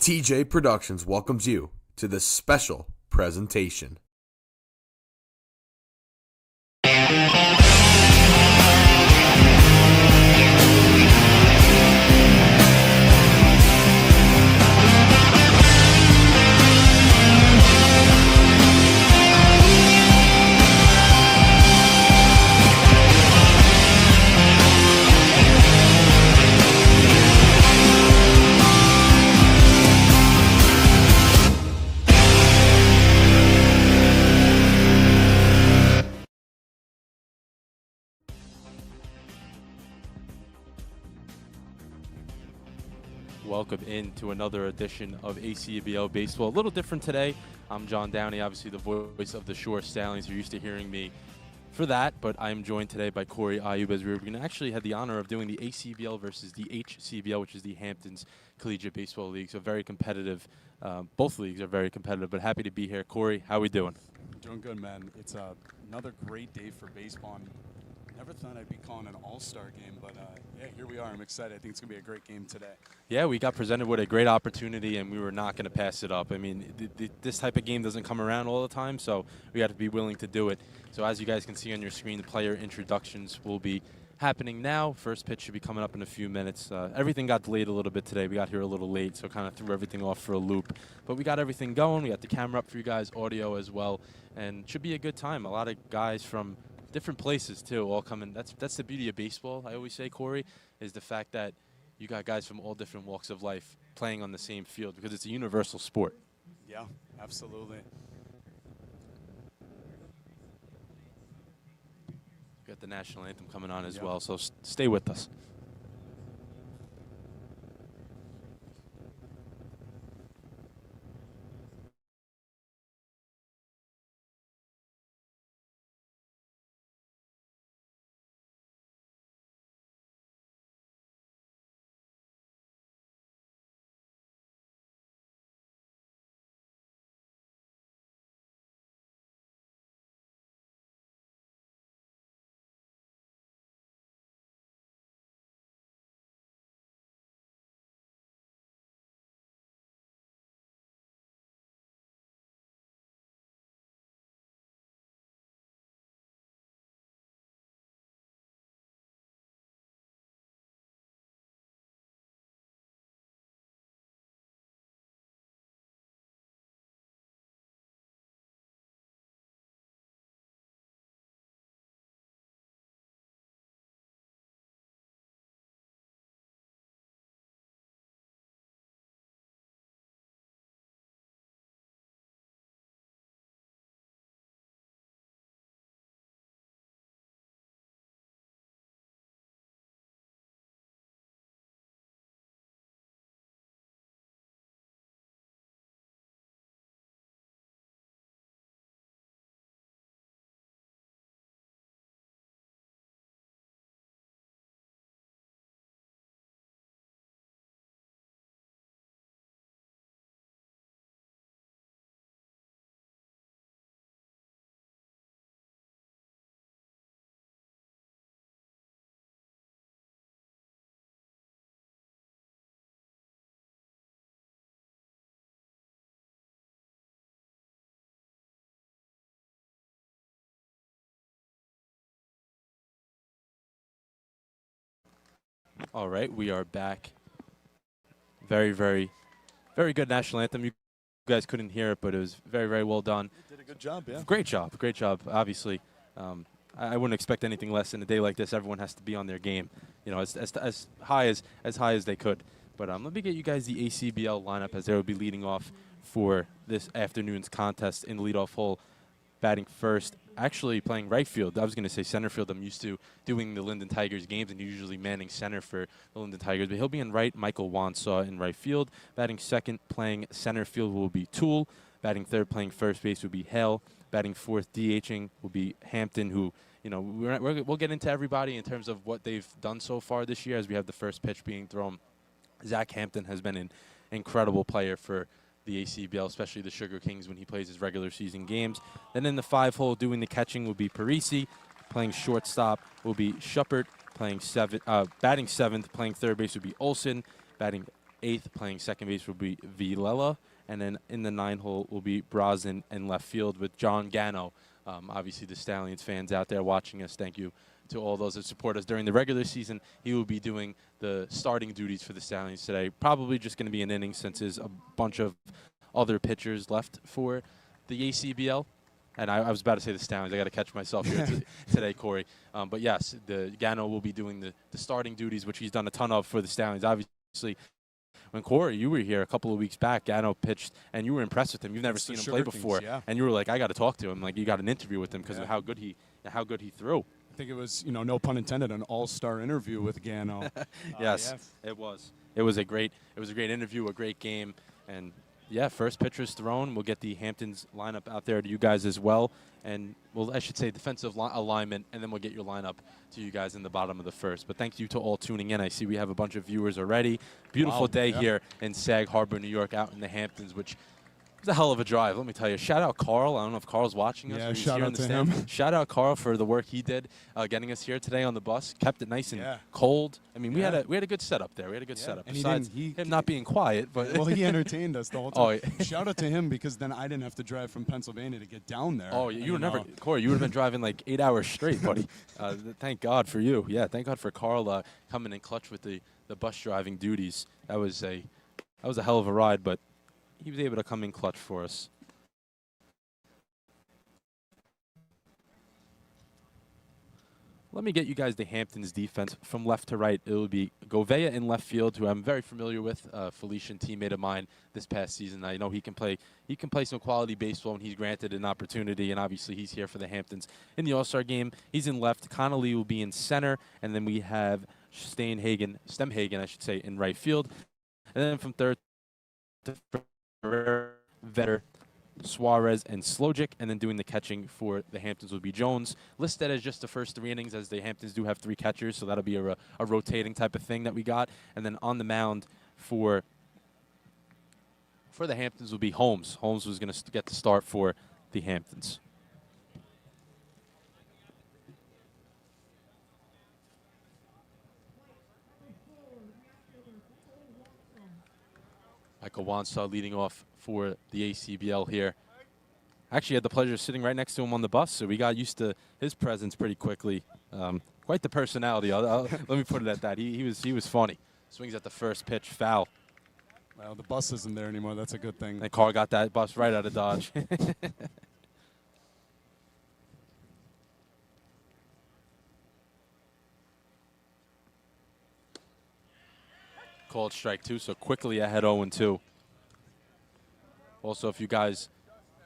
TJ Productions welcomes you to this special presentation. Welcome into another edition of ACBL Baseball. A little different today. I'm John Downey, obviously the voice of the Shore Stallions. You're used to hearing me for that, but I'm joined today by Corey Ayub as we're going to actually have the honor of doing the ACBL versus the HCBL, which is the Hamptons Collegiate Baseball League. So very competitive. Both leagues are very competitive, but happy to be here. Corey, how are we doing? Doing good, man. It's another great day for baseball. Never thought I'd be calling an all-star game, but yeah, here we are. I'm excited. I think it's going to be a great game today. Yeah, we got presented with a great opportunity, and we were not going to pass it up. I mean, this type of game doesn't come around all the time, so we got to be willing to do it. So as you guys can see on your screen, the player introductions will be happening now. First pitch should be coming up in a few minutes. Everything got delayed a little bit today. We got here a little late, so kind of threw everything off for a loop. But we got everything going. We got the camera up for you guys, audio as well, and should be a good time. A lot of guys from different places too, all coming. That's the beauty of baseball. I always say, Corey, is the fact that you got guys from all different walks of life playing on the same field because it's a universal sport. Yeah, absolutely. We got the national anthem coming on as well, so stay with us. All right, we are back. Very, very, very good national anthem. You guys couldn't hear it, but it was very, very well done. You did a good job, yeah. Great job. Obviously, I wouldn't expect anything less in a day like this. Everyone has to be on their game, you know, as high as they could. But let me get you guys the ACBL lineup as they will be leading off for this afternoon's contest in the leadoff hole. Batting first, actually playing right field. I was going to say center field. I'm used to doing the Linden Tigers games and usually manning center for the Linden Tigers. But he'll be in right. Michael Wansaw in right field. Batting second, playing center field will be Toole. Batting third, playing first base will be Hale. Batting fourth, DHing will be Hampton, who, you know, we'll get into everybody in terms of what they've done so far this year as we have the first pitch being thrown. Zach Hampton has been an incredible player for the ACBL, especially the Sugar Kings when he plays his regular season games. Then in the 5-hole, doing the catching will be Parisi. Playing shortstop will be Schuppert. Batting seventh, playing third base would be Olson. Batting 8th, playing second base, will be Vilela. And then in the 9 hole will be Brosnan in left field with John Gano. Obviously, the Stallions fans out there watching us, thank you to all those that support us during the regular season. He will be doing the starting duties for the Stallions today. Probably just going to be an inning since there's a bunch of other pitchers left for the ACBL. And I was about to say the Stallions. I got to catch myself here today, Corey. But yes, the Gano will be doing the starting duties, which he's done a ton of for the Stallions. Obviously, when Corey, you were here a couple of weeks back, Gano pitched, and you were impressed with him. You've never seen him play before, and you were like, I got to talk to him. Like, you got an interview with him because of how good he threw. I think it was, no pun intended, an all-star interview with Gano. Yes, it was. It was a great interview, a great game, and yeah, first pitch is thrown. We'll get the Hamptons lineup out there to you guys as well, and I should say defensive alignment, and then we'll get your lineup to you guys in the bottom of the first. But thank you to all tuning in. I see we have a bunch of viewers already. Beautiful day here in Sag Harbor, New York, out in the Hamptons, which it's a hell of a drive, let me tell you. Shout out Carl. I don't know if Carl's watching us. Yeah, shout out to him. Shout out Carl for the work he did getting us here today on the bus. Kept it nice and cold. I mean, we had a good setup there. We had a good setup. Besides him not being quiet, but well, he entertained us the whole time. Shout out to him because then I didn't have to drive from Pennsylvania to get down there. Oh, you would never, Corey. You would have been driving like 8 hours straight, buddy. Thank God for you. Yeah, thank God for Carl coming in clutch with the bus driving duties. That was a hell of a ride, but he was able to come in clutch for us. Let me get you guys the Hamptons defense from left to right. It will be Govea in left field, who I'm very familiar with, Felician teammate of mine this past season. I know he can play some quality baseball when he's granted an opportunity, and obviously he's here for the Hamptons in the All-Star game. He's in left. Connolly will be in center, and then we have Stemhagen, I should say, in right field. And then from third to Vetter, Suarez, and Slojic, and then doing the catching for the Hamptons will be Jones. Listed as just the first 3 innings, as the Hamptons do have 3 catchers, so that'll be a rotating type of thing that we got. And then on the mound for the Hamptons will be Holmes. Holmes was going to get the start for the Hamptons. Michael Wansaw leading off for the ACBL here. Actually had the pleasure of sitting right next to him on the bus, so we got used to his presence pretty quickly. Quite the personality. Let me put it at that. He was funny. Swings at the first pitch, foul. Well, the bus isn't there anymore. That's a good thing. And Carl got that bus right out of Dodge. Called strike 2, so quickly ahead 0-2. Also, if you guys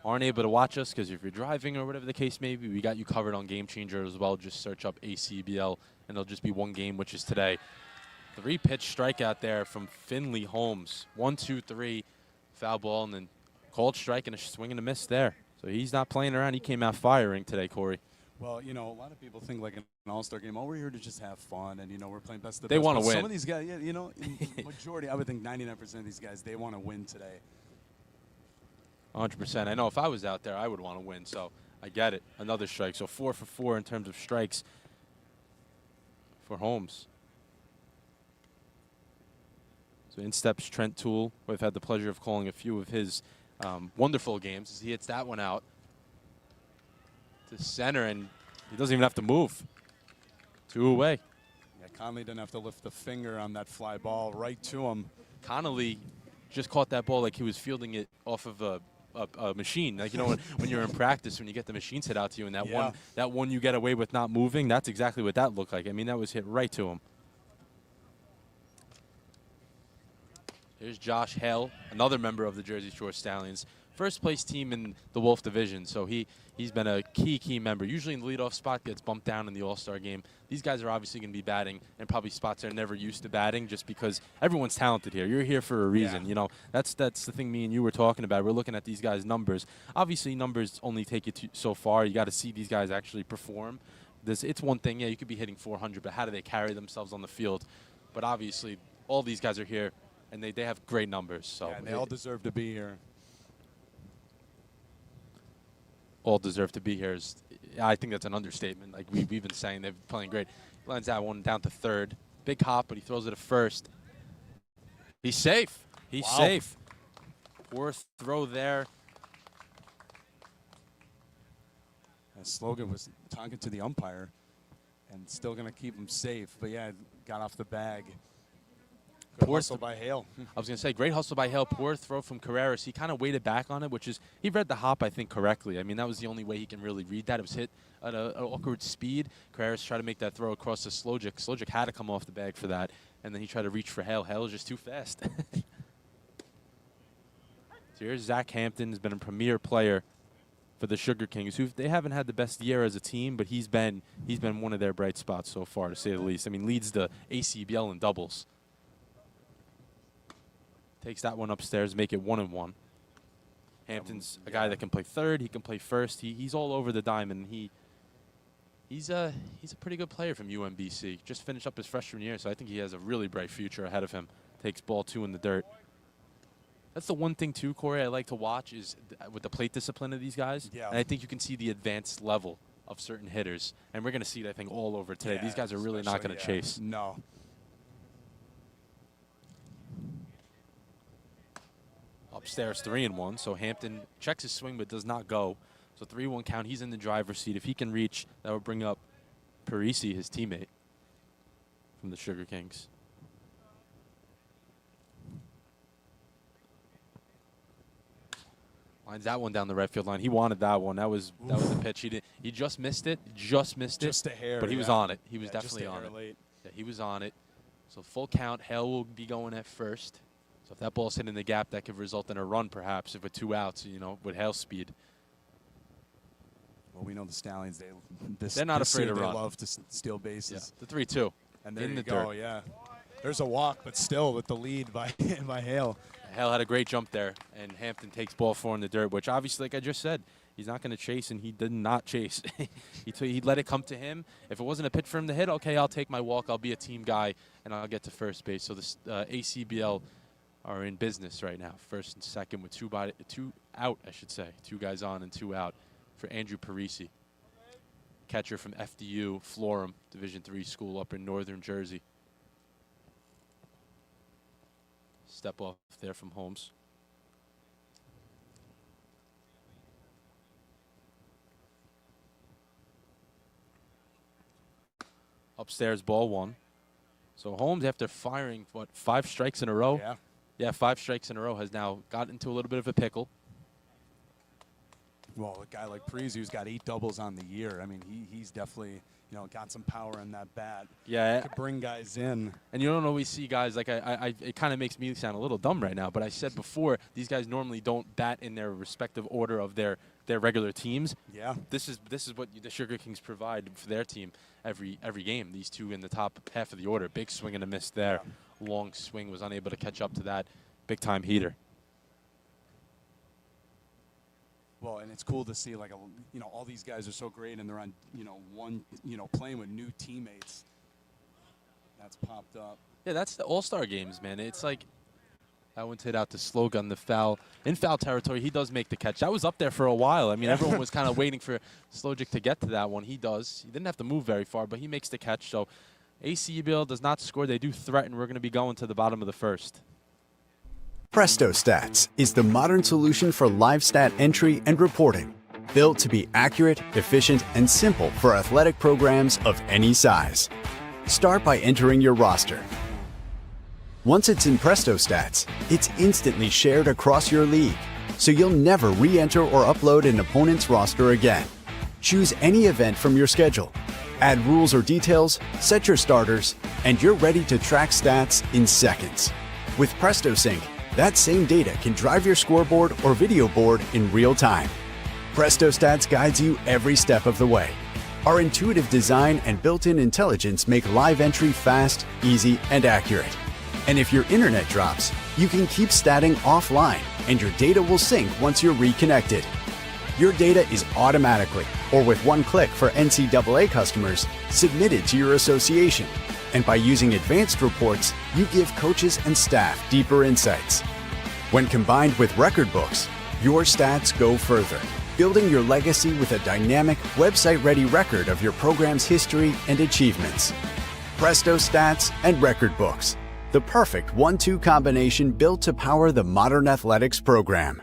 aren't able to watch us because if you're driving or whatever the case may be, we got you covered on Game Changer as well. Just search up ACBL, and there'll just be one game, which is today. 3-pitch strikeout there from Finley Holmes. 1, 2, 3, foul ball, and then called strike and a swing and a miss there. So he's not playing around. He came out firing today, Corey. Well, a lot of people think like an all-star game, we're here to just have fun, and, we're playing best of the best. They want to win. Some of these guys, majority, I would think 99% of these guys, they want to win today. 100%. I know if I was out there, I would want to win, so I get it. Another strike. So 4 for 4 in terms of strikes for Holmes. So in steps Trent Toole. We've had the pleasure of calling a few of his wonderful games as he hits that one out to center, and he doesn't even have to move. 2 away. Yeah, Conley didn't have to lift a finger on that fly ball right to him. Connolly just caught that ball like he was fielding it off of a machine. Like, when you're in practice, when you get the machines hit out to you, and that one you get away with not moving, that's exactly what that looked like. I mean, that was hit right to him. Here's Josh Hale, another member of the Jersey Shore Stallions. First place team in the Wolf division, so he's been a key member. Usually in the leadoff spot, gets bumped down in the All-Star game. These guys are obviously going to be batting, and probably spots they're never used to batting, just because everyone's talented here. You're here for a reason. Yeah. That's the thing me and you were talking about. We're looking at these guys' numbers. Obviously, numbers only take you so far. You got to see these guys actually perform. It's one thing, you could be hitting 400, but how do they carry themselves on the field? But obviously, all these guys are here, and they have great numbers. So and they all deserve to be here. All deserve to be here. I think that's an understatement. Like we've been saying, they're playing great. Lines that one down to third. Big hop, but he throws it at first. He's safe. He's Wow. safe. Poor throw there. Slogan was talking to the umpire and still going to keep him safe. But, yeah, got off the bag. Good hustle by Hale. I was going to say, great hustle by Hale. Poor throw from Carreras. He kind of waited back on it, which is, he read the hop, I think, correctly. I mean, that was the only way he can really read that. It was hit at an awkward speed. Carreras tried to make that throw across to Slogic. Slogic had to come off the bag for that. And then he tried to reach for Hale. Hale was just too fast. So here's Zach Hampton. Has been a premier player for the Sugar Kings, who they haven't had the best year as a team, but he's been one of their bright spots so far, to say the least. I mean, leads the ACBL in doubles. Takes that one upstairs, make it 1-1. Hampton's a guy that can play third. He can play first. He's all over the diamond. He's a pretty good player from UMBC. Just finished up his freshman year, so I think he has a really bright future ahead of him. Takes ball 2 in the dirt. That's the one thing, too, Corey, I like to watch is with the plate discipline of these guys. Yeah. And I think you can see the advanced level of certain hitters. And we're going to see it, I think, all over today. Yeah, these guys are really not going to chase. No. Upstairs, 3-1. So Hampton checks his swing but does not go. So 3-1 count. He's in the driver's seat. If he can reach, that would bring up Parisi, his teammate from the Sugar Kings. Lines that one down the right field line. He wanted that one. That was a pitch. He just missed it. Just a hair. But he was on it. He was definitely just a on hair it. late. Yeah, he was on it. So full count. Hale will be going at first. So if that ball's hitting the gap, that could result in a run, perhaps, if with 2 outs, with Hale's speed. Well, we know the Stallions. They're not afraid to run. They love to steal bases. Yeah, the 3-2. And there in you the go. dirt. Yeah. There's a walk, but still with the lead by Hale. Hale had a great jump there, and Hampton takes ball 4 in the dirt, which obviously, like I just said, he's not going to chase, and he did not chase. He let it come to him. If it wasn't a pitch for him to hit, okay, I'll take my walk. I'll be a team guy, and I'll get to first base. So the ACBL are in business right now, first and second with 2 out, I should say. 2 guys on and 2 out for Andrew Parisi, catcher from FDU, Florham, Division III school up in northern Jersey. Step off there from Holmes. Upstairs, ball 1. So Holmes, after firing, 5 strikes in a row? Yeah. Yeah, 5 strikes in a row, has now got into a little bit of a pickle. Well, a guy like Parisi, who's got 8 doubles on the year, I mean, he's definitely, got some power in that bat. Yeah. Could bring guys in. And you don't always see guys like it kind of makes me sound a little dumb right now, but I said before, these guys normally don't bat in their respective order of their regular teams. Yeah. This is what the Sugar Kings provide for their team every game. These 2 in the top half of the order. Big swing and a miss there. Yeah. Long swing, was unable to catch up to that big time heater. Well, and it's cool to see, like, all these guys are so great, and they're on, playing with new teammates. That's popped up. Yeah, that's the All-Star games, man. It's like that one's hit out to Slogan, the foul. In foul territory, he does make the catch. That was up there for a while. I mean, everyone was kind of waiting for Slogic to get to that one. He does. He didn't have to move very far, but he makes the catch. So ACBL does not score. They do threaten. We're going to be going to the bottom of the first. Presto Stats is the modern solution for live stat entry and reporting, built to be accurate, efficient, and simple for athletic programs of any size. Start by entering your roster. Once it's in Presto Stats, it's instantly shared across your league, so you'll never re-enter or upload an opponent's roster again. Choose any event from your schedule, add rules or details, set your starters, and you're ready to track stats in seconds. With Presto Sync, that same data can drive your scoreboard or video board in real time. Presto Stats guides you every step of the way. Our intuitive design and built-in intelligence make live entry fast, easy, and accurate. And if your internet drops, you can keep statting offline, and your data will sync once you're reconnected. Your data is automatically, or with one click for NCAA customers, submitted to your association. And by using advanced reports, you give coaches and staff deeper insights. When combined with record books, your stats go further, building your legacy with a dynamic, website-ready record of your program's history and achievements. Presto Stats and Record Books. the perfect 1-2 combination built to power the modern athletics program.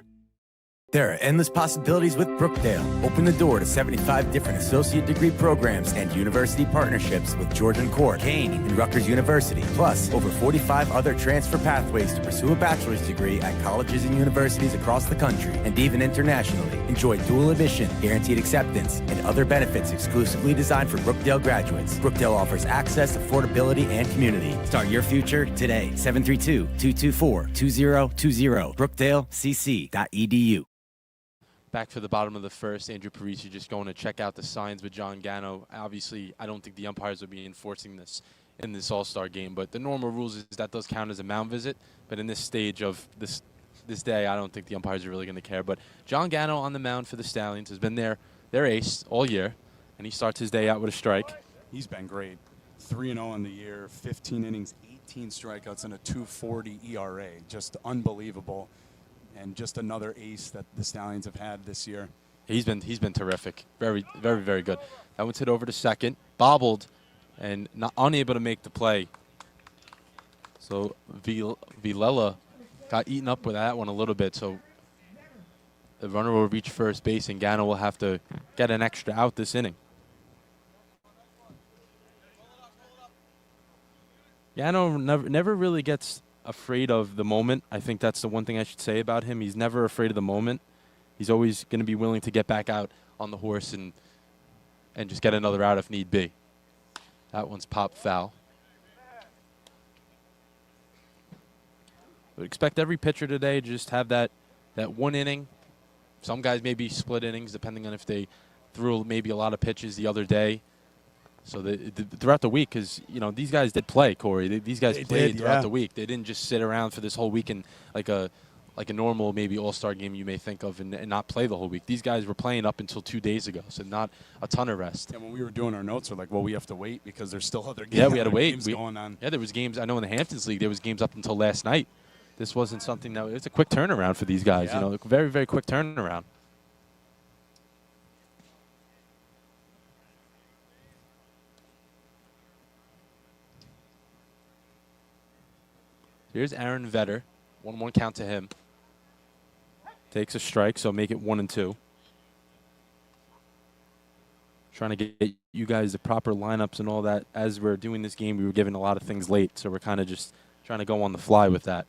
There are endless possibilities with Brookdale. Open the door to 75 different associate degree programs and university partnerships with Georgian Court, Kane, and Rutgers University. Plus, over 45 other transfer pathways to pursue a bachelor's degree at colleges and universities across the country and even internationally. Enjoy dual admission, guaranteed acceptance, and other benefits exclusively designed for Brookdale graduates. Brookdale offers access, affordability, and community. Start your future today. 732-224-2020. BrookdaleCC.edu. Back for the bottom of the first, Andrew Parisi just going to check out the signs with John Gano. Obviously, I don't think the umpires will be enforcing this in this All-Star game, but the normal rules is that does count as a mound visit. But in this stage of this day, I don't think the umpires are really going to care. But John Gano on the mound for the Stallions has been their ace all year, and he starts his day out with a strike. He's been great. 3-0 on the year, 15 innings, 18 strikeouts, and a 2.40 ERA. Just unbelievable. And just another ace that the Stallions have had this year. He's been terrific. Very, very, very good. That one's hit over to second. Bobbled and unable to make the play. So Villela got eaten up with that one a little bit. So the runner will reach first base, and Gano will have to get an extra out this inning. Gano never really gets afraid of the moment. I think that's the one thing I should say about him. He's never afraid of the moment. He's always going to be willing to get back out on the horse and just get another out if need be. That one's popped foul. I would expect every pitcher today to just have that one inning. Some guys may be split innings depending on if they threw maybe a lot of pitches the other day. So throughout the week, because these guys did play, Corey. These guys played throughout the week. They didn't just sit around for this whole weekend like a normal maybe All-Star game you may think of and not play the whole week. These guys were playing up until 2 days ago, so not a ton of rest. And when we were doing our notes, we're like, well, we have to wait because there's still other games. Yeah, we had to wait. Games going on. Yeah, there was games. I know in the Hamptons League there was games up until last night. This wasn't something that it's a quick turnaround for these guys. Yeah. Very, very quick turnaround. Here's Aaron Vetter. 1-1 count to him. Takes a strike, so make it 1-2. Trying to get you guys the proper lineups and all that. As we're doing this game, we were given a lot of things late, so we're kind of just trying to go on the fly with that.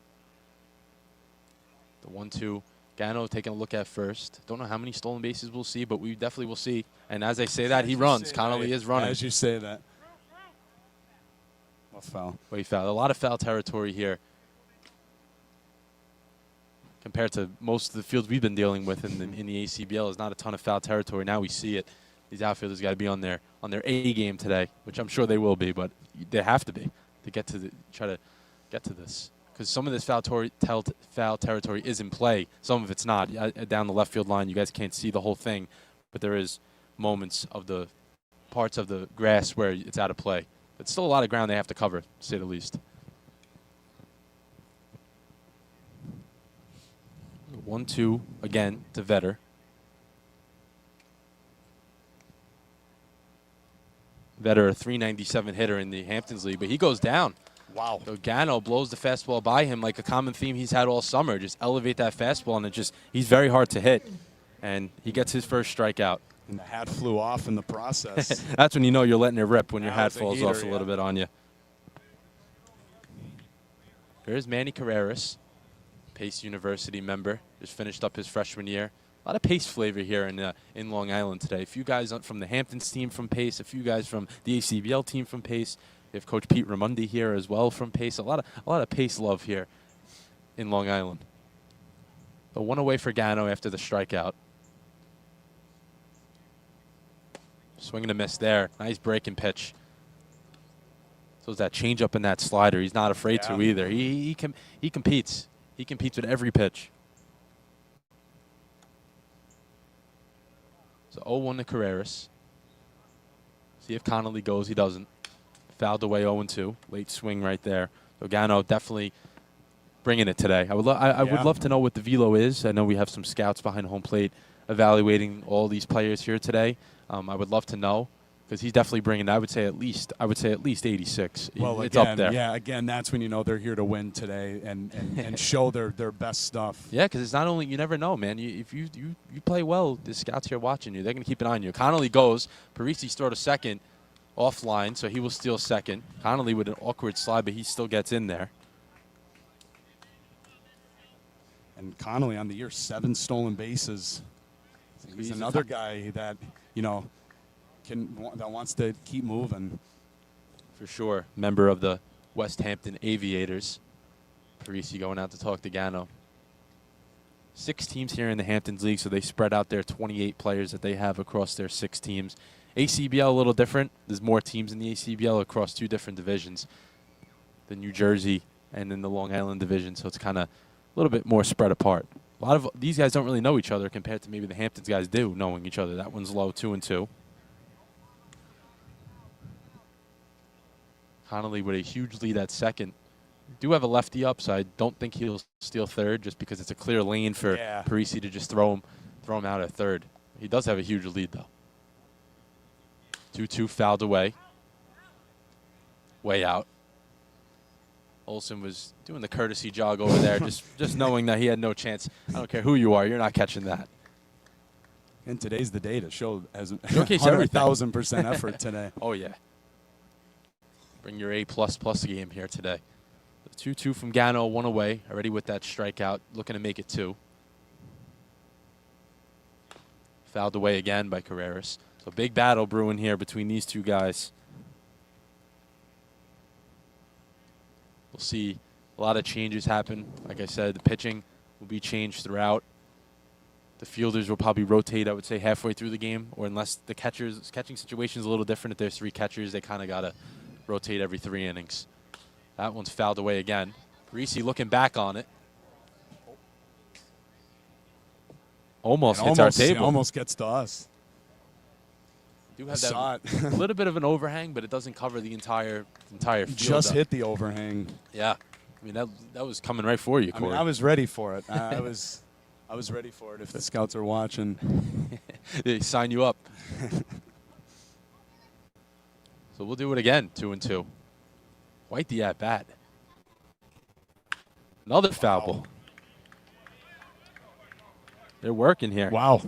The 1-2. Gano taking a look at first. Don't know how many stolen bases we'll see, but we definitely will see. And as I say that, he runs. Connolly is running. As you say that. Well, foul. Well, he fouled. A lot of foul territory here compared to most of the fields we've been dealing with in the ACBL. There's not a ton of foul territory. Now we see it. These outfielders got to be on their A game today, which I'm sure they will be, but they have to be to try to get to this. Because some of this foul territory is in play. Some of it's not. Down the left field line, you guys can't see the whole thing, but there is moments of the parts of the grass where it's out of play. It's still a lot of ground they have to cover, to say the least. 1-2 again to Vetter. Vetter, a .397 hitter in the Hamptons League, but he goes down. Wow. So Gano blows the fastball by him like a common theme he's had all summer. Just elevate that fastball, and he's very hard to hit. And he gets his first strikeout. And the hat flew off in the process. That's when you know you're letting it rip, when your That hat was a falls heater, off a little bit on you. Here's Manny Carreras, Pace University member. Just finished up his freshman year. A lot of Pace flavor here in Long Island today. A few guys from the Hamptons team from Pace, a few guys from the ACBL team from Pace. We have Coach Pete Ramundi here as well from Pace. A lot of Pace love here in Long Island. But one away for Gano after the strikeout. Swing and a miss there. Nice breaking pitch. So is that changeup and that slider. He's not afraid to either. He competes. He competes with every pitch. So 0-1 to Carreras. See if Connolly goes. He doesn't. Fouled away 0-2. Late swing right there. So Gano definitely bringing it today. I would love to know what the velo is. I know we have some scouts behind home plate evaluating all these players here today. I would love to know. because he's definitely bringing. I would say at least 86. Well, it's again, up there. Yeah, again, that's when you know they're here to win today and show their best stuff. Yeah, because it's not only, you never know, man. If you play well, the scouts here watching you. They're going to keep an eye on you. Connolly goes. Parisi's throw to second offline, so he will steal second. Connolly with an awkward slide, but he still gets in there. And Connolly on the year, 7 stolen bases. He's another guy that, you know, that wants to keep moving. For sure. Member of the West Hampton Aviators. Parisi going out to talk to Gano. 6 teams here in the Hamptons League, so they spread out their 28 players that they have across their 6 teams. ACBL a little different. There's more teams in the ACBL across 2 different divisions. The New Jersey and then the Long Island division, so it's kind of a little bit more spread apart. A lot of these guys don't really know each other compared to maybe the Hamptons guys do knowing each other. That one's low, 2-2. Connolly with a huge lead at second. Do have a lefty up, so I don't think he'll steal third just because it's a clear lane for Parisi to just throw him out at third. He does have a huge lead, though. 2-2 fouled away. Way out. Olsen was doing the courtesy jog over there, just knowing that he had no chance. I don't care who you are, you're not catching that. And today's the day to show as Showcase 100,000% effort today. Oh, yeah. Bring your A++ game here today. 2-2 from Gano, 1 away, already with that strikeout, looking to make it 2. Fouled away again by Carreras. So big battle brewing here between these 2 guys. We'll see a lot of changes happen. Like I said, the pitching will be changed throughout. The fielders will probably rotate, I would say, halfway through the game, or unless the catching situation is a little different. If there's 3 catchers, they kind of got to rotate every 3 innings. That one's fouled away again. Parisi looking back on it. Almost hits our table. Almost gets to us. Do have that a little bit of an overhang, but it doesn't cover the entire field. Just hit the overhang. Yeah, I mean that was coming right for you, Corey. I mean, I was ready for it. I was ready for it. If the scouts are watching, they sign you up. So we'll do it again, 2-2. White the at bat. Another foul ball. They're working here. Wow.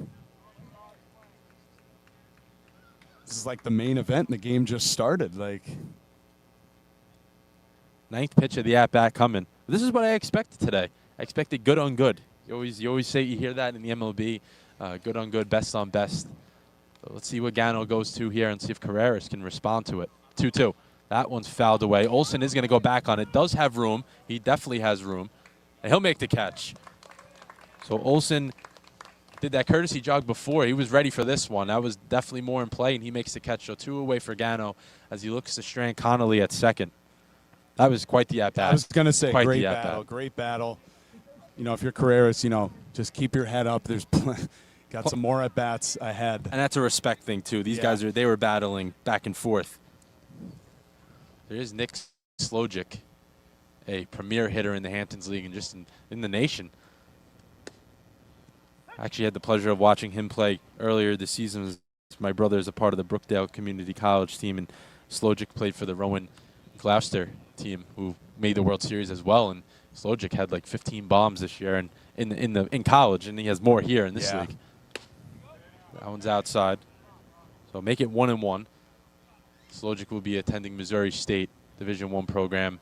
This is like the main event. And the game just started. Like 9th pitch of the at bat coming. This is what I expected today. I expected good on good. You always say, you hear that in the MLB. Good on good, best on best. So let's see what Gano goes to here and see if Carreras can respond to it. 2-2. That one's fouled away. Olsen is going to go back on it. Does have room. He definitely has room. And he'll make the catch. So Olsen did that courtesy jog before. He was ready for this one. That was definitely more in play, and he makes the catch. So 2 away for Gano as he looks to strand Connolly at second. That was quite the at-bat. I was going to say, quite great battle. Great battle. You know, if you're Carreras, you know, just keep your head up. There's got some more at-bats ahead. And that's a respect thing, too. These guys, they were battling back and forth. There is Nick Slojic, a premier hitter in the Hamptons League and just in the nation. I actually had the pleasure of watching him play earlier this season. My brother is a part of the Brookdale Community College team, and Slojic played for the Rowan Gloucester team, who made the World Series as well. And Slojic had like 15 bombs this year, and in college, and he has more here in this league. That one's outside, so make it 1-1. Slojic will be attending Missouri State Division I program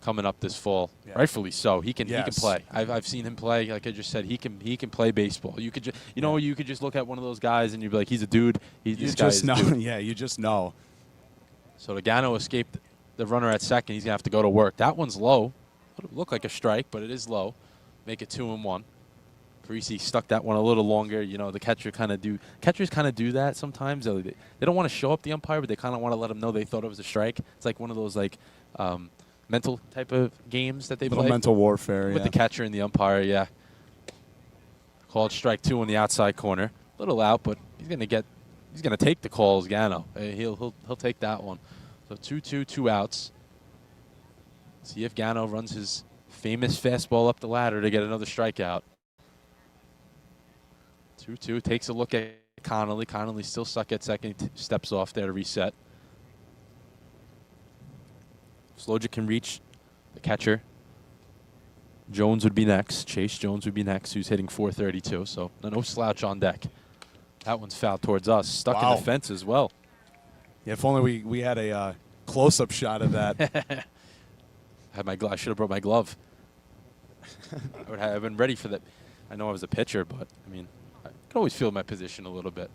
coming up this fall. Rightfully so. He can play. I've seen him play. Like I just said, he can play baseball. You could you could just look at one of those guys and you'd be like, he's a dude. This guy is a dude. Yeah, you just know. So Logano escaped the runner at second. He's gonna have to go to work. That one's low. It'll look like a strike, but it is low. Make it 2-1. Parisi stuck that one a little longer. You know, the catchers kind of do that sometimes. They don't want to show up the umpire, but they kind of want to let him know they thought it was a strike. It's like one of those mental type of games that they play. Mental warfare, with the catcher and the umpire, Called strike 2 on the outside corner. A little out, but he's gonna take the calls, Gano. He'll take that one. So 2-2, 2 outs. See if Gano runs his famous fastball up the ladder to get another strikeout. 2-2, takes a look at Connolly. Connolly still stuck at second. Steps off there to reset. Slojic can reach the catcher. Jones would be next. Chase Jones would be next, who's hitting .432. So no slouch on deck. That one's fouled towards us. Stuck in the fence as well. Yeah, if only we had a close-up shot of that. I should have brought my glove. I would have been ready for that. I know I was a pitcher, but I mean, I could always feel my position a little bit.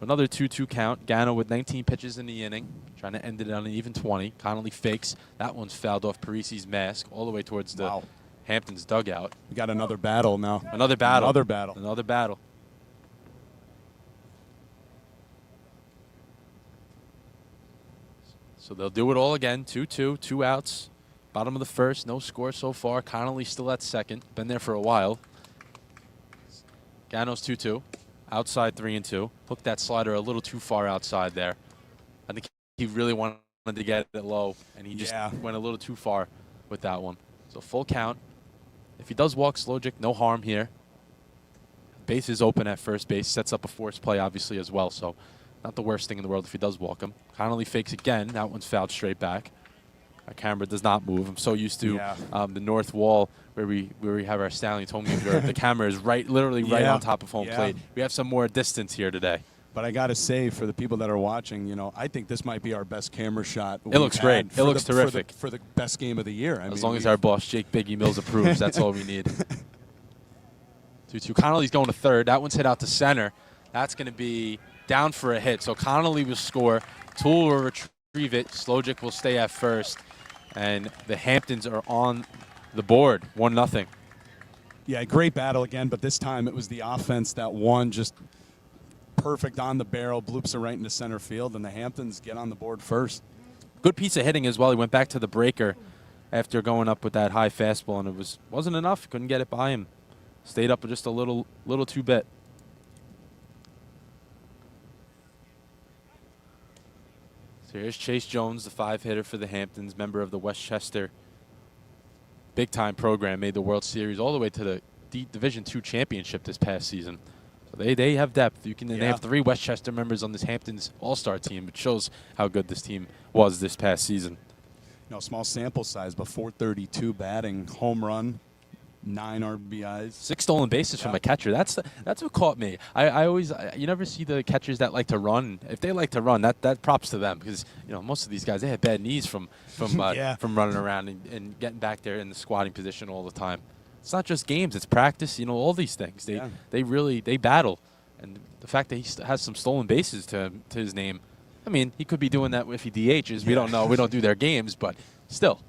Another 2-2 count. Gano with 19 pitches in the inning, trying to end it on an even 20. Connolly fakes. That one's fouled off Parisi's mask all the way towards the Hamptons dugout. We got another battle now. Another battle. Another battle. Another battle. So they'll do it all again. 2-2, 2 outs. Bottom of the first, no score so far. Connolly still at second. Been there for a while. Gano's 2-2. Outside 3-2. Hooked that slider a little too far outside there. I think he really wanted to get it low, and he just went a little too far with that one. So full count. If he does walk Slojic, no harm here. Base is open at first base. Sets up a force play, obviously, as well. So not the worst thing in the world if he does walk him. Connolly fakes again. That one's fouled straight back. Our camera does not move. I'm so used to the north wall where we have our stallions home games where the camera is literally right on top of home plate. We have some more distance here today. But I got to say, for the people that are watching, you know, I think this might be our best camera shot. It looks great. It looks terrific. For the best game of the year. As long as our boss, Jake Biggie Mills, approves, that's all we need. 2-2. Connolly's going to third. That one's hit out to center. That's going to be down for a hit. So Connolly will score. Toole will retrieve it. Slojic will stay at first. And the Hamptons are on the board, 1-0. Yeah, great battle again, but this time it was the offense that won, just perfect on the barrel, bloops it right into center field, and the Hamptons get on the board first. Good piece of hitting as well. He went back to the breaker after going up with that high fastball, and it wasn't enough. Couldn't get it by him. Stayed up just a little too bit. So here's Chase Jones, the 5-hitter for the Hamptons, member of the Westchester big-time program, made the World Series all the way to the Division II championship this past season. So they have depth. They have 3 Westchester members on this Hamptons All-Star team, which shows how good this team was this past season. You know, small sample size, but .432 batting, home run, 9 RBIs. 6 stolen bases from a catcher. That's what caught me. I always you never see the catchers that like to run. If they like to run, that props to them, because you know most of these guys, they have bad knees from running around and getting back there in the squatting position all the time. It's not just games; it's practice. You know, all these things. They really battle, and the fact that he has some stolen bases to his name. I mean, he could be doing that if he DHs. We don't know. We don't do their games, but still.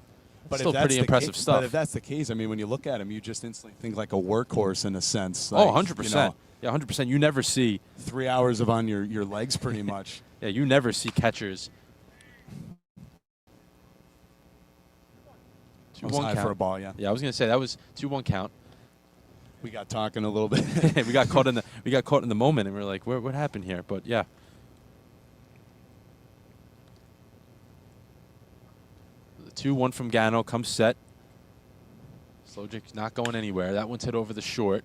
But still pretty impressive stuff. But if that's the case, I mean, when you look at him, you just instantly think like a workhorse in a sense. Like, 100%. You know, yeah, 100%. You never see 3 hours of on your legs pretty much. Yeah, you never see catchers. That was high for a ball, yeah. Yeah, I was going to say that was 2-1 count. We got talking a little bit. we got caught in the moment, and we were like, what happened here? But yeah. The 2-1 from Gano comes set. Slojic's not going anywhere. That one's hit over the short.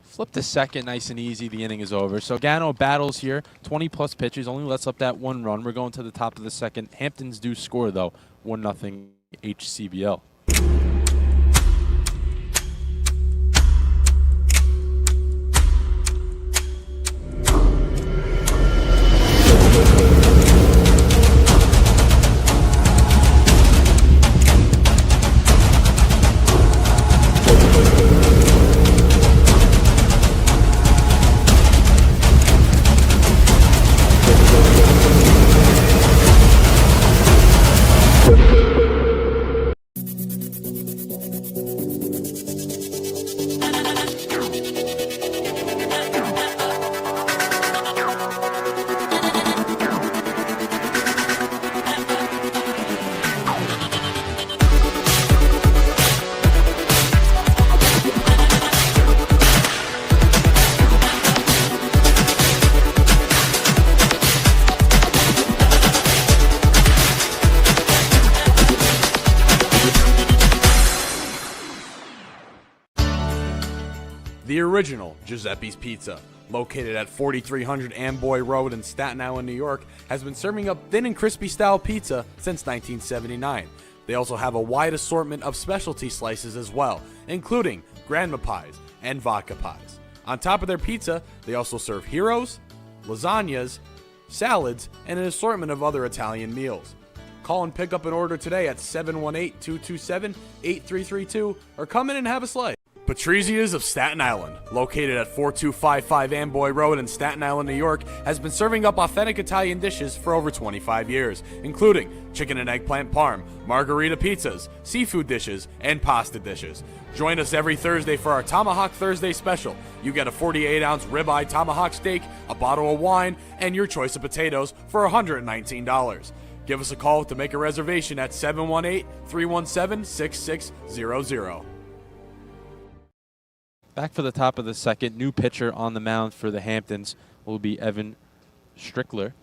Flip to second, nice and easy. The inning is over. So Gano battles here. 20-plus pitches, only lets up that 1 run. We're going to the top of the second. Hamptons do score, though. 1-0 HCBL. The original Giuseppe's Pizza, located at 4300 Amboy Road in Staten Island, New York, has been serving up thin and crispy style pizza since 1979. They also have a wide assortment of specialty slices as well, including grandma pies and vodka pies. On top of their pizza, they also serve heroes, lasagnas, salads, and an assortment of other Italian meals. Call and pick up an order today at 718-227-8332 or come in and have a slice. Patrizia's of Staten Island, located at 4255 Amboy Road in Staten Island, New York, has been serving up authentic Italian dishes for over 25 years, including chicken and eggplant parm, margarita pizzas, seafood dishes, and pasta dishes. Join us every Thursday for our Tomahawk Thursday special. You get a 48-ounce ribeye tomahawk steak, a bottle of wine, and your choice of potatoes for $119. Give us a call to make a reservation at 718-317-6600. Back for the top of the second. New pitcher on the mound for the Hamptons will be Evan Strickler,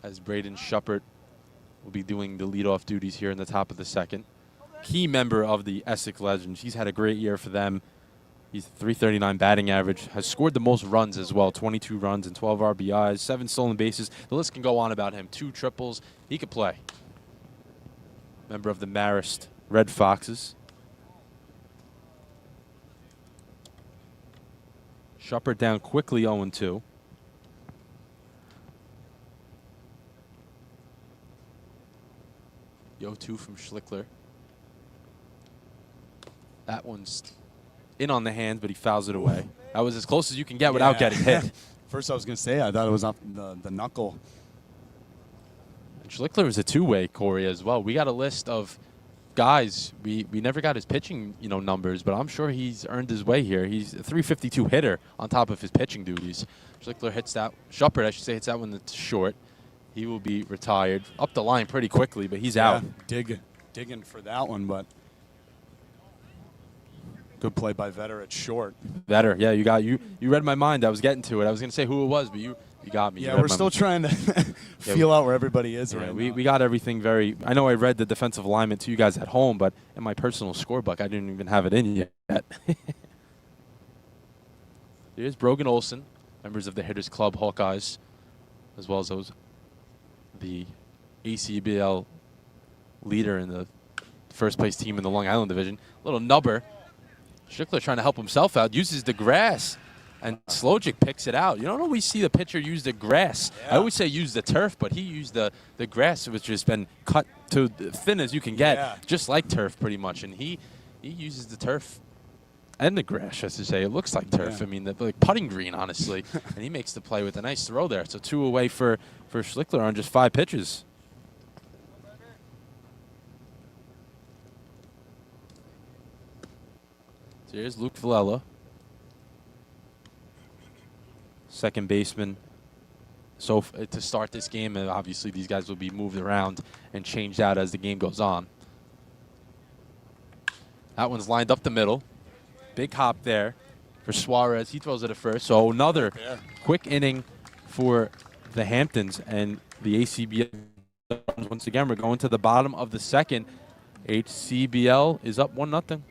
as Braden Schuppert will be doing the leadoff duties here in the top of the second. Key member of the Essex Legends. He's had a great year for them. He's .339 batting average, has scored the most runs as well, 22 runs and 12 RBIs, 7 stolen bases. The list can go on about him. 2 triples. He could play. Member of the Marist Red Foxes. Schuppert down quickly, 0-2. The 0-2 from Schlickler. That one's in on the hand, but he fouls it away. That was as close as you can get without getting hit. First I was going to say, I thought it was off the knuckle. And Schlickler is a two-way, Corey, as well. We got a list of guys. We never got his pitching, numbers, but I'm sure he's earned his way here. He's a .352 hitter on top of his pitching duties. Schlickler hits that. Schuppert, I should say, hits that one that's short. He will be retired. Up the line pretty quickly, but he's out. Digging for that one, but good play by Vetter at short. Vetter, yeah, you read my mind. I was getting to it. I was going to say who it was, but you got me. Yeah, we're still trying to feel out where everybody is right now. We got everything very. I know I read the defensive alignment to you guys at home, but in my personal scorebook, I didn't even have it in yet. There's Brogan Olson, members of the Hitters Club Hawkeyes, as well as the ACBL leader in the first place team in the Long Island division. Little nubber. Strickler trying to help himself out, uses the grass, and Slojic picks it out. You don't always see the pitcher use the grass. Yeah. I always say use the turf, but he used the grass, which has been cut to thin as you can get, just like turf pretty much. And he uses the turf and the grass, I should say. It looks like turf. I mean, like putting green, honestly. And he makes the play with a nice throw there. So 2 away for Schlickler on just 5 pitches. So here's Luke Villela, second baseman. So to start this game, and obviously these guys will be moved around and changed out as the game goes on. That one's lined up the middle. Big hop there for Suarez. He throws it at first. So another quick inning for the Hamptons and the ACBL. Once again, we're going to the bottom of the second. HCBL is up 1-0.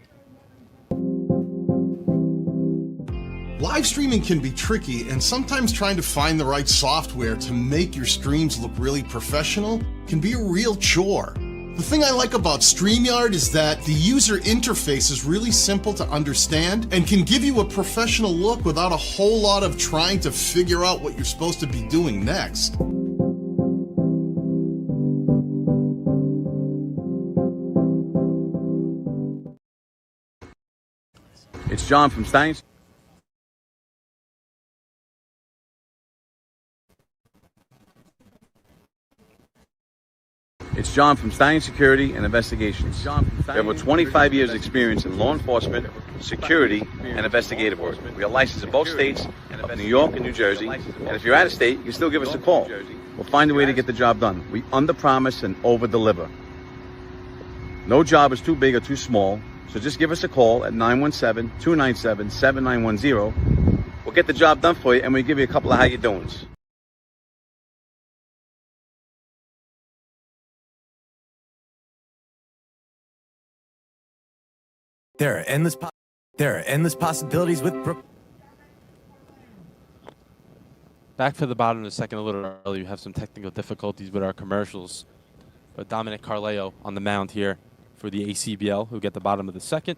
Live streaming can be tricky, and sometimes trying to find the right software to make your streams look really professional can be a real chore. The thing I like about StreamYard is that the user interface is really simple to understand and can give you a professional look without a whole lot of trying to figure out what you're supposed to be doing next. It's John from Steins. It's John from Stein Security and Investigations. We have over 25 years experience in law enforcement, security, and investigative work. We are licensed in both states of New York and New Jersey. And if you're out of state, you can still give us a call. We'll find a way to get the job done. We under-promise and over-deliver. No job is too big or too small, so just give us a call at 917-297-7910. We'll get the job done for you, and we'll give you a couple of how you doings. There are endless possibilities with Brook. back to the bottom of the second a little early. We have some technical difficulties with our commercials. But Dominic Carleo on the mound here for the ACBL, who get the bottom of the second.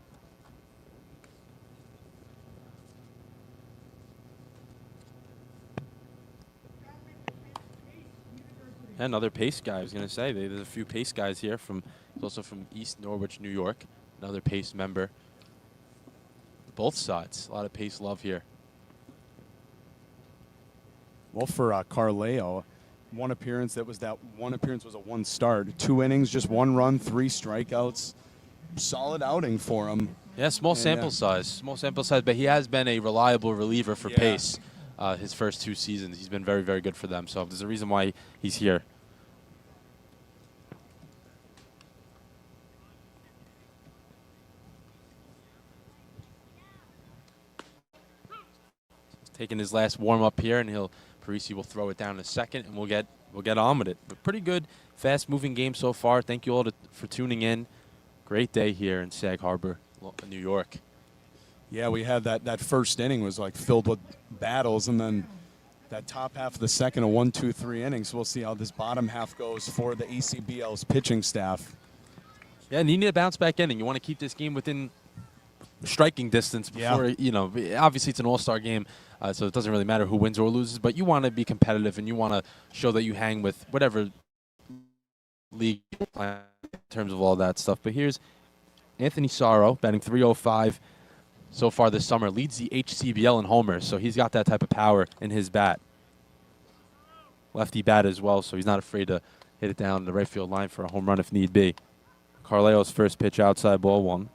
Another pace guy, I was going to say. There's a few pace guys here. He's also from East Norwich, New York. Another pace member. Both sides. A lot of pace love here. Well, for Carleo, one appearance was a one start. 2 innings, just 1 run, 3 strikeouts. Solid outing for him. Yeah, small sample size. Small sample size, but he has been a reliable reliever for pace his first 2 seasons. He's been very, very good for them. So there's a reason why he's here. He's taking his last warm up here, and Parisi will throw it down in a second, and we'll get on with it. But pretty good, fast-moving game so far. Thank you all for tuning in. Great day here in Sag Harbor, New York. Yeah, we had that first inning was like filled with battles, and then that top half of the second, a 1, 2, 3 innings. We'll see how this bottom half goes for the ACBL's pitching staff. Yeah, and you need a bounce back inning. You want to keep this game within striking distance before, obviously it's an all-star game, so it doesn't really matter who wins or loses, but you want to be competitive and you want to show that you hang with whatever league you're playing in terms of all that stuff. But here's Anthony Sorrow, batting .305 so far this summer, leads the HCBL in homers, so he's got that type of power in his bat. Lefty bat as well, so he's not afraid to hit it down the right field line for a home run if need be. Carleo's first pitch outside, ball 1.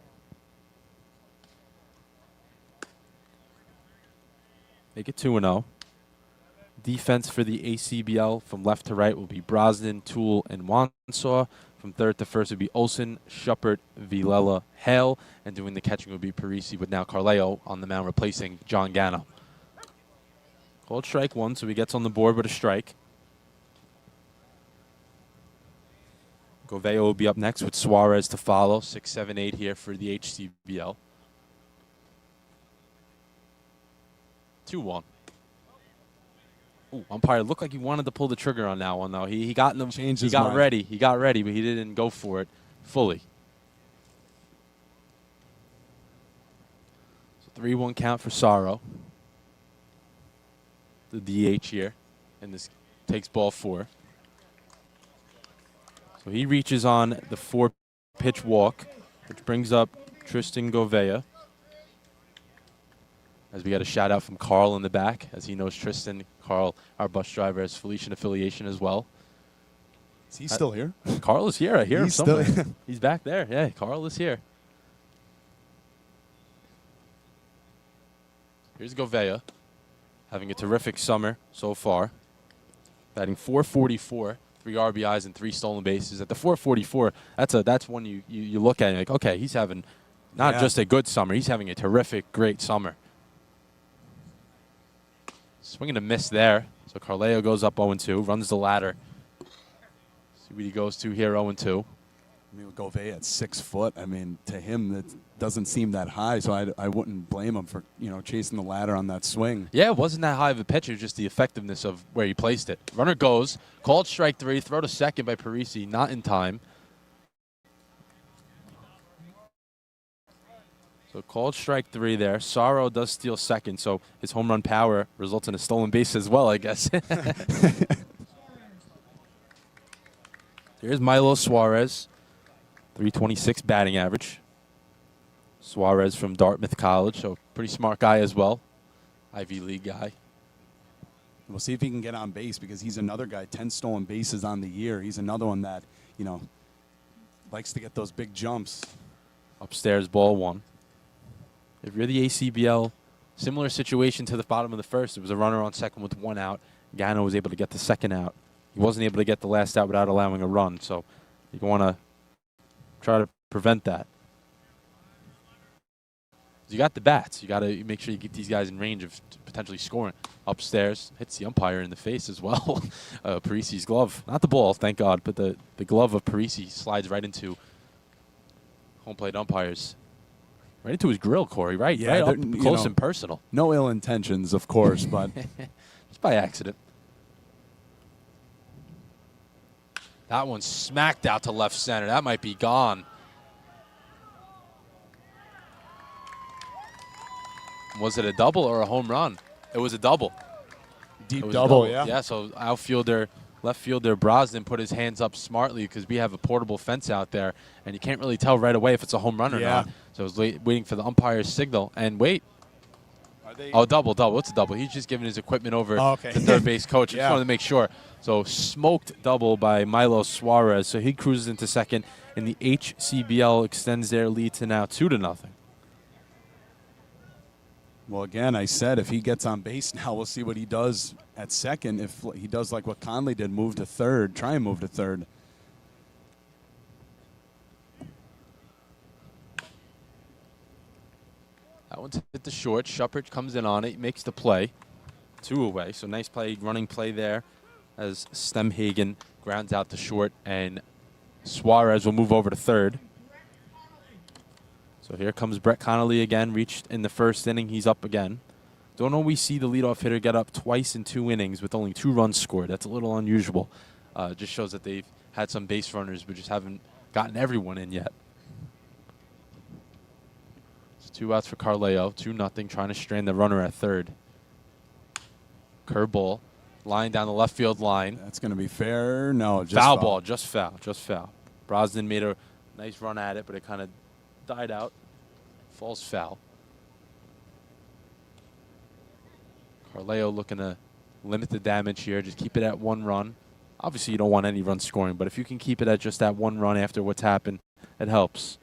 Make it 2-0. Defense for the ACBL from left to right will be Brosnan, Toole, and Wansaw. From third to first would be Olsen, Schuppert, Villela, Hale. And doing the catching would be Parisi, with now Carleo on the mound replacing John Gano. Called strike 1, so he gets on the board with a strike. Govea will be up next with Suarez to follow. 6, 7, 8 here for the HCBL. 2-1. Ooh, umpire looked like he wanted to pull the trigger on that one, though. He got them. He got ready. He got ready, but he didn't go for it fully. So 3-1 count for Sorrow. The DH here, and this takes ball 4. So he reaches on the 4-pitch walk, which brings up Tristan Govea. As we got a shout out from Carl in the back, as he knows Tristan. Carl, our bus driver, has Felician affiliation as well. Is he still here? Carl is here. I hear him somewhere. He's back there. Yeah, Carl is here. Here's Govea, having a terrific summer so far. Batting .444, 3 RBIs and 3 stolen bases. At the .444, that's one you look at and you're like, okay, he's having not just a good summer, he's having a terrific, great summer. Swinging a miss there. So Carleo goes up 0-2, runs the ladder. See what he goes to here, 0-2. I mean, Govea at 6 foot. I mean, to him, that doesn't seem that high. So I wouldn't blame him for chasing the ladder on that swing. Yeah, it wasn't that high of a pitch. It was just the effectiveness of where he placed it. Runner goes, called strike 3, throw to second by Parisi, not in time. So called strike 3 there. Sorrow does steal second, so his home run power results in a stolen base as well, I guess. Here's Milo Suarez, .326 batting average. Suarez from Dartmouth College, so pretty smart guy as well. Ivy League guy. We'll see if he can get on base, because he's another guy, 10 stolen bases on the year. He's another one that, likes to get those big jumps. Upstairs, ball 1. If you're the ACBL, similar situation to the bottom of the first. It was a runner on second with 1 out. Gano was able to get the second out. He wasn't able to get the last out without allowing a run, so you want to try to prevent that. You got the bats. You got to make sure you get these guys in range of potentially scoring. Upstairs, hits the umpire in the face as well. Parisi's glove, not the ball, thank God, but the glove of Parisi slides right into home plate umpires. Right into his grill, Corey, right? Yeah, right up close and personal. No ill intentions, of course, but Just by accident. That one smacked out to left center. That might be gone. Was it a double or a home run? It was a double. Deep A double, yeah. Yeah, so outfielder, left fielder Brosnan put his hands up smartly because we have a portable fence out there, and you can't really tell right away if it's a home run or not. So I was waiting for the umpire's signal, and wait. Oh, double. It's a double. He's just giving his equipment over to third base coach. I just wanted to make sure. So smoked double by Milo Suarez. So he cruises into second, and the HCBL extends their lead to now 2-0. Well, again, I said if he gets on base now, we'll see what he does at second. If he does like what Conley did, move to third, try and move to third. That one's hit the short. Shuppert comes in on it, makes the play. 2 away, so nice play, running play there as Stemhagen grounds out the short, and Suarez will move over to third. So here comes Brett Connolly again, reached in the first inning. He's up again. Don't always see the leadoff hitter get up twice in 2 innings with only 2 runs scored. That's a little unusual. Just shows that they've had some base runners, but just haven't gotten everyone in yet. It's 2 outs for Carleo, 2-0, trying to strand the runner at third. Curveball, line down the left field line. That's going to be fair. No, just foul ball, just foul. Brosnan made a nice run at it, but it kind of died out. Falls foul. Carleo looking to limit the damage here. Just keep it at 1 run. Obviously, you don't want any run scoring, but if you can keep it at just that 1 run after what's happened, it helps.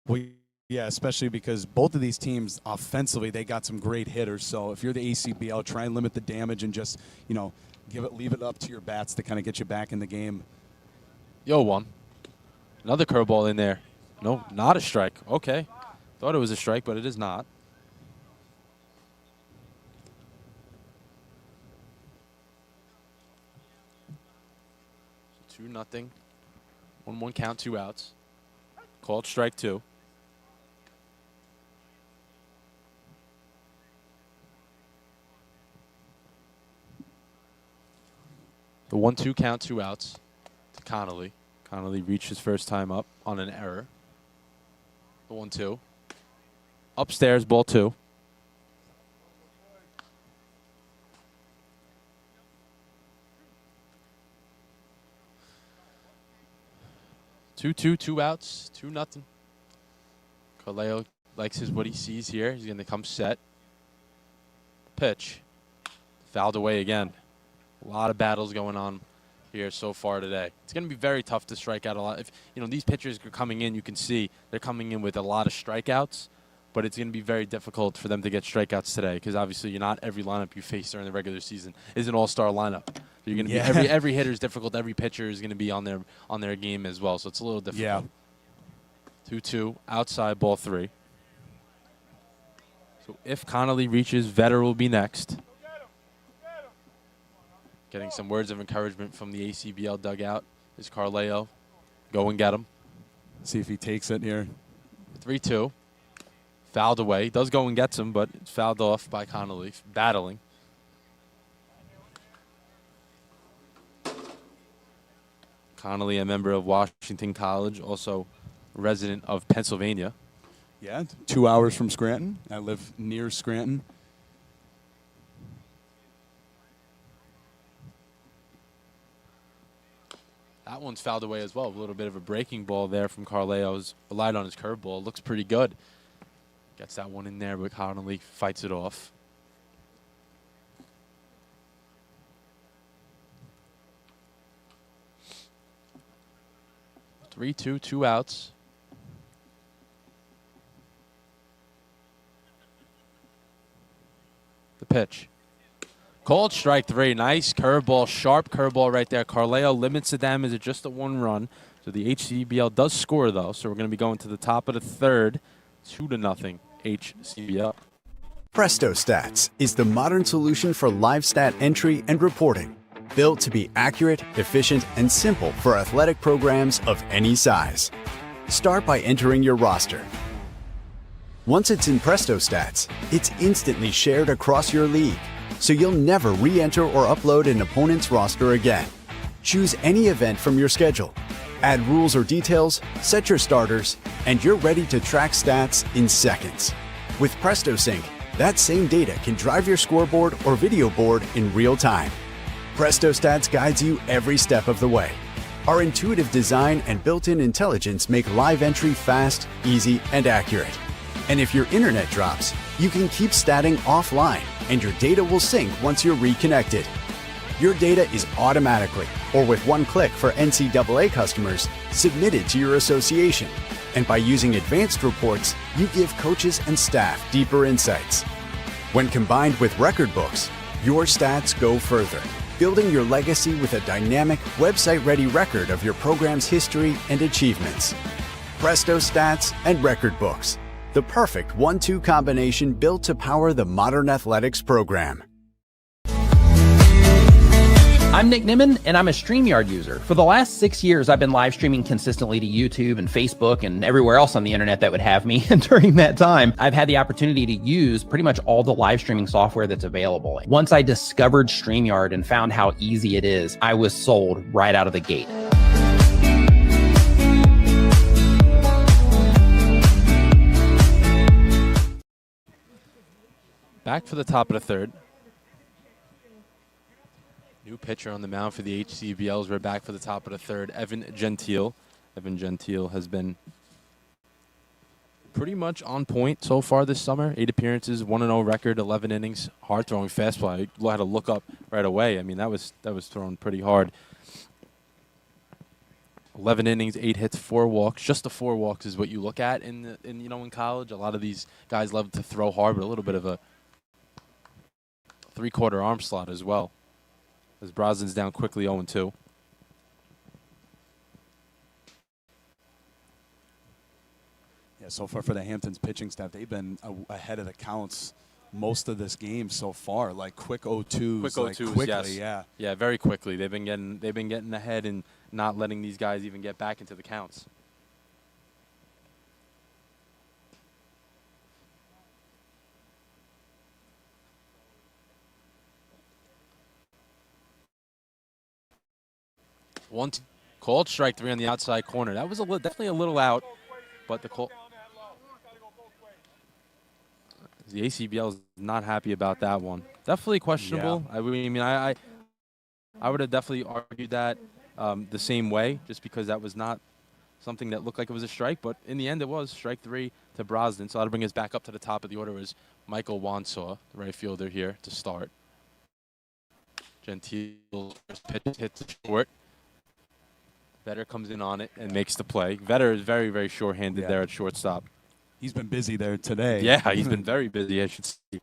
Well, yeah, especially because both of these teams offensively, they got some great hitters. So if you're the ACBL, try and limit the damage and just, leave it up to your bats to kind of get you back in the game. Yo, one. Another curveball in there. No, not a strike. Okay. Thought it was a strike, but it is not. So 2-0. 1-1 count, 2 outs. Called strike 2. The 1-2 count, 2 outs to Connolly. Connolly reached his first time up on an error. The 1-2. Upstairs, ball 2. Two outs, 2-0. Carleo likes what he sees here. He's going to come set. Pitch. Fouled away again. A lot of battles going on here so far today. It's going to be very tough to strike out a lot. If these pitchers are coming in, you can see they're coming in with a lot of strikeouts, but it's going to be very difficult for them to get strikeouts today because obviously not every lineup you face during the regular season is an all-star lineup. So you're going to be every hitter is difficult. Every pitcher is going to be on their game as well. So it's a little difficult. Yeah. 2-2 outside, ball 3. So if Connolly reaches, Vetter will be next. Getting some words of encouragement from the ACBL dugout is Carleo. Go and get him. See if he takes it here. 3-2. Fouled away. Does go and gets him, but it's fouled off by Connolly. Battling. Connolly, a member of Washington College, also a resident of Pennsylvania. Yeah, 2 hours from Scranton. I live near Scranton. That one's fouled away as well. A little bit of a breaking ball there from Carleo's. Relied on his curveball. Looks pretty good. Gets that one in there, but Connolly fights it off. Three, 2 outs. The pitch. Called strike 3. Nice curveball, sharp curveball right there. Carleo limits the damage at just a 1 run. So the HCBL does score, though. So we're going to be going to the top of the 3rd. 2-0 HCBL. Presto Stats is the modern solution for live stat entry and reporting. Built to be accurate, efficient, and simple for athletic programs of any size. Start by entering your roster. Once it's in Presto Stats, it's instantly shared across your league. so you'll never re-enter or upload an opponent's roster again. Choose any event from your schedule, add rules or details, set your starters, and you're ready to track stats in seconds. With PrestoSync, that same data can drive your scoreboard or video board in real time. PrestoStats guides you every step of the way. Our intuitive design and built-in intelligence make live entry fast, easy, and accurate. And if your internet drops, you can keep statting offline and your data will sync once you're reconnected. Your data is automatically, or with one click for NCAA customers, submitted to your association. And by using advanced reports, you give coaches and staff deeper insights. When combined with record books, your stats go further, building your legacy with a dynamic, website-ready record of your program's history and achievements. Presto Stats and Record Books, the perfect 1-2 combination built to power the modern athletics program. I'm Nick Nimmin, and I'm a StreamYard user. For the last 6 years, I've been live streaming consistently to YouTube and Facebook and everywhere else on the internet that would have me. And during that time, I've had the opportunity to use pretty much all the live streaming software that's available. Once I discovered StreamYard and found how easy it is, I was sold right out of the gate. Back for the top of the third. New pitcher on the mound for the HCBLs. We're back for the top of the third. Evan Gentile. Evan Gentile has been pretty much on point so far this summer. 8 appearances, 1-0 record, 11 innings, hard throwing fastball. I had to look up right away. I mean, that was thrown pretty hard. 11 innings, 8 hits, 4 walks. Just the 4 walks is what you look at in college. A lot of these guys love to throw hard, but a little bit of a 3/4 arm slot as well. As Brosnan's down quickly 0-2. Yeah, so far for the Hamptons pitching staff, they've been ahead of the counts most of this game so far. Like quick 0-2s, Quick 0-2s, like quickly, yes. yeah. Yeah, very quickly. They've been getting ahead and not letting these guys even get back into the counts. Called strike 3 on the outside corner. That was definitely a little out, but the ACBL is not happy about that one. Definitely questionable. Yeah. I would have definitely argued that the same way, just because that was not something that looked like it was a strike. But in the end, it was strike 3 to Brosnan. So that'll bring us back up to the top of the order is Michael Wansaw, the right fielder here to start. Gentile's first pitch hits it short. Vetter comes in on it and makes the play. Vetter is very, very sure-handed there at shortstop. He's been busy there today. Yeah, he's been very busy, I should say.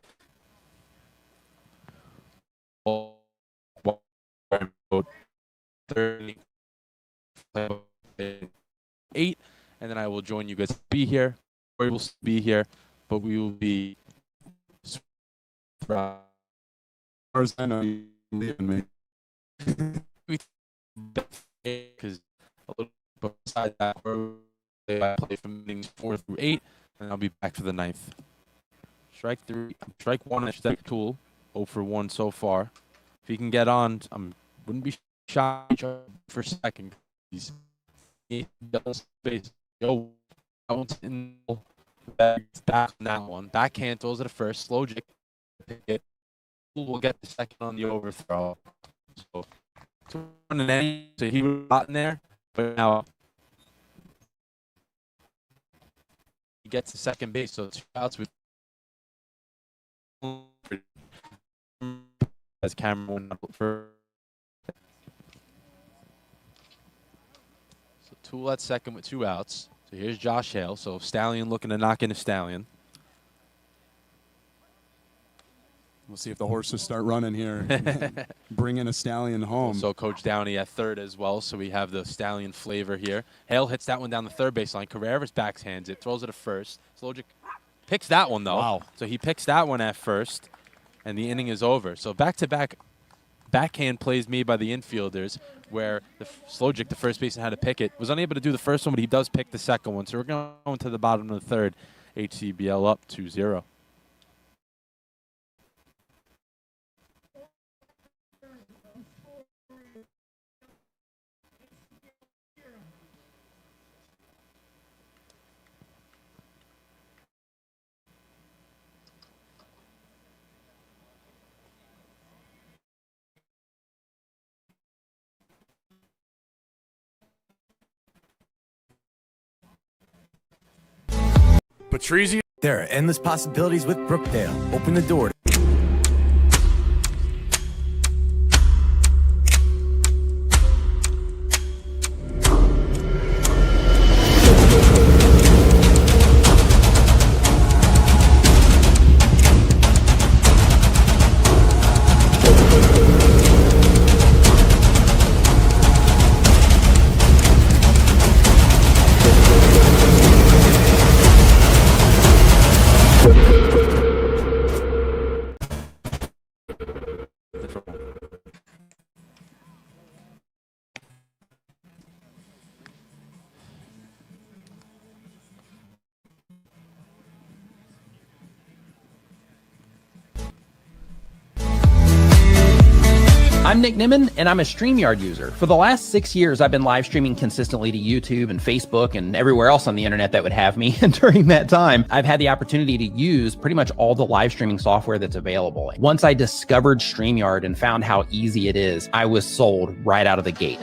8, and then I will join you guys. Be here. We will be here, but we will be. As far as I know, you're leaving me. Because a little bit beside that, I play from innings 4 through 8, and I'll be back for the 9th. Strike 1 at Strike Tool, 0 for 1 so far. If he can get on, wouldn't be shocked for second. He's space. Yo, I won't back on that one. Backhand throws it at first. Slow jick. We'll get the second on the overthrow. So he was hot in there, but now he gets to second base, so 2 outs with as Cameron for so Tool at second with 2 outs. So here's Josh Hale. So Stallion looking to knock in a Stallion. We'll see if the horses start running here. Bringing a Stallion home. So Coach Downey at third as well. So we have the Stallion flavor here. Hale hits that one down the third baseline. Carreras backhands it, throws it at first. Slojic picks that one, though. Wow. So he picks that one at first, and the inning is over. So back-to-back backhand plays made by the infielders where Slojic, the first baseman, had to pick it. Was unable to do the first one, but he does pick the second one. So we're going to the bottom of the third. HCBL up 2-0. Patrizia. There are endless possibilities with Brookdale. Open the door. I'm Nick Nimmin, and I'm a StreamYard user. For the last 6 years, I've been live streaming consistently to YouTube and Facebook and everywhere else on the internet that would have me. And during that time, I've had the opportunity to use pretty much all the live streaming software that's available. Once I discovered StreamYard and found how easy it is, I was sold right out of the gate.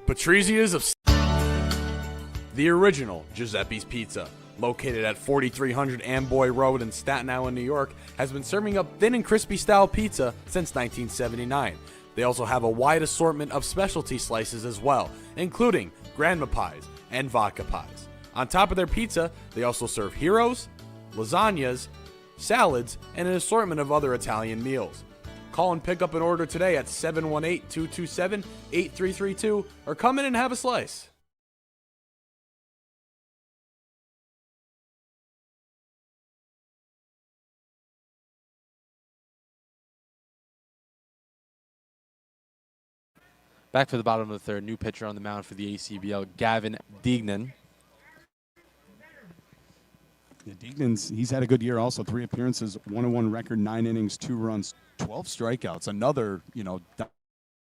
Patrizia's of the original Giuseppe's Pizza, located at 4300 Amboy Road in Staten Island, New York, has been serving up thin and crispy style pizza since 1979. They also have a wide assortment of specialty slices as well, including grandma pies and vodka pies. On top of their pizza, they also serve heroes, lasagnas, salads, and an assortment of other Italian meals. Call and pick up an order today at 718-227-8332 or come in and have a slice. Back to the bottom of the third. New pitcher on the mound for the ACBL, Gavin Deignan. Yeah, he's had a good year also. 3 appearances, 1-1 record, 9 innings, 2 runs, 12 strikeouts. Another,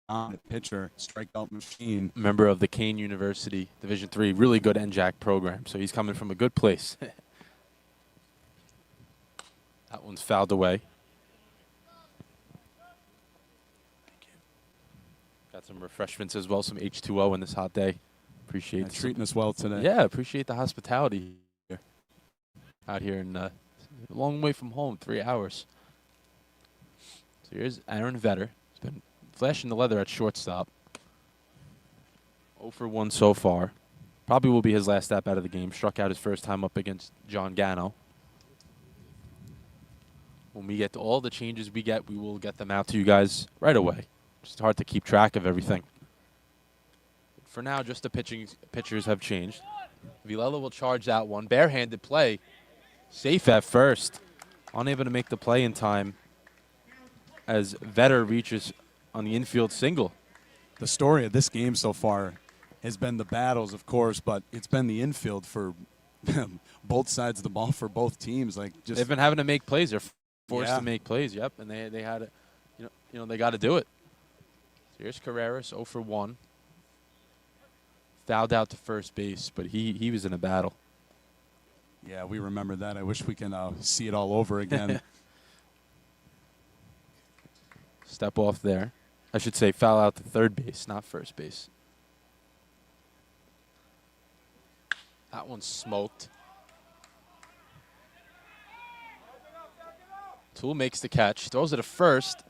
dominant pitcher, strikeout machine. Member of the Kane University Division III, really good NJAC program. So he's coming from a good place. That one's fouled away. Got some refreshments as well, some H2O in this hot day. Appreciate treating us well today. Yeah, appreciate the hospitality here. Out here in a long way from home, 3 hours. So here's Aaron Vetter. He's been flashing the leather at shortstop. 0 for 1 so far. Probably will be his last step out of the game. Struck out his first time up against John Gano. When we get to all the changes we get, we will get them out to you guys right away. It's hard to keep track of everything. For now, just the pitchers have changed. Villela will charge that one. Barehanded play. Safe at first. Unable to make the play in time as Vetter reaches on the infield single. The story of this game so far has been the battles, of course, but it's been the infield for both sides of the ball for both teams. They've been having to make plays. They're forced to make plays. Yep, and they had it. They got to do it. So here's Carreras, 0 for 1. Fouled out to first base, but he was in a battle. Yeah, we remember that. I wish we can see it all over again. Step off there. I should say foul out to third base, not first base. That one's smoked. Toole makes the catch. Throws it to first.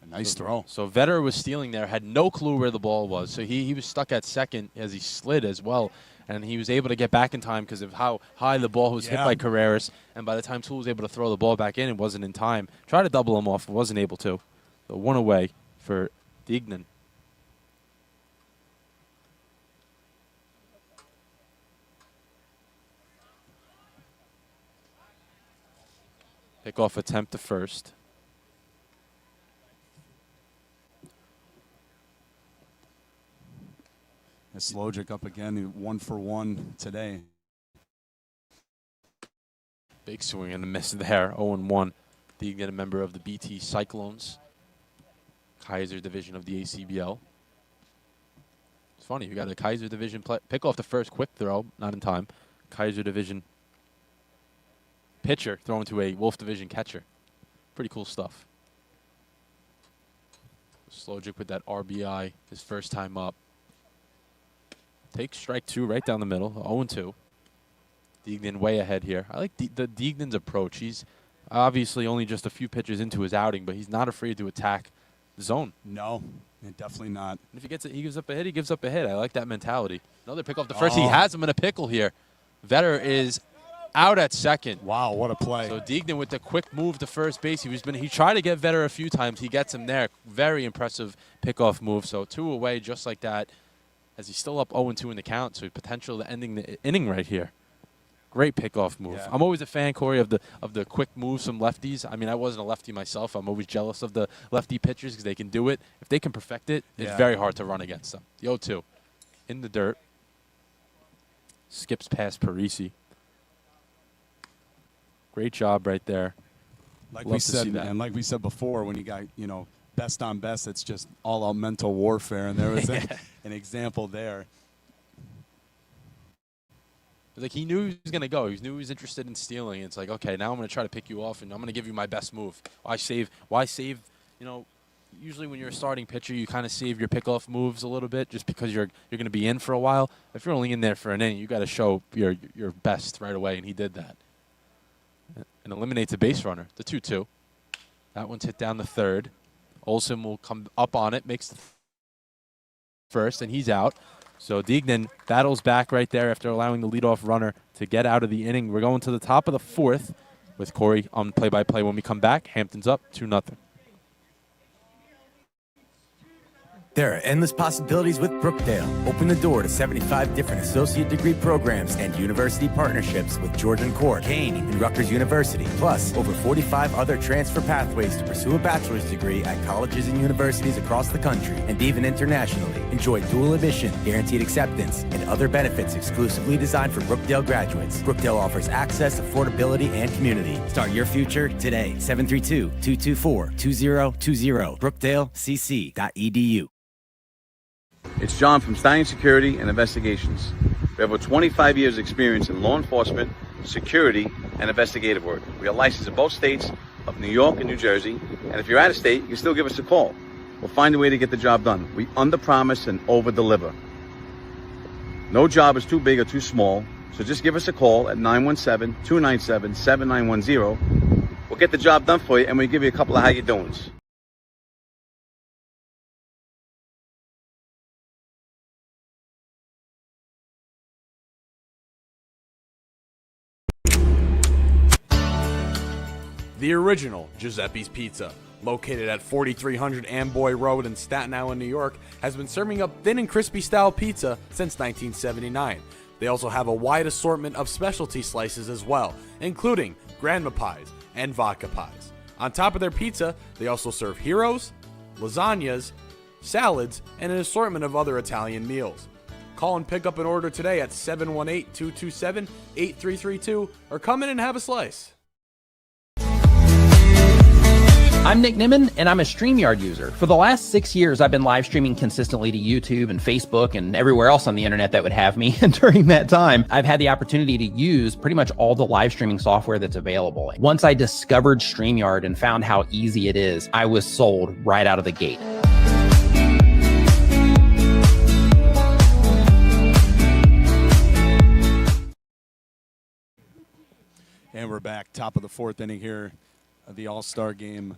A nice throw. So Vetter was stealing there, had no clue where the ball was. So he was stuck at second as he slid as well. And he was able to get back in time because of how high the ball was hit by Carreras. And by the time Toole was able to throw the ball back in, it wasn't in time. Tried to double him off, wasn't able to. So 1 away for Deignan. Pickoff attempt to first. Slojic up again, 1 for 1 today. Big swing and a miss there, 0-1. Deignan, a member of the BT Cyclones, Kaiser division of the ACBL. It's funny, you got a Kaiser division pick off the first quick throw, not in time. Kaiser division pitcher thrown to a Wolf Division catcher. Pretty cool stuff. Slojic with that RBI, his first time up. Takes strike 2 right down the middle, 0-2. Deignan way ahead here. I like the Deignan's approach. He's obviously only just a few pitches into his outing, but he's not afraid to attack the zone. No, definitely not. And if he gets it, he gives up a hit, he gives up a hit. I like that mentality. Another pick off the first. He has him in a pickle here. Vetter is out at second. Wow, what a play. So Deignan with the quick move to first base. He tried to get Vetter a few times. He gets him there. Very impressive pickoff move. So 2 away just like that as he's still up 0-2 in the count. So potential to ending the inning right here. Great pickoff move. Yeah. I'm always a fan, Corey, of the quick moves from lefties. I mean, I wasn't a lefty myself. I'm always jealous of the lefty pitchers because they can do it. If they can perfect it, it's very hard to run against them. The 0-2 in the dirt. Skips past Parisi. Great job right there. Like Love we to said, see that. and like we said before, when you got, best on best, it's just all out mental warfare. And there was an example there. Like he knew he was going to go. He knew he was interested in stealing. It's like, okay, now I'm going to try to pick you off, and I'm going to give you my best move. Why save? Usually when you're a starting pitcher, you kind of save your pickoff moves a little bit just because you're going to be in for a while. If you're only in there for an inning, you got to show your best right away, and he did that. And eliminates a base runner, the 2-2. That one's hit down the third. Olsen will come up on it, makes the first, and he's out. So Deignan battles back right there after allowing the leadoff runner to get out of the inning. We're going to the top of the 4th with Corey on play-by-play. When we come back, Hampton's up 2-0. There are endless possibilities with Brookdale. Open the door to 75 different associate degree programs and university partnerships with Georgian Court, Kane, and Rutgers University. Plus, over 45 other transfer pathways to pursue a bachelor's degree at colleges and universities across the country and even internationally. Enjoy dual admission, guaranteed acceptance, and other benefits exclusively designed for Brookdale graduates. Brookdale offers access, affordability, and community. Start your future today. 732-224-2020. BrookdaleCC.edu. It's John from Stallion Security and Investigations. We have over 25 years experience in law enforcement, security, and investigative work. We are licensed in both states of New York and New Jersey. And if you're out of state, you can still give us a call. We'll find a way to get the job done. We under-promise and over-deliver. No job is too big or too small, so just give us a call at 917-297-7910. We'll get the job done for you, and we'll give you a couple of how you doings. The original Giuseppe's Pizza, located at 4300 Amboy Road in Staten Island, New York, has been serving up thin and crispy style pizza since 1979. They also have a wide assortment of specialty slices as well, including grandma pies and vodka pies. On top of their pizza, they also serve heroes, lasagnas, salads, and an assortment of other Italian meals. Call and pick up an order today at 718-227-8332 or come in and have a slice. I'm Nick Nimmin, and I'm a StreamYard user. For the last 6 years, I've been live streaming consistently to YouTube and Facebook and everywhere else on the internet that would have me. And during that time, I've had the opportunity to use pretty much all the live streaming software that's available. Once I discovered StreamYard and found how easy it is, I was sold right out of the gate. And we're back, top of the 4th inning here of the All-Star game.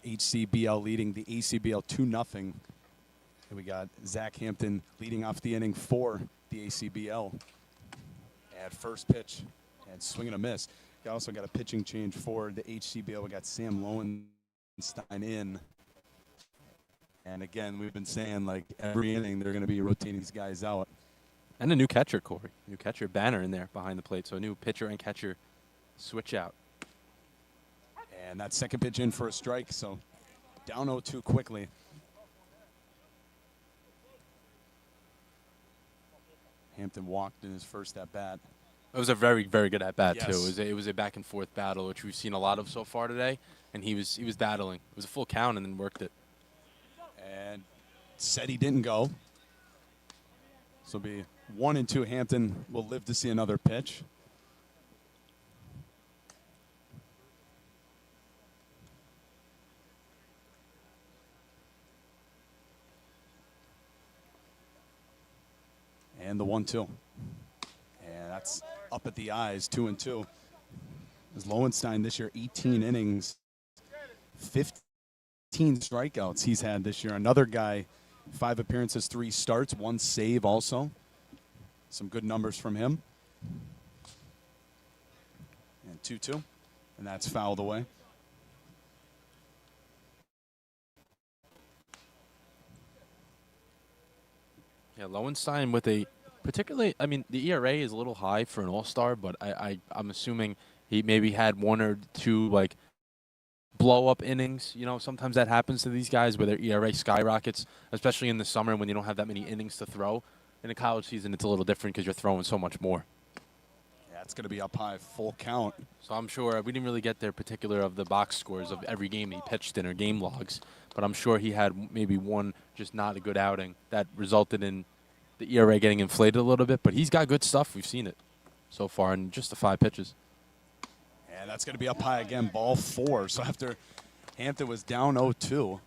HCBL leading the ACBL 2-0. And we got Zach Hampton leading off the inning for the ACBL. At first pitch and swing and a miss. We also got a pitching change for the HCBL. We got Sam Lowenstein in. And again, we've been saying like every inning they're going to be rotating these guys out. And a new catcher, Corey. New catcher Banner in there behind the plate. So a new pitcher and catcher switch out. And that second pitch in for a strike, so down 0-2 quickly. Hampton walked in his first at-bat. It was a very, very good at-bat, Yes. too. It was a back-and-forth battle, which we've seen a lot of so far today, and he was battling. It was a full count and then worked it. And said he didn't go. So it'll be 1-2. Hampton will live to see another pitch. And the 1-2. And that's up at the eyes, 2-2. As Lowenstein this year, 18 innings, 15 strikeouts he's had this year. Another guy, 5 appearances, 3 starts, 1 save also. Some good numbers from him. And 2-2. And that's fouled away. Yeah, Lowenstein with a particularly, I mean, the ERA is a little high for an all-star, but I'm assuming he maybe had 1 or 2, like, blow-up innings. You know, sometimes that happens to these guys where their ERA skyrockets, especially in the summer when you don't have that many innings to throw. In a college season, it's a little different because you're throwing so much more. Yeah, it's going to be up high, full count. So I'm sure we didn't really get their particular of the box scores of every game he pitched in or game logs, but I'm sure he had maybe 1 just not a good outing that resulted in the ERA getting inflated a little bit. But he's got good stuff. We've seen it so far in just the 5 pitches. And that's going to be up high again, ball 4. So after Hampton was down 0-2,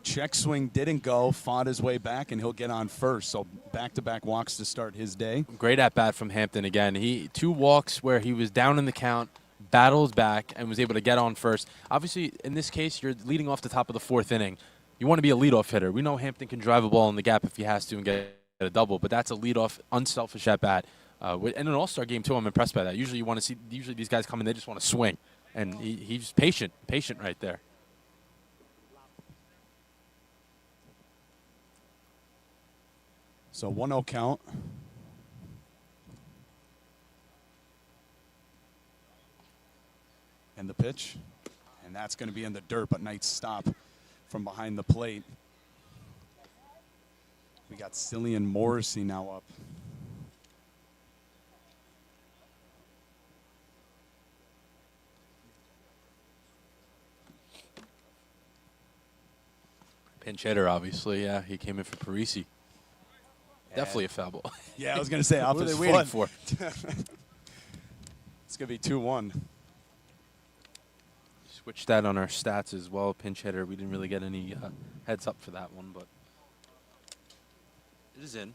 check swing didn't go, fought his way back, and he'll get on first. So back-to-back walks to start his day. Great at-bat from Hampton again. 2 walks where he was down in the count, battles back, and was able to get on first. Obviously, in this case, you're leading off the top of the 4th inning. You want to be a leadoff hitter. We know Hampton can drive a ball in the gap if he has to and get a double, but that's a leadoff, unselfish at-bat. In an all-star game, too, I'm impressed by that. Usually you want to see these guys come in, they just want to swing. And he's patient right there. So 1-0 count. And the pitch. And that's going to be in the dirt, but nice stop from behind the plate. We got Cillian Morrissey now up. Pinch hitter, obviously. Yeah, he came in for Parisi. Definitely a foul ball. Yeah, I was going to say off what are his they waiting foot. for? It's going to be 2-1. Switched that on our stats as well. Pinch hitter. We didn't really get any heads up for that one, but it is in.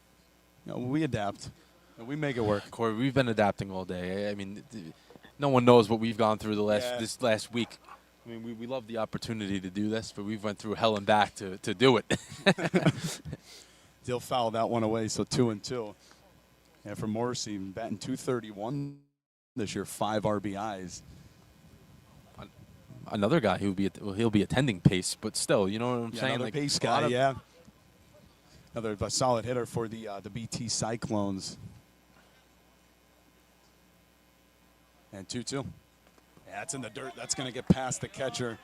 No, we adapt. We make it work. Corey, we've been adapting all day. I mean, no one knows what we've gone through this last week. I mean, we love the opportunity to do this, but we've went through hell and back to do it. He'll foul that one away, so 2-2. And for Morrissey, batting .231 this year, 5 RBIs. Another guy who he'll be attending pace, but still, you know what I'm saying? Another like pace guy, yeah. Another solid hitter for the BT Cyclones. And 2-2. Yeah, it's in the dirt. That's going to get past the catcher.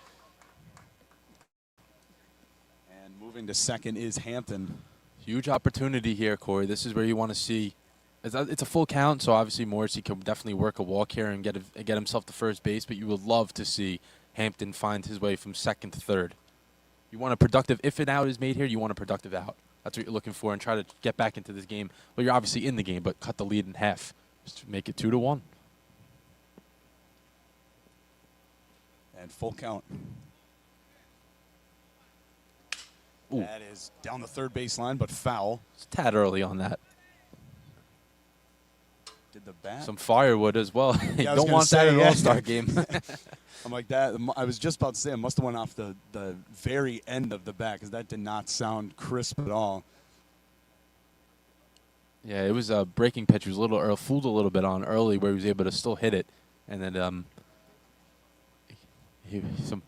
And moving to second is Hampton. Huge opportunity here, Corey. This is where you want to see. It's a full count, so obviously Morrissey can definitely work a walk here and get himself to first base, but you would love to see Hampton find his way from second to third. You want a productive, if an out is made here, you want a productive out. That's what you're looking for, and try to get back into this game. Well, you're obviously in the game, but cut the lead in half. Just to make it 2-1. And full count. Ooh. That is down the third baseline, but foul. It's a tad early on that. Did the bat? Some firewood as well. You Yeah, I was don't gonna want say, that in an yeah. all-star game. I'm like that. I was just about to say it must have went off the very end of the bat because that did not sound crisp at all. Yeah, it was a breaking pitch. He was a little fooled a little bit on early where he was able to still hit it, and then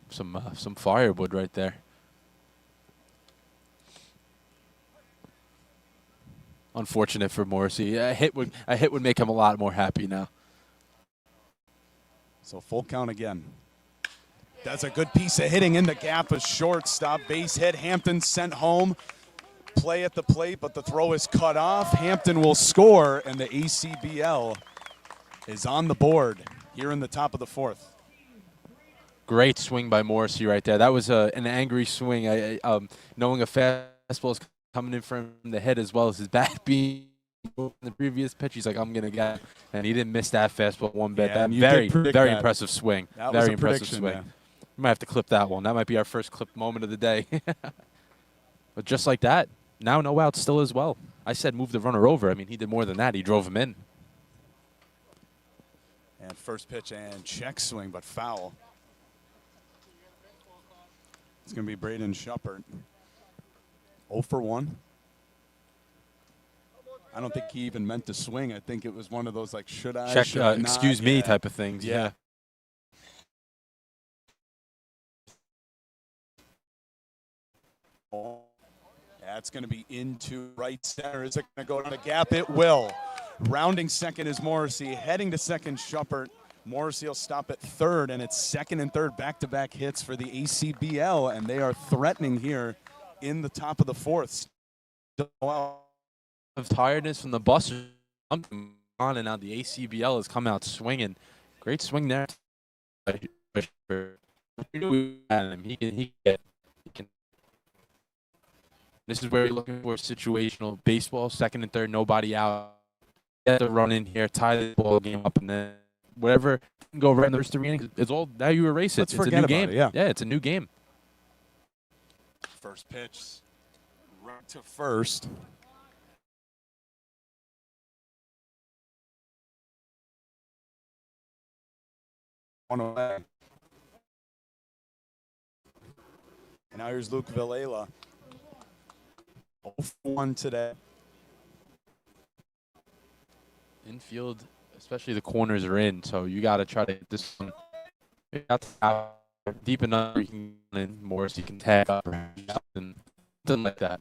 some firewood right there. Unfortunate for Morrissey. A hit would make him a lot more happy now. So full count again. That's a good piece of hitting in the gap. A shortstop base hit. Hampton sent home. Play at the plate, but the throw is cut off. Hampton will score, and the ACBL is on the board here in the top of the 4th. Great swing by Morrissey right there. That was an angry swing. Knowing a fastball is coming in from the head as well as his bat being in the previous pitch, he's like, I'm going to get it. And he didn't miss that fastball one bit. Yeah, That you very, did predict very that. impressive swing. That was Very a impressive prediction, swing. yeah. We might have to clip that one. That might be our first clip moment of the day. But just like that, now no outs still as well. I said move the runner over. I mean, he did more than that. He drove him in. And first pitch and check swing, but foul. It's going to be Braden Schuppert. 0 for 1. I don't think he even meant to swing. I think it was one of those, like, should I, Check, should I not? excuse me type of things. Yeah. That's going to be into right center. Is it going to go to the gap? It will. Rounding second is Morrissey. Heading to second, Schuppert. Morrissey will stop at third, and it's second and third back-to-back hits for the ACBL, and they are threatening here in the top of the fourth. Of tiredness from the bus on, and now the ACBL has come out swinging. Great swing there. He can. This is where you're looking for situational baseball, second and third, nobody out. Get the run in here, tie the ball game up, and then whatever can go right in the first 3 innings. It's all now you erase it. Let's it's a forget new about game. it, yeah. Yeah, it's a new game. First pitch, right to first. On away. And now here's Luke Villela. 0 for 1 today. Infield, especially the corners are in, so you got to try to get this one deep enough. You can get in more, so you can tag up or something like that.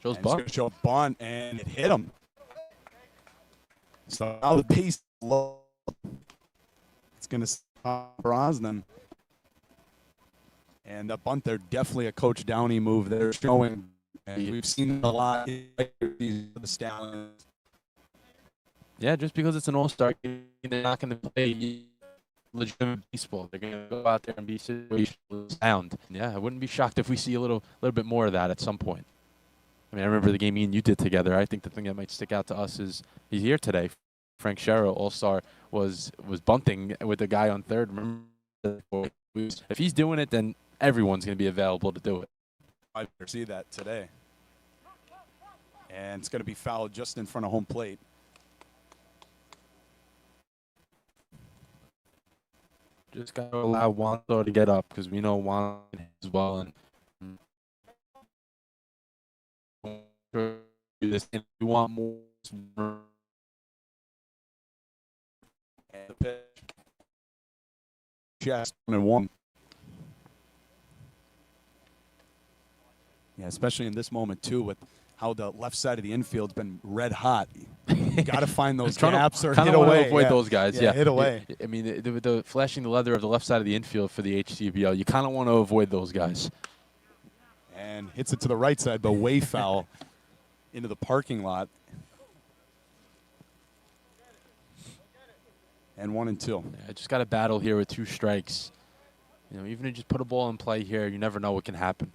Shows It's going to show a bunt, and it hit him. So now the pace low. It's going to stop Brosnan. And the bunt there, definitely a Coach Downey move. They're showing, and we've seen a lot of the Stallions. Yeah, just because it's an all-star game, they're not going to play legitimate baseball. They're going to go out there and be situational sound. Yeah, I wouldn't be shocked if we see a little bit more of that at some point. I mean, I remember the game me and you did together. I think the thing that might stick out to us is he's here today. Frank Sherrill, all-star, was bunting with the guy on third. Remember, if he's doing it, then everyone's going to be available to do it. I see that today. And it's going to be fouled just in front of home plate. Just got to allow Wanto to get up because we know Wanto as well. And do this, and we want more. And the pitch. Just 1-1. Yeah, especially in this moment, too, with how the left side of the infield's been red hot. You got to find those gaps or hit away. Avoid those guys. Yeah, hit away. I mean, the flashing the leather of the left side of the infield for the HCBL, you kind of want to avoid those guys. And hits it to the right side, but way foul into the parking lot. And 1-2. Yeah, I just got to battle here with 2 strikes. You know, even if you just put a ball in play here, you never know what can happen.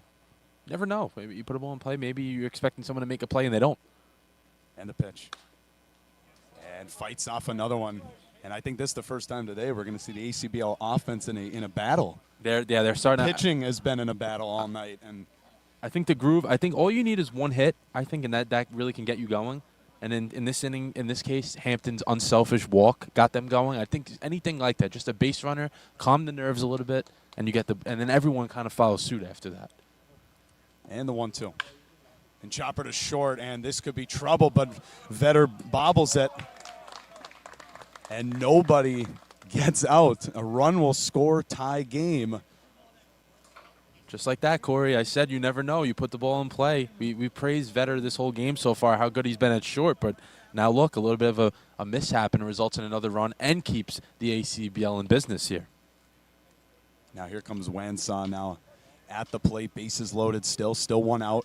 You never know. Maybe you put a ball in play, maybe you're expecting someone to make a play and they don't. And the pitch. And fights off another one. And I think this is the first time today we're going to see the ACBL offense in a battle. They're starting. Pitching has been in a battle all night, and I think the groove. I think all you need is one hit. I think, and that really can get you going. And then in this inning, in this case, Hampton's unselfish walk got them going. I think anything like that, just a base runner, calm the nerves a little bit, and you get and then everyone kind of follows suit after that. And the 1-2. And chopper to short, and this could be trouble, but Vetter bobbles it. And nobody gets out. A run will score, tie game. Just like that, Corey. I said you never know. You put the ball in play. We praised Vetter this whole game so far, how good he's been at short. But now look, a little bit of a mishap and results in another run and keeps the ACBL in business here. Now here comes Wansaw now at the plate. Bases loaded still 1 out.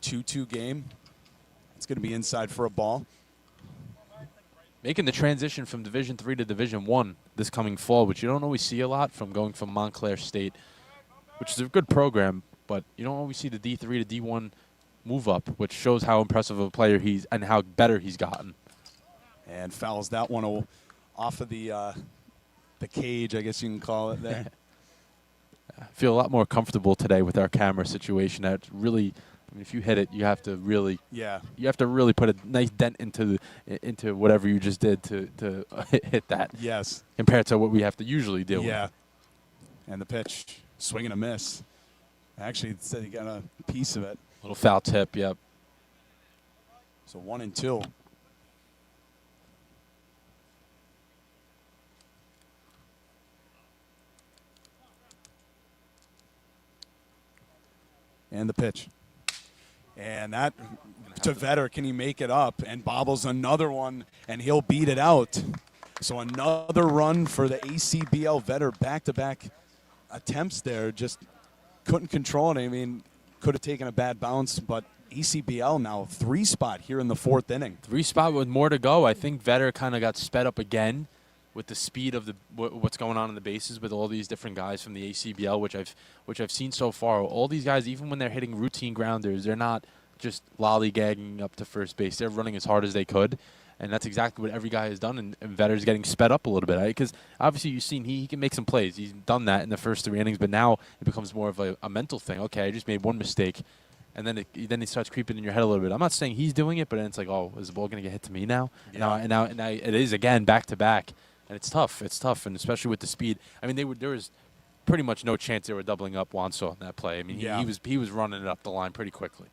2-2 game. It's going to be inside for a ball. Making the transition from Division III to Division I this coming fall, which you don't always see a lot from going from Montclair State, which is a good program, but you don't always see the D3 to D1 move up, which shows how impressive of a player he's and how better he's gotten. And fouls that one off of the cage, I guess you can call it there. I feel a lot more comfortable today with our camera situation. That's really if you hit it, you have to really Yeah. you have to really put a nice dent into whatever you just did to hit that. Yes. Compared to what we have to usually do. Yeah. And the pitch, swing and a miss. Actually, it said he got a piece of it. Little foul tip. Yep. So 1-2. And the pitch. And that to Vetter, can he make it up? And bobbles another one, and he'll beat it out. So another run for the ACBL. Vetter, back-to-back attempts there. Just couldn't control it. I mean, could have taken a bad bounce, but ACBL now 3-spot here in the 4th inning. 3-spot with more to go. I think Vetter kind of got sped up again with the speed of what's going on in the bases with all these different guys from the ACBL, which I've seen so far. All these guys, even when they're hitting routine grounders, they're not just lollygagging up to first base. They're running as hard as they could, and that's exactly what every guy has done. And Vetter's getting sped up a little bit, because obviously you've seen he can make some plays. He's done that in the first 3 innings, but now it becomes more of a mental thing. Okay, I just made one mistake. And then it starts creeping in your head a little bit. I'm not saying he's doing it, but then it's like, oh, is the ball going to get hit to me now? Yeah. And now it is again back to back, and it's tough. It's tough, and especially with the speed. I mean, there was pretty much no chance they were doubling up Wanso in that play. I mean, he was running it up the line pretty quickly.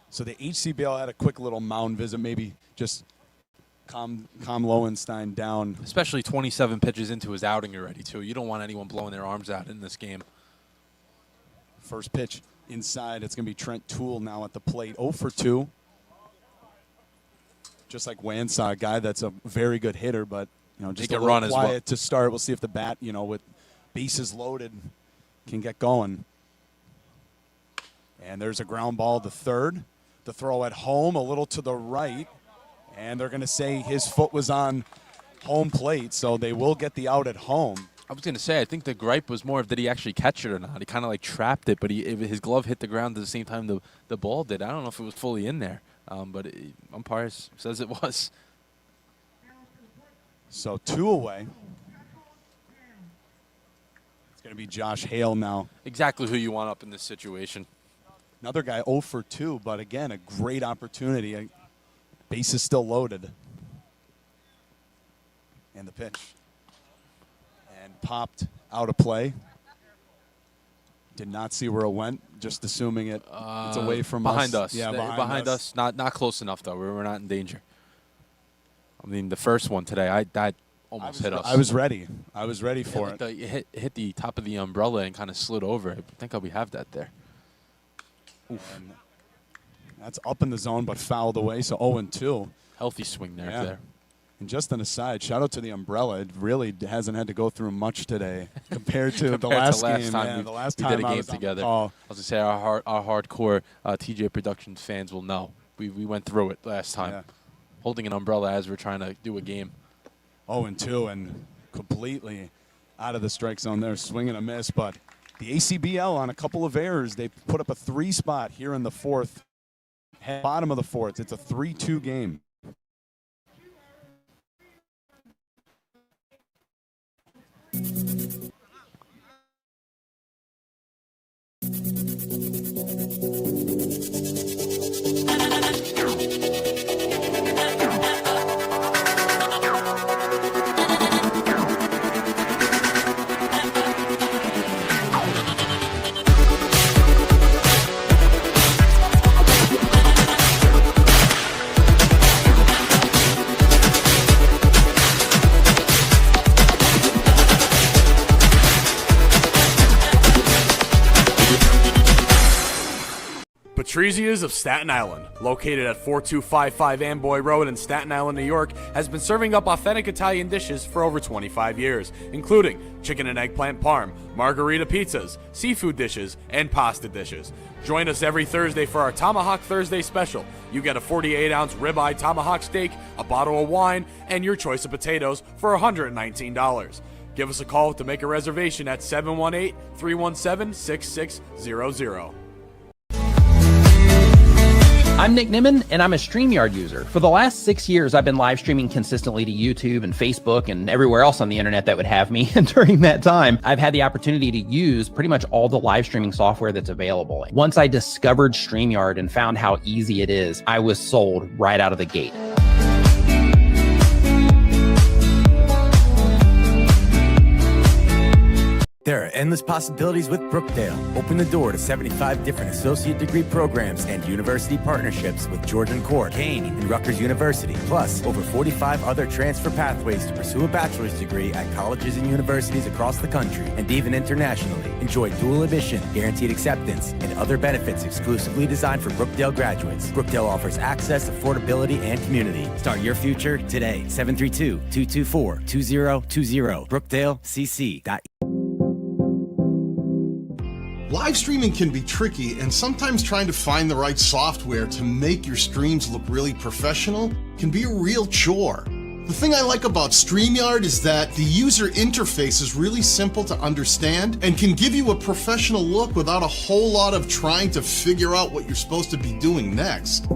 So the HCBL had a quick little mound visit, maybe just calm Lowenstein down. Especially 27 pitches into his outing already, too. You don't want anyone blowing their arms out in this game. First pitch inside. It's going to be Trent Toole now at the plate. 0 for 2. Just like Wansaw, a guy that's a very good hitter, but just a little quiet to start. We'll see if the bat, with bases loaded, can get going. And there's a ground ball to third. The throw at home, a little to the right. And they're going to say his foot was on home plate, so they will get the out at home. I was going to say, I think the gripe was more of did he actually catch it or not. He kind of trapped it, but his glove hit the ground at the same time the ball did. I don't know if it was fully in there, but umpire says it was. So 2 away. It's going to be Josh Hale now. Exactly who you want up in this situation. Another guy 0 for 2, but again, a great opportunity. Base is still loaded. And the pitch. And popped out of play. Did not see where it went, just assuming it's away from behind us. Yeah, behind us. Not close enough, though. We're not in danger. I mean, the first one today, that almost hit us. I was ready. I was ready for it. It hit the top of the umbrella and kind of slid over. I think we have that there. Oof. And that's up in the zone, but fouled away, so 0-2. Healthy swing there. Yeah. And just an aside, shout out to the umbrella. It really hasn't had to go through much today compared to the last game. Time the last we time did a I game was together. I was going to say our hardcore TJ Productions fans will know. We went through it last time. Yeah. Holding an umbrella as we're trying to do a game. 0-2 and completely out of the strike zone there. Swing and a miss, but the ACBL on a couple of errors, they put up a 3-spot here in the 4th. Bottom of the 4th. It's a 3-2 game. Patrizia's of Staten Island, located at 4255 Amboy Road in Staten Island, New York, has been serving up authentic Italian dishes for over 25 years, including chicken and eggplant parm, margarita pizzas, seafood dishes, and pasta dishes. Join us every Thursday for our Tomahawk Thursday special. You get a 48-ounce ribeye tomahawk steak, a bottle of wine, and your choice of potatoes for $119. Give us a call to make a reservation at 718-317-6600. I'm Nick Nimmin, and I'm a StreamYard user. For the last 6 years, I've been live streaming consistently to YouTube and Facebook and everywhere else on the internet that would have me. And during that time, I've had the opportunity to use pretty much all the live streaming software that's available. Once I discovered StreamYard and found how easy it is, I was sold right out of the gate. There are endless possibilities with Brookdale. Open the door to 75 different associate degree programs and university partnerships with Georgian Court, Kane, and Rutgers University. Plus, over 45 other transfer pathways to pursue a bachelor's degree at colleges and universities across the country and even internationally. Enjoy dual admission, guaranteed acceptance, and other benefits exclusively designed for Brookdale graduates. Brookdale offers access, affordability, and community. Start your future today. 732-224-2020. BrookdaleCC.edu. Live streaming can be tricky, and sometimes trying to find the right software to make your streams look really professional can be a real chore. The thing I like about StreamYard is that the user interface is really simple to understand and can give you a professional look without a whole lot of trying to figure out what you're supposed to be doing next.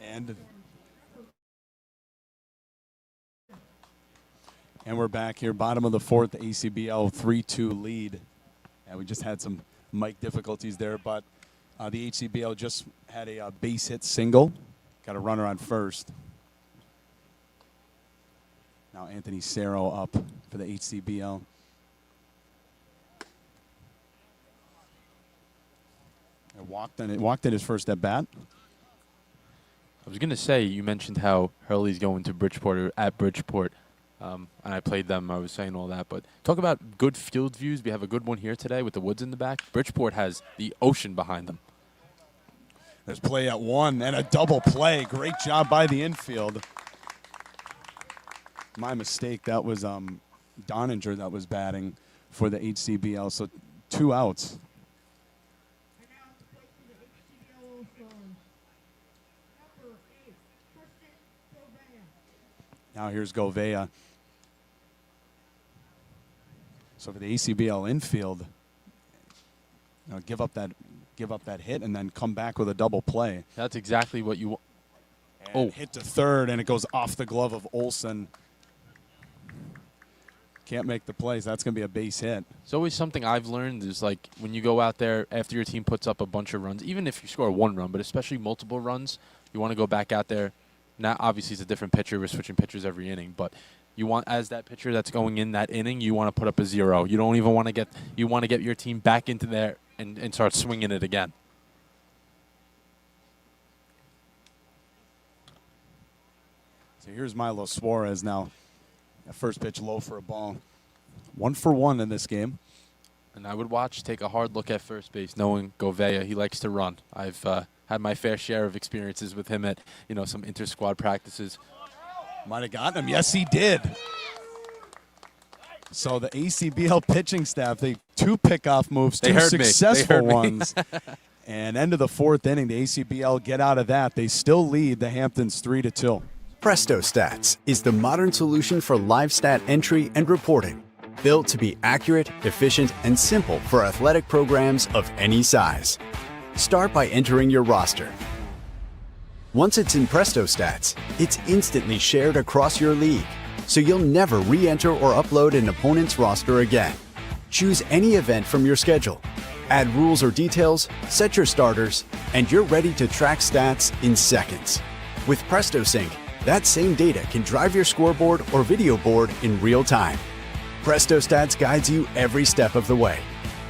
And we're back here, bottom of the fourth, the ACBL 3-2 lead. And we just had some mic difficulties there, but the HCBL just had a base hit single. Got a runner on first. Now Anthony Cerro up for the HCBL. It walked in his first at bat. I was going to say, you mentioned how Hurley's going to Bridgeport or at Bridgeport, and I played them. I was saying all that. But talk about good field views. We have a good one here today with the woods in the back. Bridgeport has the ocean behind them. There's play at one and a double play. Great job by the infield. My mistake. That was Doninger that was batting for the HCBL. So 2 outs. Now here's Govea. So for the ACBL infield, give up that hit and then come back with a double play. That's exactly what you want. Oh, hit to third, and it goes off the glove of Olsen. Can't make the plays. That's going to be a base hit. It's always something I've learned is, like, when you go out there after your team puts up a bunch of runs, even if you score 1 run, but especially multiple runs, you want to go back out there. Now, obviously, it's a different pitcher. We're switching pitchers every inning, but you want, as that pitcher that's going in that inning, you want to put up a 0. You don't even want to get. You want to get your team back into there and start swinging it again. So here's Milo Suarez now. That first pitch low for a ball. 1 for 1 in this game. And I would take a hard look at first base, knowing Govea. He likes to run. I've had my fair share of experiences with him at, some inter-squad practices. Might have gotten him. Yes, he did. So the ACBL pitching staff, 2 pickoff moves, 2 successful ones. And end of the 4th inning, the ACBL get out of that. They still lead the Hamptons 3-2. Presto Stats is the modern solution for live stat entry and reporting. Built to be accurate, efficient, and simple for athletic programs of any size. Start by entering your roster. Once it's in Presto Stats, it's instantly shared across your league, so you'll never re-enter or upload an opponent's roster again. Choose any event from your schedule. Add rules or details, set your starters, and you're ready to track stats in seconds. With PrestoSync, that same data can drive your scoreboard or video board in real time. PrestoStats guides you every step of the way.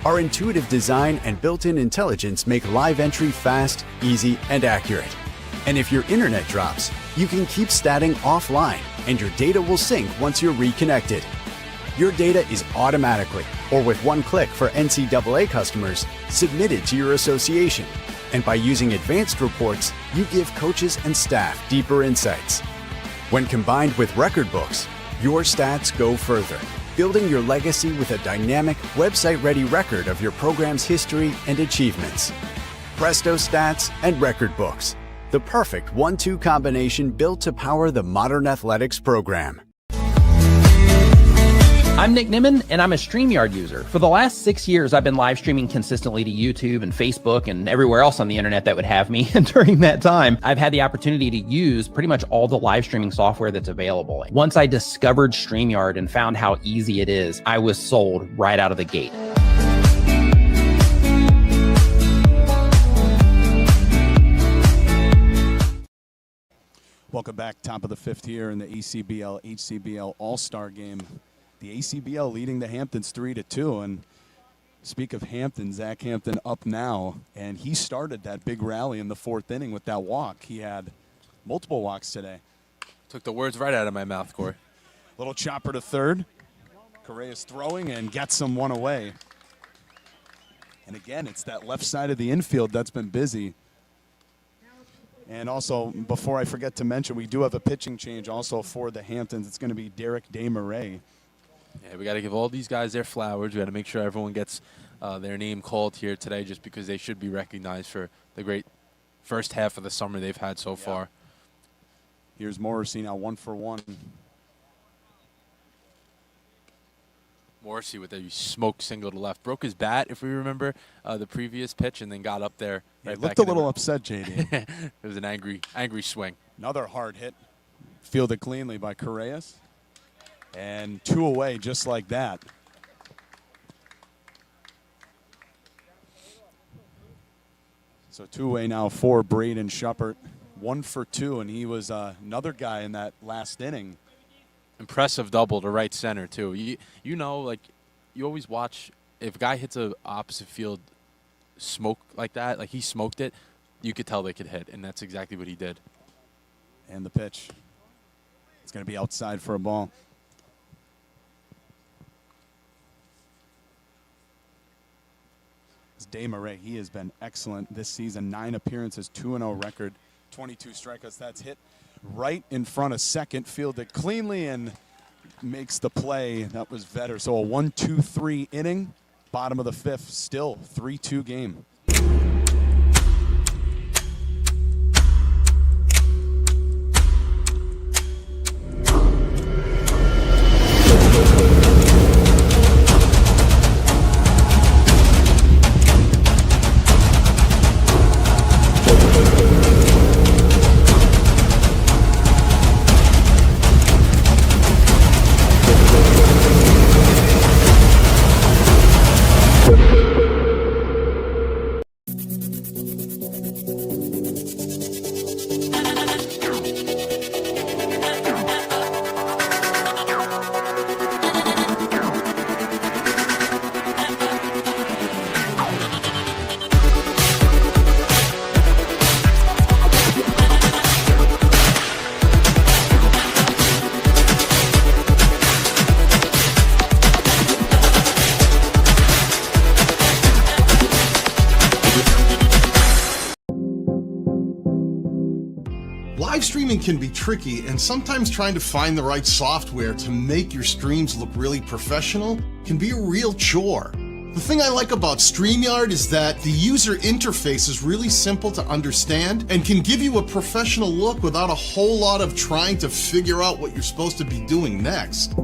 Our intuitive design and built-in intelligence make live entry fast, easy, and accurate. And if your internet drops, you can keep statting offline, and your data will sync once you're reconnected. Your data is automatically, or with one click for NCAA customers, submitted to your association. And by using advanced reports, you give coaches and staff deeper insights. When combined with record books, your stats go further, building your legacy with a dynamic, website-ready record of your program's history and achievements. Presto Stats and Record Books, the perfect 1-2 combination built to power the modern athletics program. I'm Nick Nimmin, and I'm a StreamYard user. For the last 6 years, I've been live streaming consistently to YouTube and Facebook and everywhere else on the internet that would have me. And during that time, I've had the opportunity to use pretty much all the live streaming software that's available. Once I discovered StreamYard and found how easy it is, I was sold right out of the gate. Welcome back, top of the fifth here in the ACBL HCBL All-Star Game. The ACBL leading the Hamptons 3-2, and speak of Hampton, Zach Hampton up now, and he started that big rally in the fourth inning with that walk. He had multiple walks today. Took the words right out of my mouth, Corey. Little chopper to third. Correa's throwing and gets him one away. And again, it's that left side of the infield that's been busy. And also, before I forget to mention, we do have a pitching change also for the Hamptons. It's going to be Derek Desmarais. Yeah, we got to give all these guys their flowers. We got to make sure everyone gets their name called here today, just because they should be recognized for the great first half of the summer they've had so far. Here's Morrissey now 1-for-1. Morrissey with a smoke single to left. Broke his bat, if we remember, the previous pitch, and then got up there. Right, looked a little upset, JD. It was an angry swing. Another hard hit. Fielded cleanly by Correas. And two away just like that. So two away now for Braden Schuppert. 1-for-2, and he was another guy in that last inning. Impressive double to right center, too. You know, like, you always watch, if a guy hits a opposite field smoke like that, like he smoked it, you could tell they could hit, and that's exactly what he did. And the pitch. It's going to be outside for a ball. Desmarais, he has been excellent this season. 9 appearances, 2-0 record, 22 strikeouts. That's hit right in front of second, fielded cleanly and makes the play. That was Vetter. So a 1-2-3 inning, bottom of the fifth, still 3-2 game. Live streaming can be tricky, and sometimes trying to find the right software to make your streams look really professional can be a real chore. The thing I like about StreamYard is that the user interface is really simple to understand and can give you a professional look without a whole lot of trying to figure out what you're supposed to be doing next.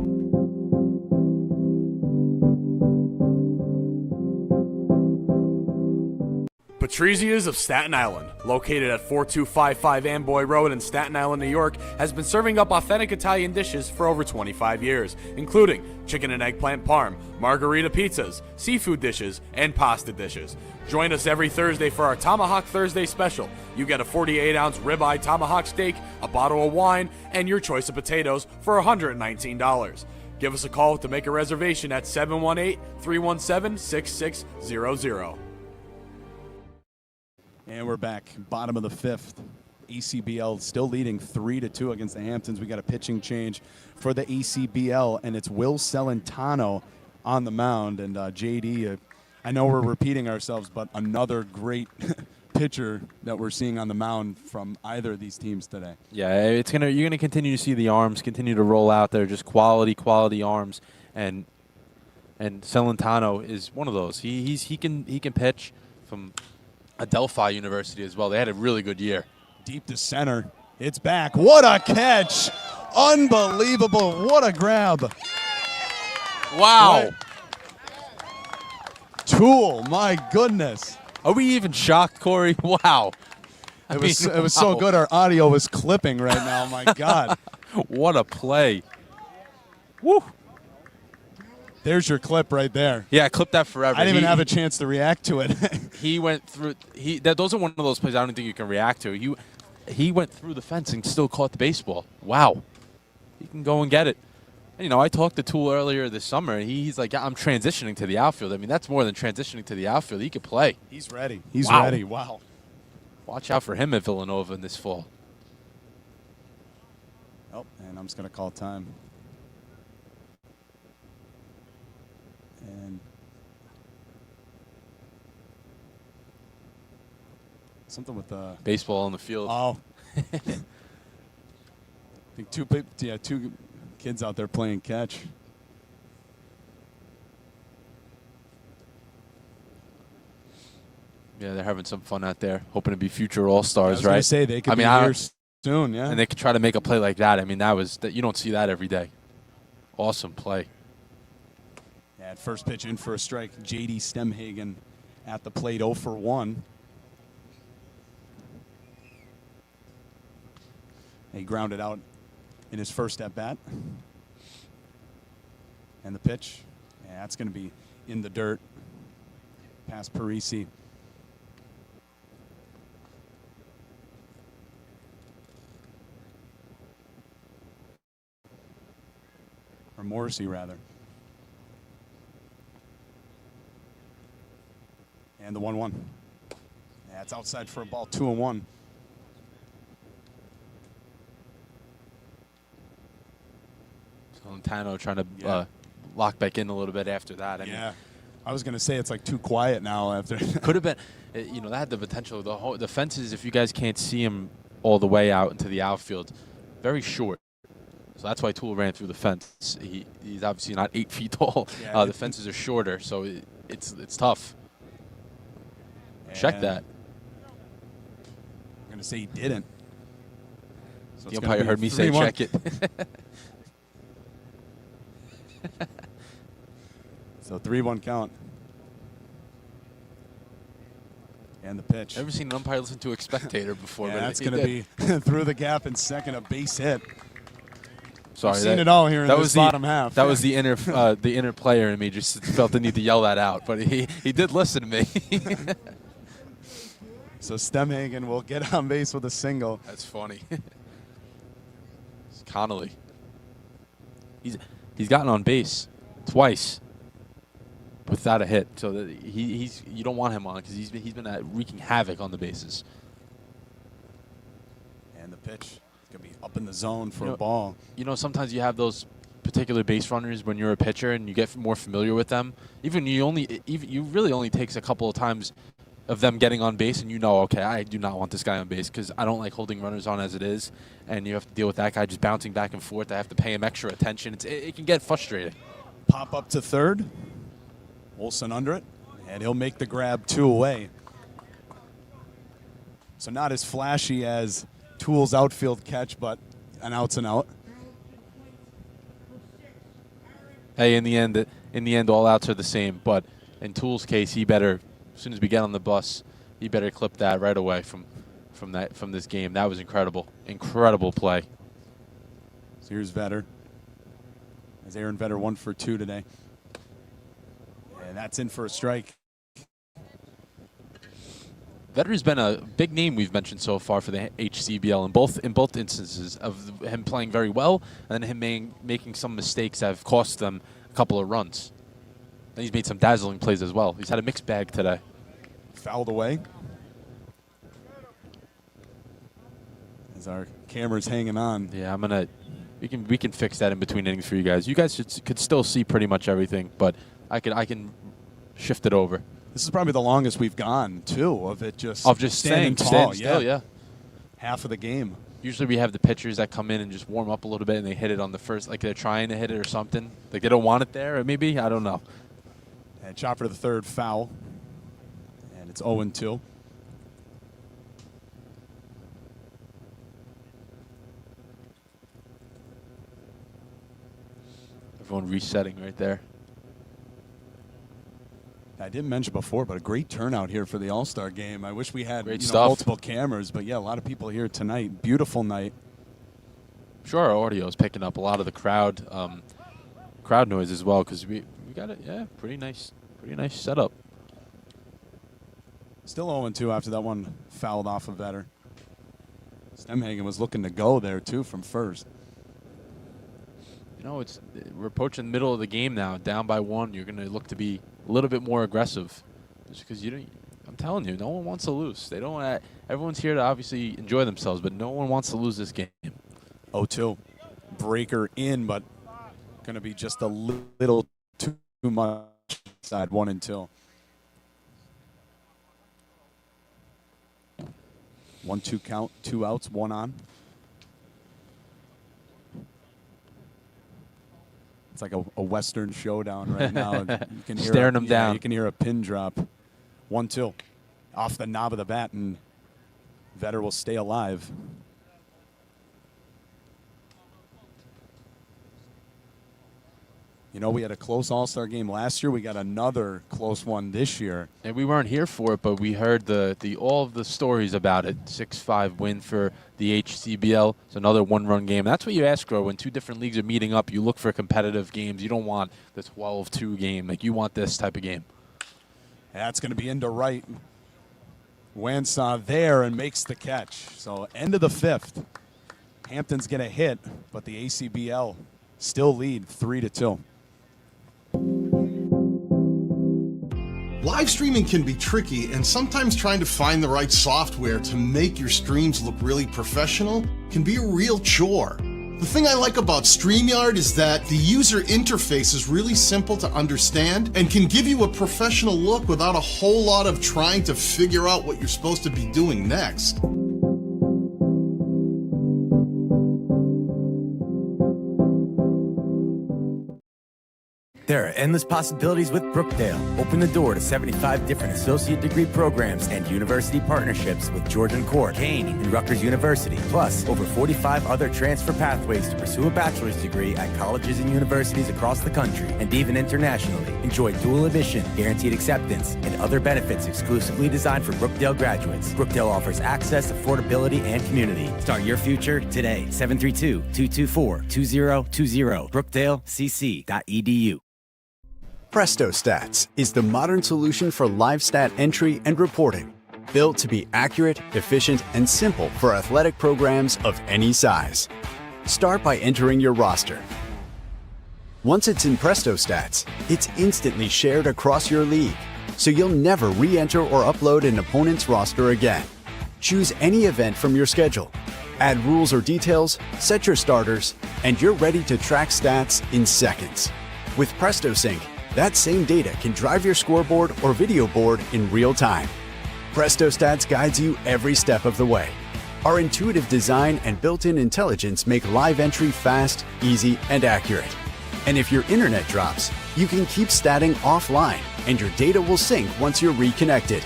But Patrizia's of Staten Island, located at 4255 Amboy Road in Staten Island, New York, has been serving up authentic Italian dishes for over 25 years, including chicken and eggplant parm, margarita pizzas, seafood dishes, and pasta dishes. Join us every Thursday for our Tomahawk Thursday special. You get a 48-ounce ribeye tomahawk steak, a bottle of wine, and your choice of potatoes for $119. Give us a call to make a reservation at 718-317-6600. And we're back, bottom of the fifth. ACBL still leading 3-2 against the Hamptons. We got a pitching change for the ACBL, and it's Will Celentano on the mound. And JD, I know we're repeating ourselves, but another great pitcher that we're seeing on the mound from either of these teams today. Yeah, you're gonna continue to see the arms continue to roll out there, just quality arms, and Celentano is one of those. He can pitch from Adelphi University as well. They had a really good year. Deep to center. It's back. What a catch. Unbelievable. What a grab. Wow. Tool, my goodness. Are we even shocked, Corey? Wow. It was so good our audio was clipping right now. My God. What a play. Woo. There's your clip right there. Yeah, clip that forever. I didn't even have a chance to react to it. He went through. Those are one of those plays I don't think you can react to. He went through the fence and still caught the baseball. Wow. He can go and get it. And, you know, I talked to Tool earlier this summer, and he's like, I'm transitioning to the outfield. I mean, that's more than transitioning to the outfield. He could play. He's ready. He's ready. Wow. Watch out for him at Villanova in this fall. Oh, and I'm just going to call time. And something with the baseball on the field. Oh. I think two kids out there playing catch. Yeah, they're having some fun out there, hoping to be future All-Stars, I was right? gonna say they could be here soon, yeah. And they could try to make a play like that. I mean, you don't see that every day. Awesome play. At first pitch in for a strike, J.D. Stemhagen at the plate, 0 for 1. He grounded out in his first at bat. And the pitch, yeah, that's going to be in the dirt. Past Parisi. Or Morrissey, rather. And the 1-1. Yeah, it's outside for a ball, 2-1. Celentano trying to lock back in a little bit after that. I mean, I was going to say it's like too quiet now after. Could have been, you know, that had the potential. The fences, if you guys can't see him all the way out into the outfield, very short. So that's why Tool ran through the fence. He's obviously not 8 feet tall. Yeah, the fences are shorter, so it's tough. Check that. I'm going to say he didn't. So the umpire heard me say check it. So 3-1 count. And the pitch. Never seen an umpire listen to a spectator before. Yeah, but that's going to be through the gap in second, a base hit. Sorry, I've seen it all here in this bottom half. That was the inner player in me. Just felt the need to yell that out, but he did listen to me. So Stemhagen will get on base with a single. That's funny. It's Connolly. He's gotten on base twice without a hit, so that you don't want him on because he's been wreaking havoc on the bases. And the pitch is gonna be up in the zone for a ball. You know, sometimes you have those particular base runners when you're a pitcher and you get more familiar with them. You really only takes a couple of times of them getting on base, and you know, okay, I do not want this guy on base because I don't like holding runners on as it is, and you have to deal with that guy just bouncing back and forth. I have to pay him extra attention. It can get frustrating. Pop up to third. Olsen under it, and he'll make the grab 2 away. So not as flashy as Tool's outfield catch, but an outs and out. Hey, in the end, all outs are the same, but in Tool's case, he better, as soon as we get on the bus, he better clip that right away from this game. That was incredible play. So here's Vetter. As Aaron Vetter 1 for 2 today. And that's in for a strike. Vetter's been a big name we've mentioned so far for the HCBL in both instances of him playing very well and then him making some mistakes that have cost them a couple of runs. And he's made some dazzling plays as well. He's had a mixed bag today. Fouled away. As our camera's hanging on. Yeah, we can fix that in between innings for you guys. You guys could still see pretty much everything, but I can shift it over. This is probably the longest we've gone, too, of just standing tall. Still, yeah. Half of the game. Usually we have the pitchers that come in and just warm up a little bit and they hit it on the first, like they're trying to hit it or something. Like they don't want it there, or maybe, I don't know. And chopper to the third, foul. And it's 0-2. Everyone resetting right there. I didn't mention before, but a great turnout here for the All-Star game. I wish we had Multiple multiple cameras, but yeah, a lot of people here tonight. Beautiful night. I'm sure our audio is picking up a lot of the crowd noise as well, because we got it. Yeah, pretty nice setup. Still 0-2 after that one fouled off of Vetter. Stemhagen was looking to go there too from first. You know, we're approaching the middle of the game now, down by 1. You're going to look to be a little bit more aggressive, just because I'm telling you, no one wants to lose. They don't want. Everyone's here to obviously enjoy themselves, but no one wants to lose this game. 0-2, breaker in, but going to be just a little too much side 1-2. 1-2 count, 2 outs, 1 on. It's like a Western showdown right now. You can hear staring them down. You can hear a pin drop. 1-2, off the knob of the bat, and Vetter will stay alive. You know, we had a close All-Star game last year. We got another close one this year. And we weren't here for it, but we heard all of the stories about it. 6-5 win for the HCBL. It's another one-run game. That's what you ask for when two different leagues are meeting up. You look for competitive games. You don't want the 12-2 game. Like, you want this type of game. That's going to be into right. Wansaw there and makes the catch. So end of the 5th. Hampton's going to hit, but the ACBL still lead 3-2. Live streaming can be tricky, and sometimes trying to find the right software to make your streams look really professional can be a real chore. The thing I like about StreamYard is that the user interface is really simple to understand and can give you a professional look without a whole lot of trying to figure out what you're supposed to be doing next. There are endless possibilities with Brookdale. Open the door to 75 different associate degree programs and university partnerships with Georgian Court, Kane, and Rutgers University. Plus, over 45 other transfer pathways to pursue a bachelor's degree at colleges and universities across the country and even internationally. Enjoy dual admission, guaranteed acceptance, and other benefits exclusively designed for Brookdale graduates. Brookdale offers access, affordability, and community. Start your future today. 732-224-2020. BrookdaleCC.edu. Presto Stats is the modern solution for live stat entry and reporting, built to be accurate, efficient, and simple for athletic programs of any size. Start by entering your roster. Once it's in Presto Stats, it's instantly shared across your league, so you'll never re-enter or upload an opponent's roster again. Choose any event from your schedule, add rules or details, set your starters, and you're ready to track stats in seconds. With Presto Sync, that same data can drive your scoreboard or video board in real time. Presto Stats guides you every step of the way. Our intuitive design and built-in intelligence make live entry fast, easy, and accurate. And if your internet drops, you can keep statting offline, and your data will sync once you're reconnected.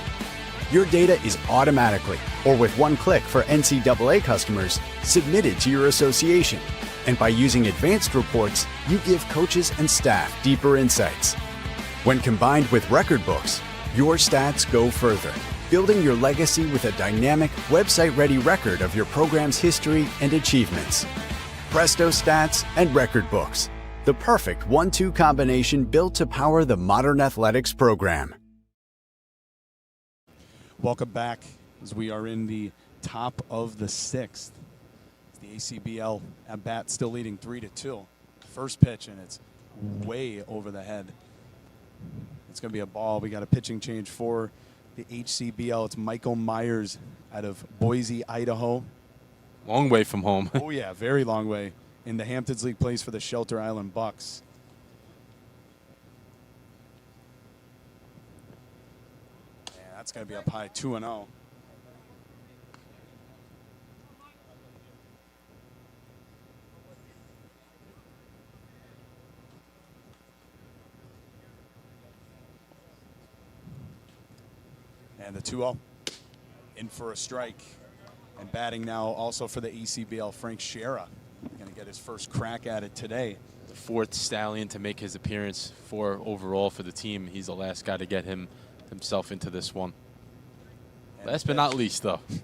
Your data is automatically, or with one click for NCAA customers, submitted to your association. And by using advanced reports, you give coaches and staff deeper insights. When combined with record books, your stats go further. building your legacy with a dynamic, website-ready record of your program's history and achievements. Presto Stats and Record Books, the perfect 1-2 combination built to power the modern athletics program. Welcome back as we are in the top of the 6th. The ACBL at bat still leading 3-2. First pitch, and it's way over the head. It's going to be a ball. We got a pitching change for the HCBL. It's Michael Myers out of Boise, Idaho. Long way from home. Oh, yeah, very long way. In the Hamptons League, plays for the Shelter Island Bucks. Yeah, that's going to be up high, 2-0. And the 2-0 in for a strike. And batting now also for the ACBL, Frank Shera. Going to get his first crack at it today. The 4th Stallion to make his appearance for overall for the team. He's the last guy to get himself into this one. And last but not least, though, he's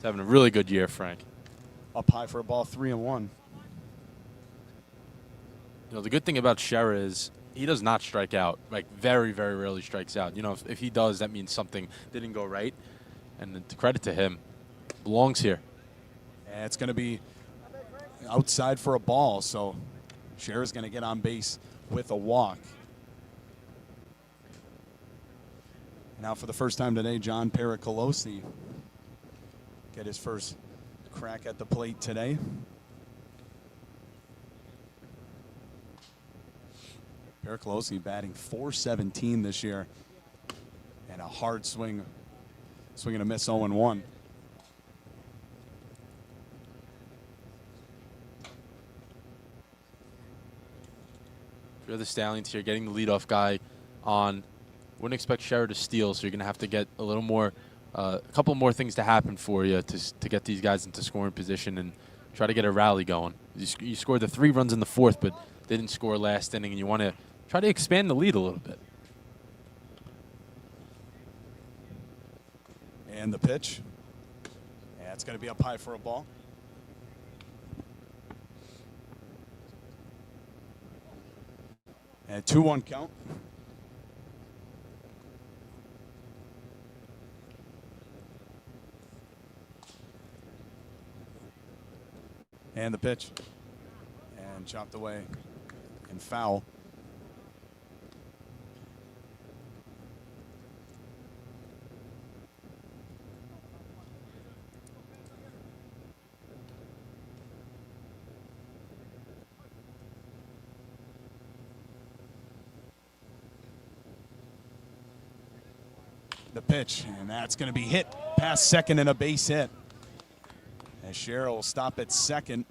having a really good year, Frank. Up high for a ball, 3-1. You know, the good thing about Shera is he does not strike out. Like, very, very rarely strikes out. You know, if he does, that means something didn't go right. And the credit to him. Belongs here. And it's going to be outside for a ball, so Shera's going to get on base with a walk. Now for the first time today, John Pericolosi get his first crack at the plate today. Pericolosi batting .417 this year, and a hard swing and a miss, 0-1. If you're the Stallions here, getting the leadoff guy on, wouldn't expect Shera to steal, so you're going to have to get a little more, a couple more things to happen for you to get these guys into scoring position and try to get a rally going. You scored the 3 runs in the 4th, but didn't score last inning, and you want to try to expand the lead a little bit. And the pitch. Yeah, it's going to be up high for a ball. And 2-1 count. And the pitch. And chopped away. And foul. The pitch, and that's going to be hit past second and a base hit. As Shera will stop at second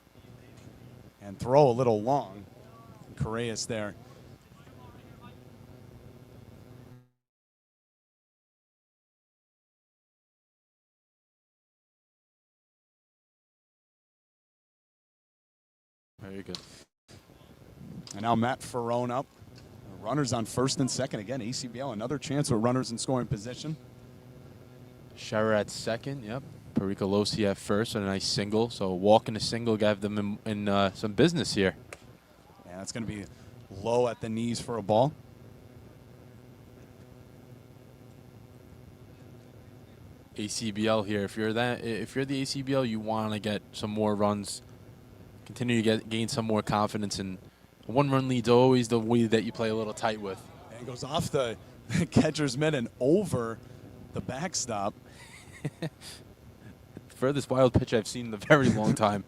and throw a little long. Correa's there. Very good. And now Matt Ferrone up. Runners on first and second. Again, ACBL, another chance with runners in scoring position. Shera at second, yep. Pericolosi at first, and a nice single. So a walk and a single gave them in some business here. Yeah, that's going to be low at the knees for a ball. ACBL here. If you're the ACBL, you want to get some more runs, continue to gain some more confidence, and a 1-run lead's always the way that you play a little tight with. And it goes off the catcher's mitt and over the backstop. Furthest wild pitch I've seen in a very long time.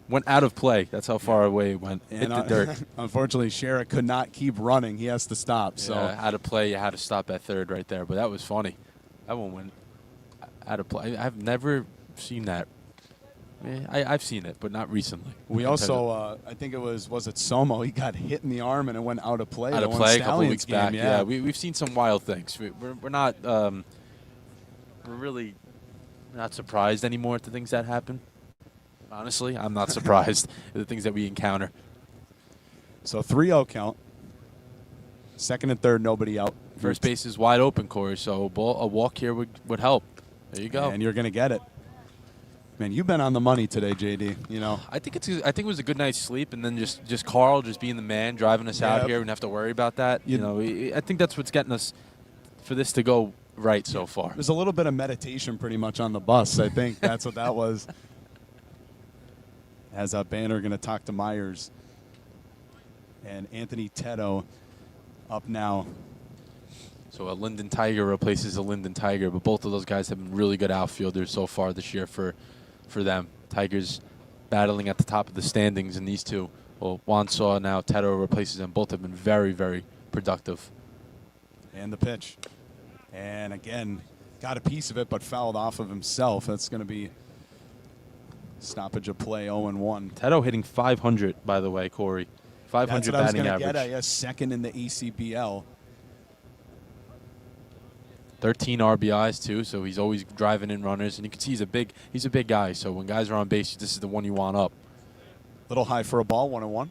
Went out of play. That's how far away it went. Hit the dirt. Unfortunately, Shera could not keep running. He has to stop. Yeah, So out of play, you had to stop at third right there. But that was funny. That one went out of play. I've never seen that. I've seen it, but not recently. we also, I think it was it Somo? He got hit in the arm and it went out of play. Out of The play a one couple weeks Stallions back. game, Yeah, we've seen some wild things. We're not we're really not surprised anymore at the things that happen. Honestly, I'm not surprised at the things that we encounter. So 3-0 count. Second and third, nobody out First base is wide open, Corey, so a walk here would help. There you go. And you're going to get it. Man, you've been on the money today, JD. You know, I think it was a good night's sleep, and then just Carl just being the man, driving us out here. We don't have to worry about that. I think that's what's getting us for this to go right so far. There's a little bit of meditation pretty much on the bus. I think that's what that was. As Banner going to talk to Myers. And Anthony Teddo up now. So a Linden Tiger replaces a Linden Tiger, but both of those guys have been really good outfielders so far this year for them. Tigers battling at the top of the standings, and these two, well, Wansaw now, Teddo replaces them. Both have been very, very productive. And the pitch. And again, got a piece of it, but fouled off of himself. That's going to be stoppage of play, 0-1. Teddo hitting 500, by the way, Corey. 500 batting average. Get at, second in the ACBL. 13 RBIs too, so he's always driving in runners, and you can see he's a big guy. So when guys are on base, this is the one you want up. Little high for a ball, 1-1.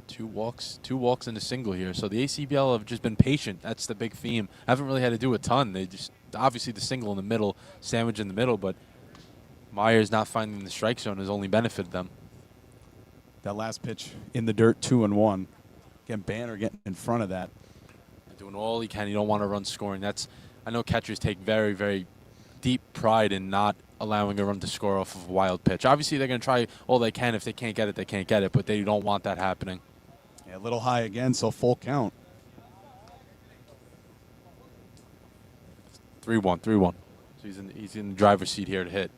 Two walks and a single here. So the ACBL have just been patient. That's the big theme. Haven't really had to do a ton. They just obviously the single in the middle, sandwich in the middle, but Myers not finding the strike zone has only benefited them. That last pitch in the dirt, 2-1. Again, Banner getting in front of that. Doing all he can. You don't want to run scoring. I know catchers take very, very deep pride in not allowing a run to score off of a wild pitch. Obviously, they're going to try all they can. If they can't get it, they can't get it, but they don't want that happening. Yeah, a little high again, so full count. 3-1. So he's in the driver's seat here to hit.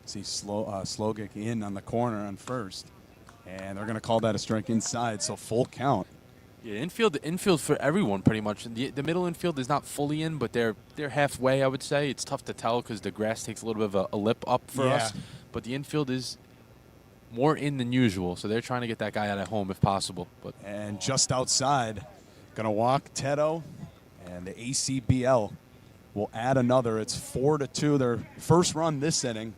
See Slogic in on the corner on first. And they're going to call that a strike inside, so full count. Yeah, infield for everyone pretty much. The middle infield is not fully in, but they're halfway, I would say. It's tough to tell because the grass takes a little bit of a lip up for us. But the infield is more in than usual, so they're trying to get that guy out at home if possible. And just outside, going to walk Teddo, and the ACBL will add another. It's 4-2, their first run this inning.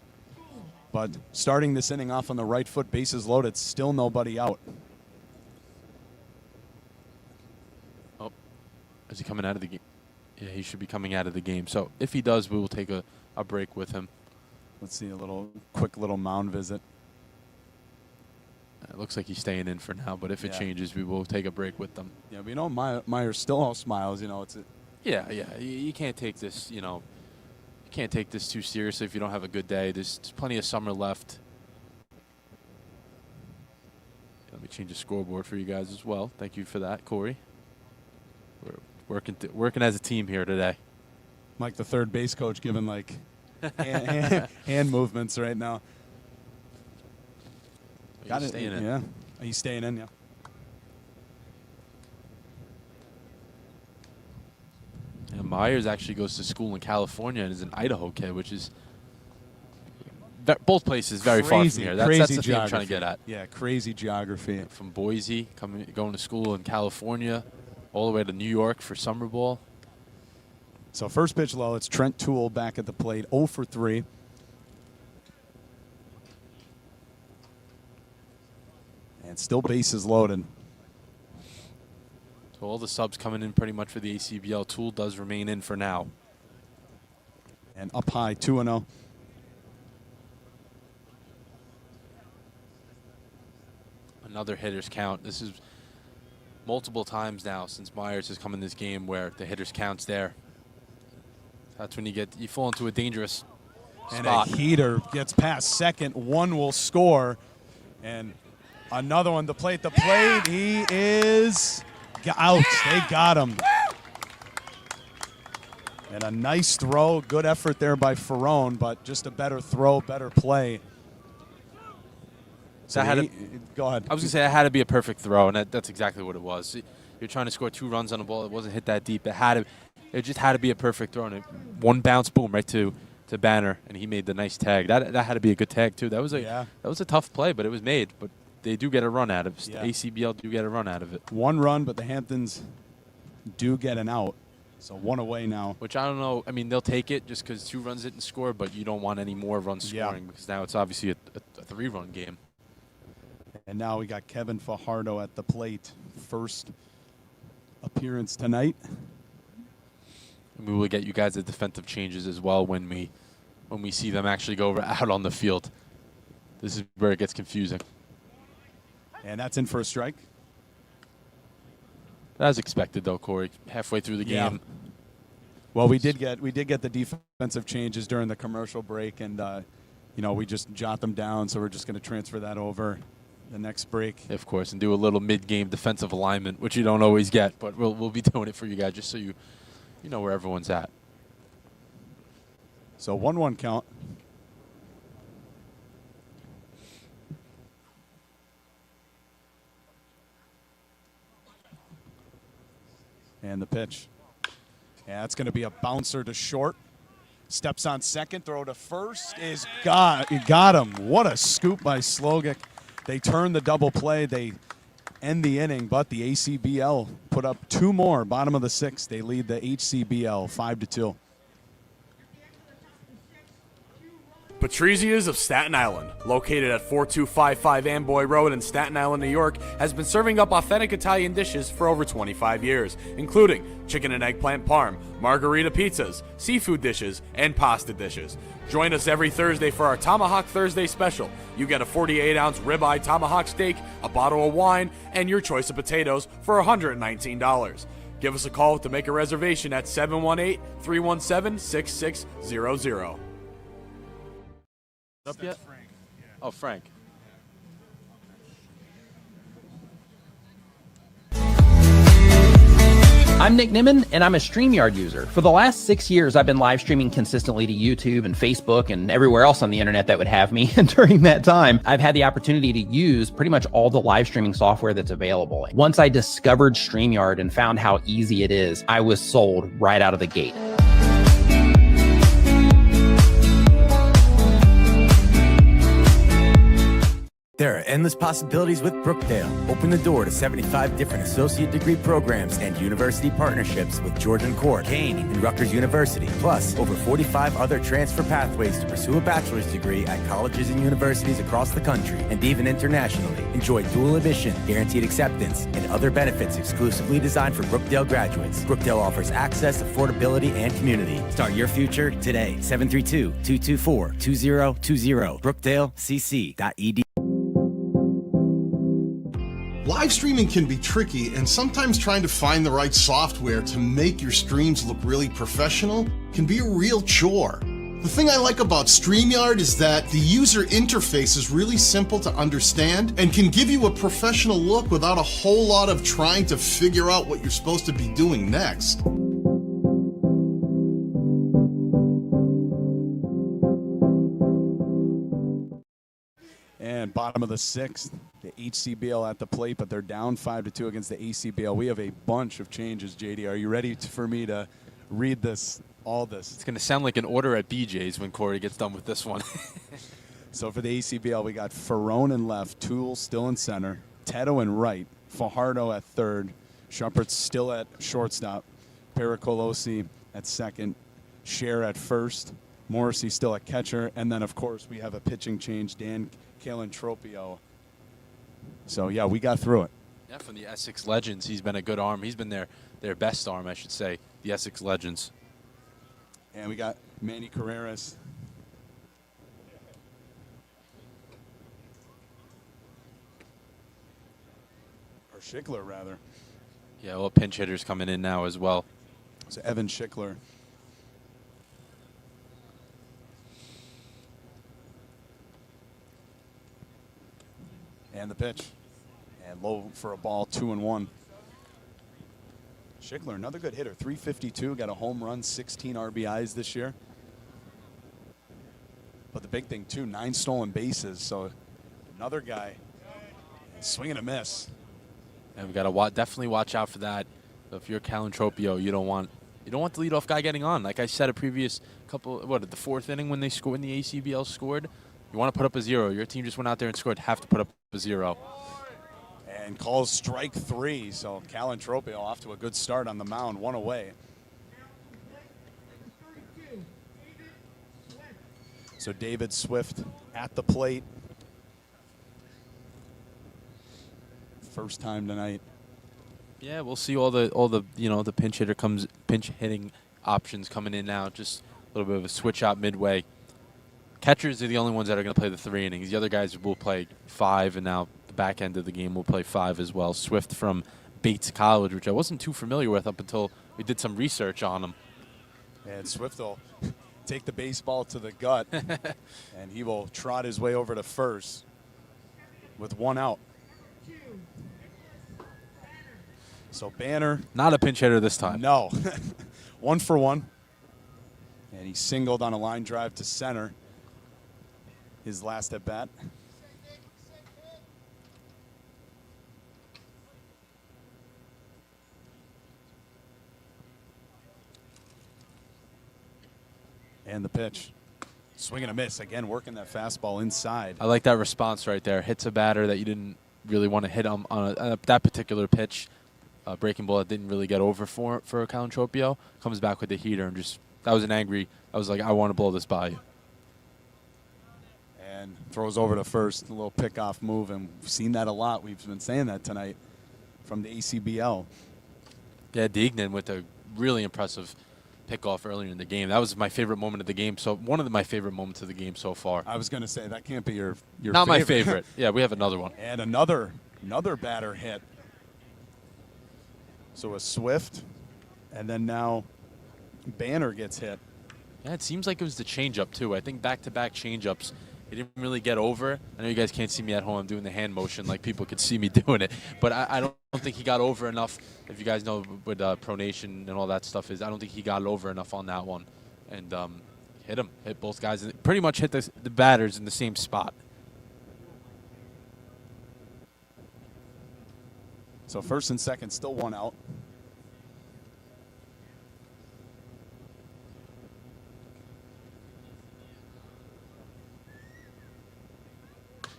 But starting this inning off on the right foot, bases loaded, still nobody out. Oh, is he coming out of the game? Yeah, he should be coming out of the game. So if he does, we will take a break with him. Let's see a quick little mound visit. It looks like he's staying in for now, but if it changes, we will take a break with them. Yeah, but Myers still all smiles. It's Yeah. You can't take this, you can't take this too seriously if you don't have a good day. There's plenty of summer left. Let me change the scoreboard for you guys as well. Thank you for that, Corey. We're working as a team here today. Mike, the third base coach, giving hand movements right now. Got it. Staying in. Yeah. Are you staying in? Yeah. And Myers actually goes to school in California and is an Idaho kid, which is both places very far from here. That's the thing I'm trying to get at. Yeah, crazy geography. From Boise, going to school in California, all the way to New York for summer ball. So first pitch low. It's Trent Toole back at the plate, 0 for 3. And still bases loaded. So all the subs coming in pretty much for the ACBL. Toole does remain in for now. And up high, 2-0. Another hitter's count. This is multiple times now since Myers has come in this game where the hitter's count's there. That's when you fall into a dangerous spot. And a heater gets past second. One will score. And another one to plate. The plate, he is out. They got him. And a nice throw. Good effort there by Ferrone, but just a better throw, better play. So go ahead. I was going to say it had to be a perfect throw, and that's exactly what it was. You're trying to score 2 runs on a ball. It wasn't hit that deep. It just had to be a perfect throw. And one bounce, boom, right to Banner, and he made the nice tag. That had to be a good tag, too. That was a tough play, but it was made. But they do get a run out of it. Yeah. ACBL do get a run out of it. 1 run, but the Hamptons do get an out. So one away now. Which I don't know. I mean, they'll take it just because 2 runs didn't score, but you don't want any more runs scoring because now it's obviously a 3-run game. And now we got Kevin Fajardo at the plate. First appearance tonight. And we will get you guys the defensive changes as well when we see them actually go out on the field. This is where it gets confusing. And that's in for a strike. As expected, though, Corey. Halfway through the game. Well, we did get the defensive changes during the commercial break, and we just jot them down. So we're just going to transfer that over the next break. Of course, and do a little mid-game defensive alignment, which you don't always get, but we'll be doing it for you guys just so you know where everyone's at. So 1-1 count. And the pitch. Yeah, it's going to be a bouncer to short. Steps on second, throw to first is got him. What a scoop by Slogic. They turn the double play. They end the inning, but the ACBL put up 2 more. Bottom of the 6th, they lead the HCBL 5-2. Patrizia's of Staten Island, located at 4255 Amboy Road in Staten Island, New York, has been serving up authentic Italian dishes for over 25 years, including chicken and eggplant parm, margarita pizzas, seafood dishes, and pasta dishes. Join us every Thursday for our Tomahawk Thursday special. You get a 48-ounce ribeye tomahawk steak, a bottle of wine, and your choice of potatoes for $119. Give us a call to make a reservation at 718-317-6600. Up yet? Oh, Frank. I'm Nick Nimmin, and I'm a StreamYard user. For the last 6 years, I've been live streaming consistently to YouTube and Facebook and everywhere else on the internet that would have me. And during that time, I've had the opportunity to use pretty much all the live streaming software that's available. Once I discovered StreamYard and found how easy it is, I was sold right out of the gate. There are endless possibilities with Brookdale. Open the door to 75 different associate degree programs and university partnerships with Georgian Core, Kane, and Rutgers University. Plus, over 45 other transfer pathways to pursue a bachelor's degree at colleges and universities across the country and even internationally. Enjoy dual admission, guaranteed acceptance, and other benefits exclusively designed for Brookdale graduates. Brookdale offers access, affordability, and community. Start your future today. 732-224-2020. BrookdaleCC.edu. Live streaming can be tricky, and sometimes trying to find the right software to make your streams look really professional can be a real chore. The thing I like about StreamYard is that the user interface is really simple to understand and can give you a professional look without a whole lot of trying to figure out what you're supposed to be doing next. And bottom of the 6th, the HCBL at the plate, but they're down 5-2 against the ACBL. We have a bunch of changes, JD. Are you ready for me to read all this? It's going to sound like an order at BJ's when Corey gets done with this one. So for the ACBL, we got Ferrone in left, Toole still in center, Teto in right, Fajardo at third, Shumpert still at shortstop, Pericolosi at second, Scher at first, Morrissey still at catcher, and then, of course, we have a pitching change, Dan Calentropio. So, yeah, we got through it. Yeah, from the Essex Legends, he's been a good arm. He's been their best arm, I should say, the Essex Legends. And we got Manny Carreras. Or Schickler, rather. Yeah, well, pinch hitters coming in now as well. So Evan Schickler. And the pitch. And low for a ball, 2-1. Schickler, another good hitter, 352, got a home run, 16 RBIs this year. But the big thing, too, 9 stolen bases. So another guy, swing and a miss. And we've got to definitely watch out for that. So if you're Calentropio, you don't want the leadoff guy getting on. Like I said, a previous couple, at the 4th inning when the ACBL scored, you want to put up a 0. Your team just went out there and scored, have to put up a 0. And calls strike 3. So Calentropio off to a good start on the mound, 1 away. So David Swift at the plate. First time tonight. Yeah, we'll see all the the pinch hitting options coming in now. Just a little bit of a switch out midway. Catchers are the only ones that are going to play the 3 innings. The other guys will play 5, and now the back end of the game will play 5 as well. Swift from Bates College, which I wasn't too familiar with up until we did some research on him. And Swift will take the baseball to the gut, and he will trot his way over to first with 1 out. So Banner. Not a pinch hitter this time. No. 1 for 1. And he singled on a line drive to center. His last at bat. And the pitch. Swing and a miss. Again, working that fastball inside. I like that response right there. Hits a batter that you didn't really want to hit on that particular pitch. Breaking ball that didn't really get over for Calentropio. Comes back with the heater and just, that was an angry, I was like, I want to blow this by you. And throws over to first, a little pickoff move, and we've seen that a lot. We've been saying that tonight from the ACBL. Yeah, Deignan with a really impressive pickoff earlier in the game. That was my favorite moment of the game. So one of my favorite moments of the game so far. I was going to say that can't be your not favorite. my favorite. Yeah, we have another one. And another batter hit. So a Swift, and then now Banner gets hit. Yeah, it seems like it was the changeup too. I think back-to-back changeups. He didn't really get over. I know you guys can't see me at home. I'm doing the hand motion like people could see me doing it. But I don't think he got over enough. If you guys know what pronation and all that stuff is, I don't think he got over enough on that one. And hit him. Hit both guys. And pretty much hit the batters in the same spot. So first and second, still 1 out. And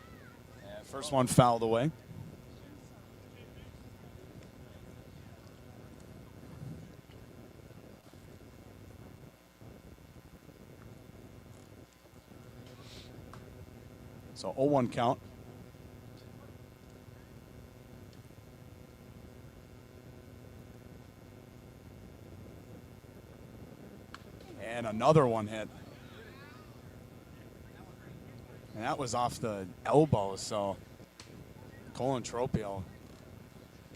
first one fouled away. So 0-1 count. And another one hit. And that was off the elbow, so Colentropio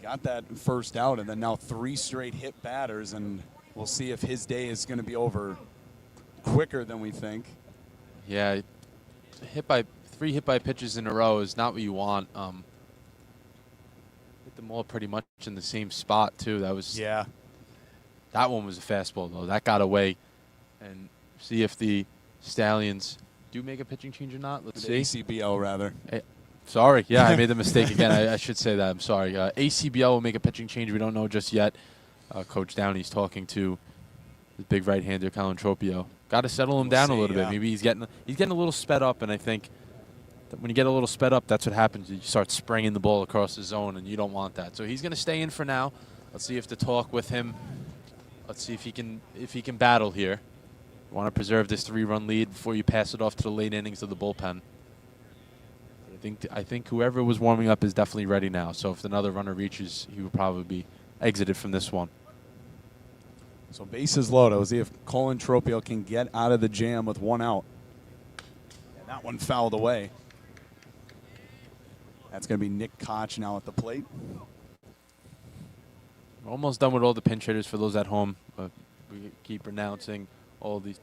got that first out, and then now 3 straight hit batters, and we'll see if his day is going to be over quicker than we think. Yeah, 3 hit by pitches in a row is not what you want. Hit them all pretty much in the same spot too. That was That one was a fastball though. That got away. And see if the Stallions do make a pitching change or not. Let's see. ACBL, rather. Sorry. Yeah, I made the mistake again. I should say that. I'm sorry. ACBL will make a pitching change. We don't know just yet. Coach Downey's talking to the big right-hander, Calentropio. Got to settle him down a little bit. Maybe he's getting a little sped up, and I think that when you get a little sped up, that's what happens. You start spraying the ball across the zone, and you don't want that. So he's going to stay in for now. Let's see if the talk with him. Let's see if he can battle here. You want to preserve this 3-run lead before you pass it off to the late innings of the bullpen. I think whoever was warming up is definitely ready now. So if another runner reaches, he will probably be exited from this one. So bases loaded. We'll see if Colentropio can get out of the jam with 1 out. And that one fouled away. That's going to be Nick Koch now at the plate. We're almost done with all the pinch hitters for those at home. We keep pronouncing all these.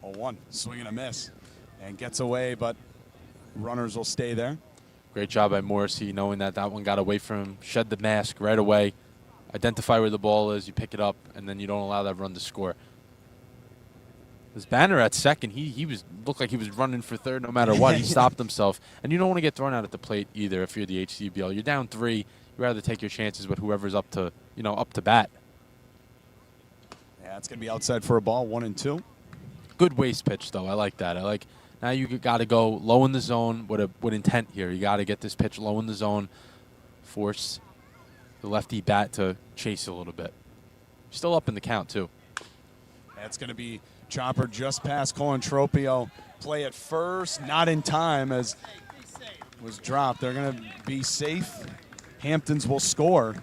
Okay. 0-1, swing and a miss. And gets away, but runners will stay there. Great job by Morrissey, knowing that one got away from him. Shed the mask right away. Identify where the ball is, you pick it up, and then you don't allow that run to score. This Banner at second, he looked like he was running for third no matter what. He stopped himself. And you don't want to get thrown out at the plate either if you're the HCBL. You're down 3. You'd rather take your chances with whoever's up to bat. Yeah, it's going to be outside for a ball, 1-2. Good waste pitch, though. I like that. Now you got to go low in the zone with intent here. You got to get this pitch low in the zone, force the lefty bat to chase a little bit. Still up in the count, too. That's going to be chopper just past Colantropio. Play at first, not in time as was dropped. They're going to be safe. Hamptons will score.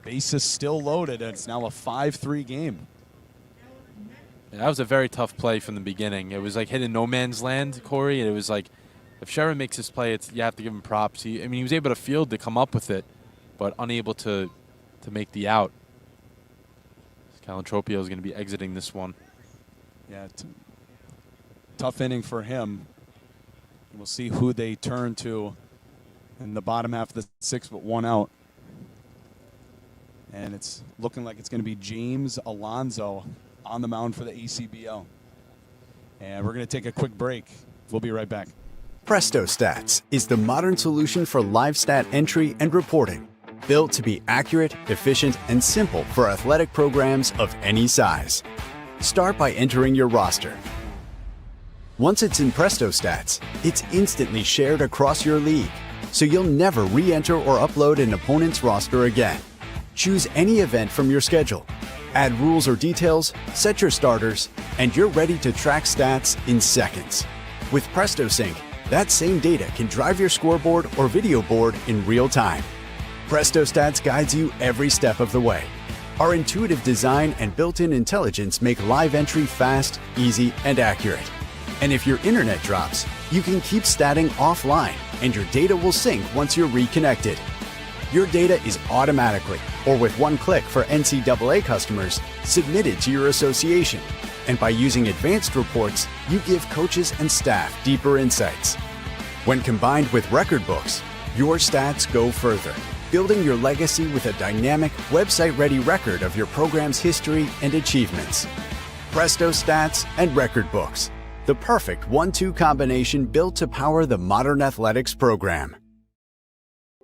Bases still loaded. It's now a 5-3 game. Yeah, that was a very tough play from the beginning. It was like hitting no man's land, Corey. And it was like, if Sharon makes this play, you have to give him props. He was able to field to come up with it, but unable to make the out. Calantropio is going to be exiting this one. Yeah, tough inning for him. We'll see who they turn to in the bottom half of the sixth with one out. And it's looking like it's going to be James Alonzo on the mound for the ACBL. And we're going to take a quick break. We'll be right back. Presto Stats is the modern solution for live stat entry and reporting, built to be accurate, efficient, and simple for athletic programs of any size. Start by entering your roster. Once it's in Presto Stats, it's instantly shared across your league, so you'll never re-enter or upload an opponent's roster again. Choose any event from your schedule, add rules or details, set your starters, and you're ready to track stats in seconds. With Presto Sync, that same data can drive your scoreboard or video board in real time. Presto Stats guides you every step of the way. Our intuitive design and built-in intelligence make live entry fast, easy, and accurate. And if your internet drops, you can keep statting offline, and your data will sync once you're reconnected. Your data is automatically, or with one click for NCAA customers, submitted to your association. And by using advanced reports, you give coaches and staff deeper insights. When combined with record books, your stats go further, building your legacy with a dynamic, website-ready record of your program's history and achievements. Presto Stats and Record Books, the perfect 1-2 combination built to power the modern athletics program.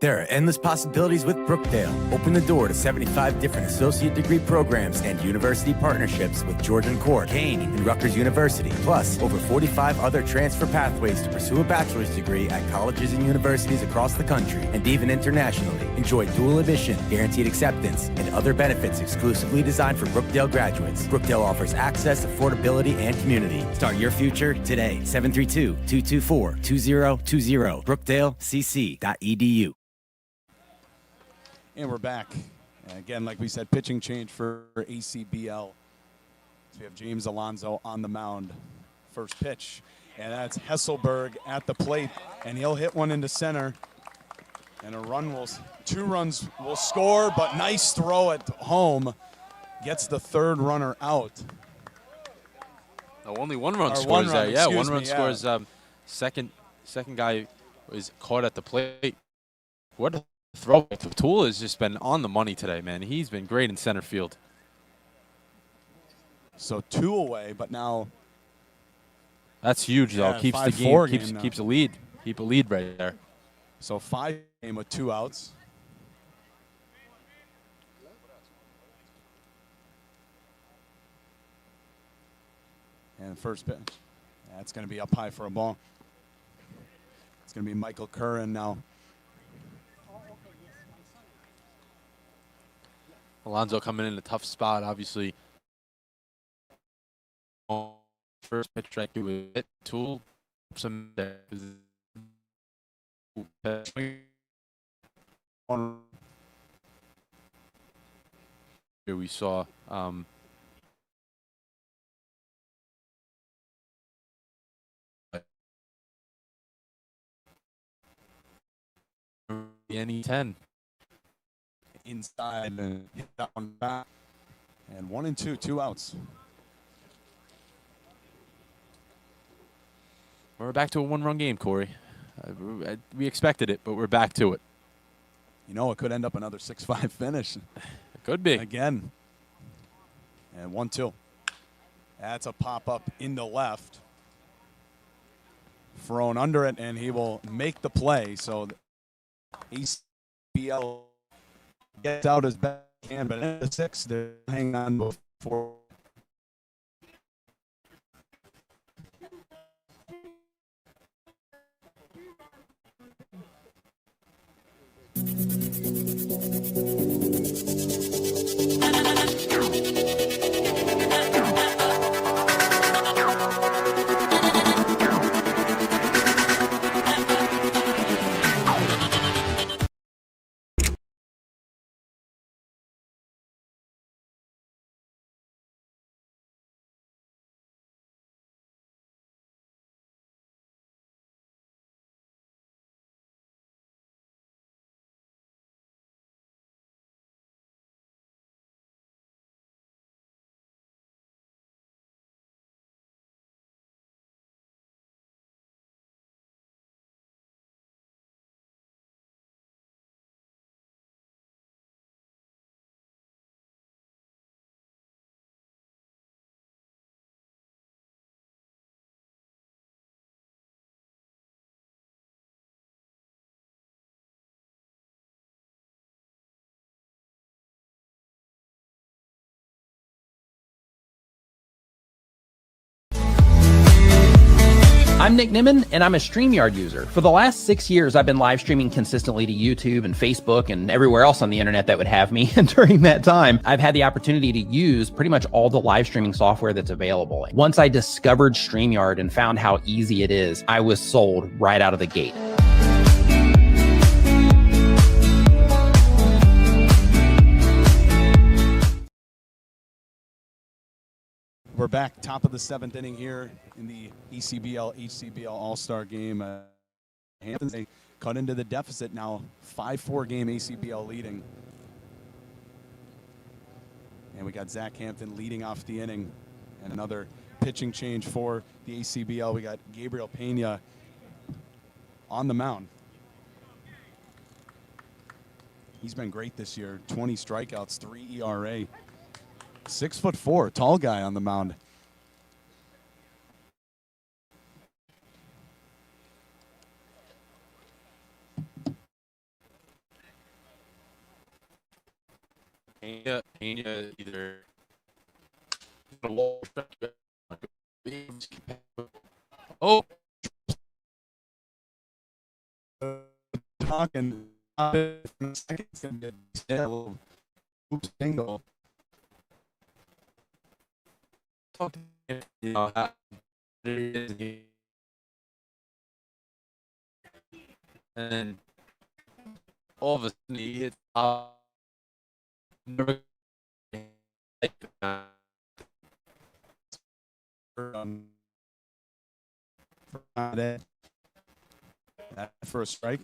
There are endless possibilities with Brookdale. Open the door to 75 different associate degree programs and university partnerships with Georgian Court, Kane, and Rutgers University. Plus, over 45 other transfer pathways to pursue a bachelor's degree at colleges and universities across the country and even internationally. Enjoy dual admission, guaranteed acceptance, and other benefits exclusively designed for Brookdale graduates. Brookdale offers access, affordability, and community. Start your future today. 732-224-2020. BrookdaleCC.edu. And we're back. Again, like we said, pitching change for ACBL. So we have James Alonzo on the mound. First pitch. And that's Hesselberg at the plate. And he'll hit one into center. And two runs will score, but nice throw at home. Gets the third runner out. No, only one run Or scores one there. run, Yeah, excuse one run me, scores. Second guy was caught at the plate. What a throw. Tool has just been on the money today, man. He's been great in center field. So 2 away, but now That's huge, though. Yeah, Keeps the 5-4 game, game keeps a lead. Keep a lead right there. so 5 game with 2 outs. And first pitch. That's going to be up high for a ball. It's going to be Michael Curran now. Alonzo coming in a tough spot, obviously. First pitch right to it. Tool. Some there. Here we saw any 10. Inside and hit that one back. And 1 and 2, 2 outs. We're back to a one-run game, Corey. We expected it, but we're back to it. You know, it could end up another 6-5 finish. It could be. Again. And 1-2. That's a pop-up in the left. Thrown under it, and he will make the play. So ACBL gets out as best he can, but at the 6, they're hanging on before. I'm Nick Nimmin, and I'm a StreamYard user. For the last 6 years, I've been live streaming consistently to YouTube and Facebook and everywhere else on the internet that would have me. And during that time, I've had the opportunity to use pretty much all the live streaming software that's available. Once I discovered StreamYard and found how easy it is, I was sold right out of the gate. We're back, top of the 7th inning here in the ACBL HCBL All-Star game. Hamptons, they cut into the deficit now, 5-4 game ACBL leading. And we got Zach Hampton leading off the inning. And another pitching change for the ACBL. We got Gabriel Pena on the mound. He's been great this year, 20 strikeouts, 3 ERA. 6'4", tall guy on the mound. Pena either Talking seconds gonna get a little oops single. You know, and all of a sudden he hits for a strike.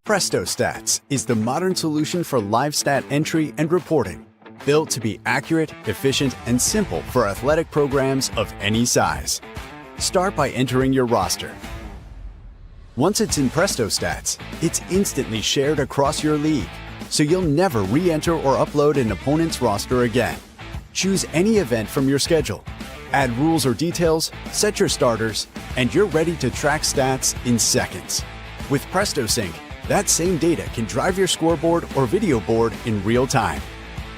Presto Stats is the modern solution for live stat entry and reporting, built to be accurate, efficient, and simple for athletic programs of any size. Start by entering your roster. Once it's in Presto Stats, it's instantly shared across your league, so you'll never re-enter or upload an opponent's roster again. Choose any event from your schedule, add rules or details, set your starters, and you're ready to track stats in seconds. With Presto Sync, that same data can drive your scoreboard or video board in real time.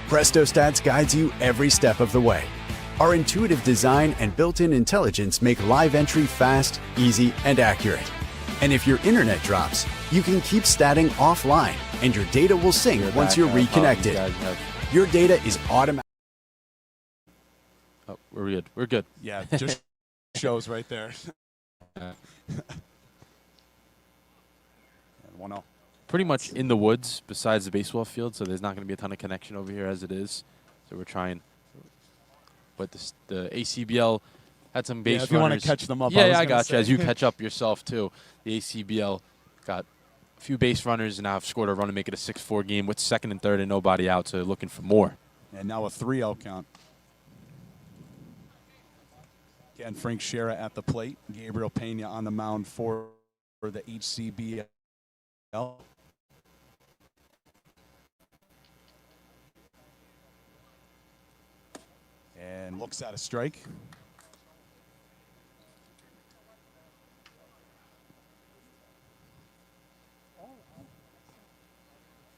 Presto Stats guides you every step of the way. Our intuitive design and built-in intelligence make live entry fast, easy, and accurate. And if your internet drops, you can keep statting offline, and your data will sync once you're reconnected. Your data is automatic. Oh, we're good. We're good. Yeah, just shows right there. 1-0. Pretty much in the woods besides the baseball field, so there's not going to be a ton of connection over here as it is. So we're trying. But the ACBL had some base if you runners. want to catch them up. Yeah, I got you. As you catch up yourself, too. The ACBL got few base runners and now have scored a run to make it a 6-4 game with second and third and nobody out, so they're looking for more. And now a 3-0 count. Again, Frank Schera at the plate. Gabriel Pena on the mound for the HCBL. And looks at a strike.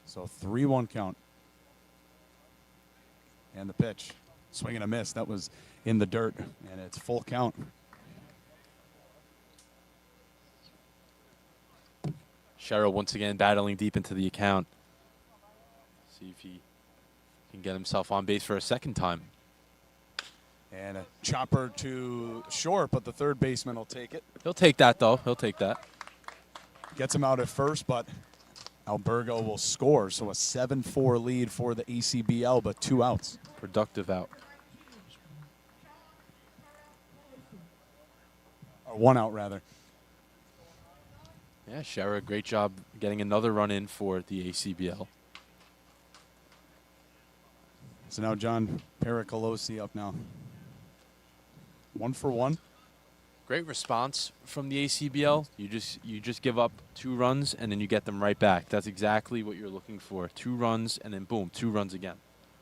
So 3-1 count. And the pitch. Swing and a miss. That was in the dirt, and it's full count. Cheryl once again battling deep into the account. See if he can get himself on base for a second time. And a chopper to short, but the third baseman will take it. He'll take that, though. He'll take that. Gets him out at first, but Albergo will score. So a 7-4 lead for the ACBL, but 2 outs. Productive out. Or 1 out, rather. Yeah, Shara, great job getting another run in for the ACBL. So now John Pericolosi up now. 1 for 1. Great response from the ACBL. You just give up 2 runs and then you get them right back. That's exactly what you're looking for. 2 runs and then boom, 2 runs again.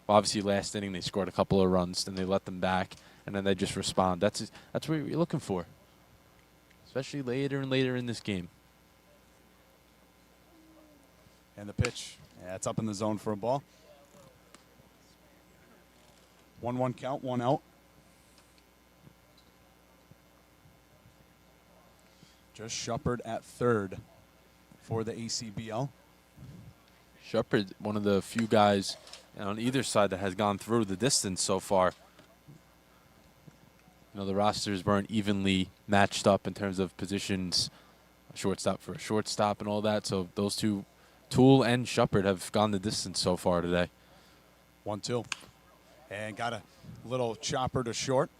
Well, obviously last inning they scored a couple of runs, then they let them back, and then they just respond. That's what you're looking for, especially later and later in this game. And the pitch. Yeah, it's up in the zone for a ball. 1-1 count, 1 out. Just Shepard at third for the ACBL. Shepard, one of the few guys on either side that has gone through the distance so far. You know, the rosters weren't evenly matched up in terms of positions, shortstop for a shortstop and all that. So those two, Toole and Shepard, have gone the distance so far today. 1-2. And got a little chopper to short.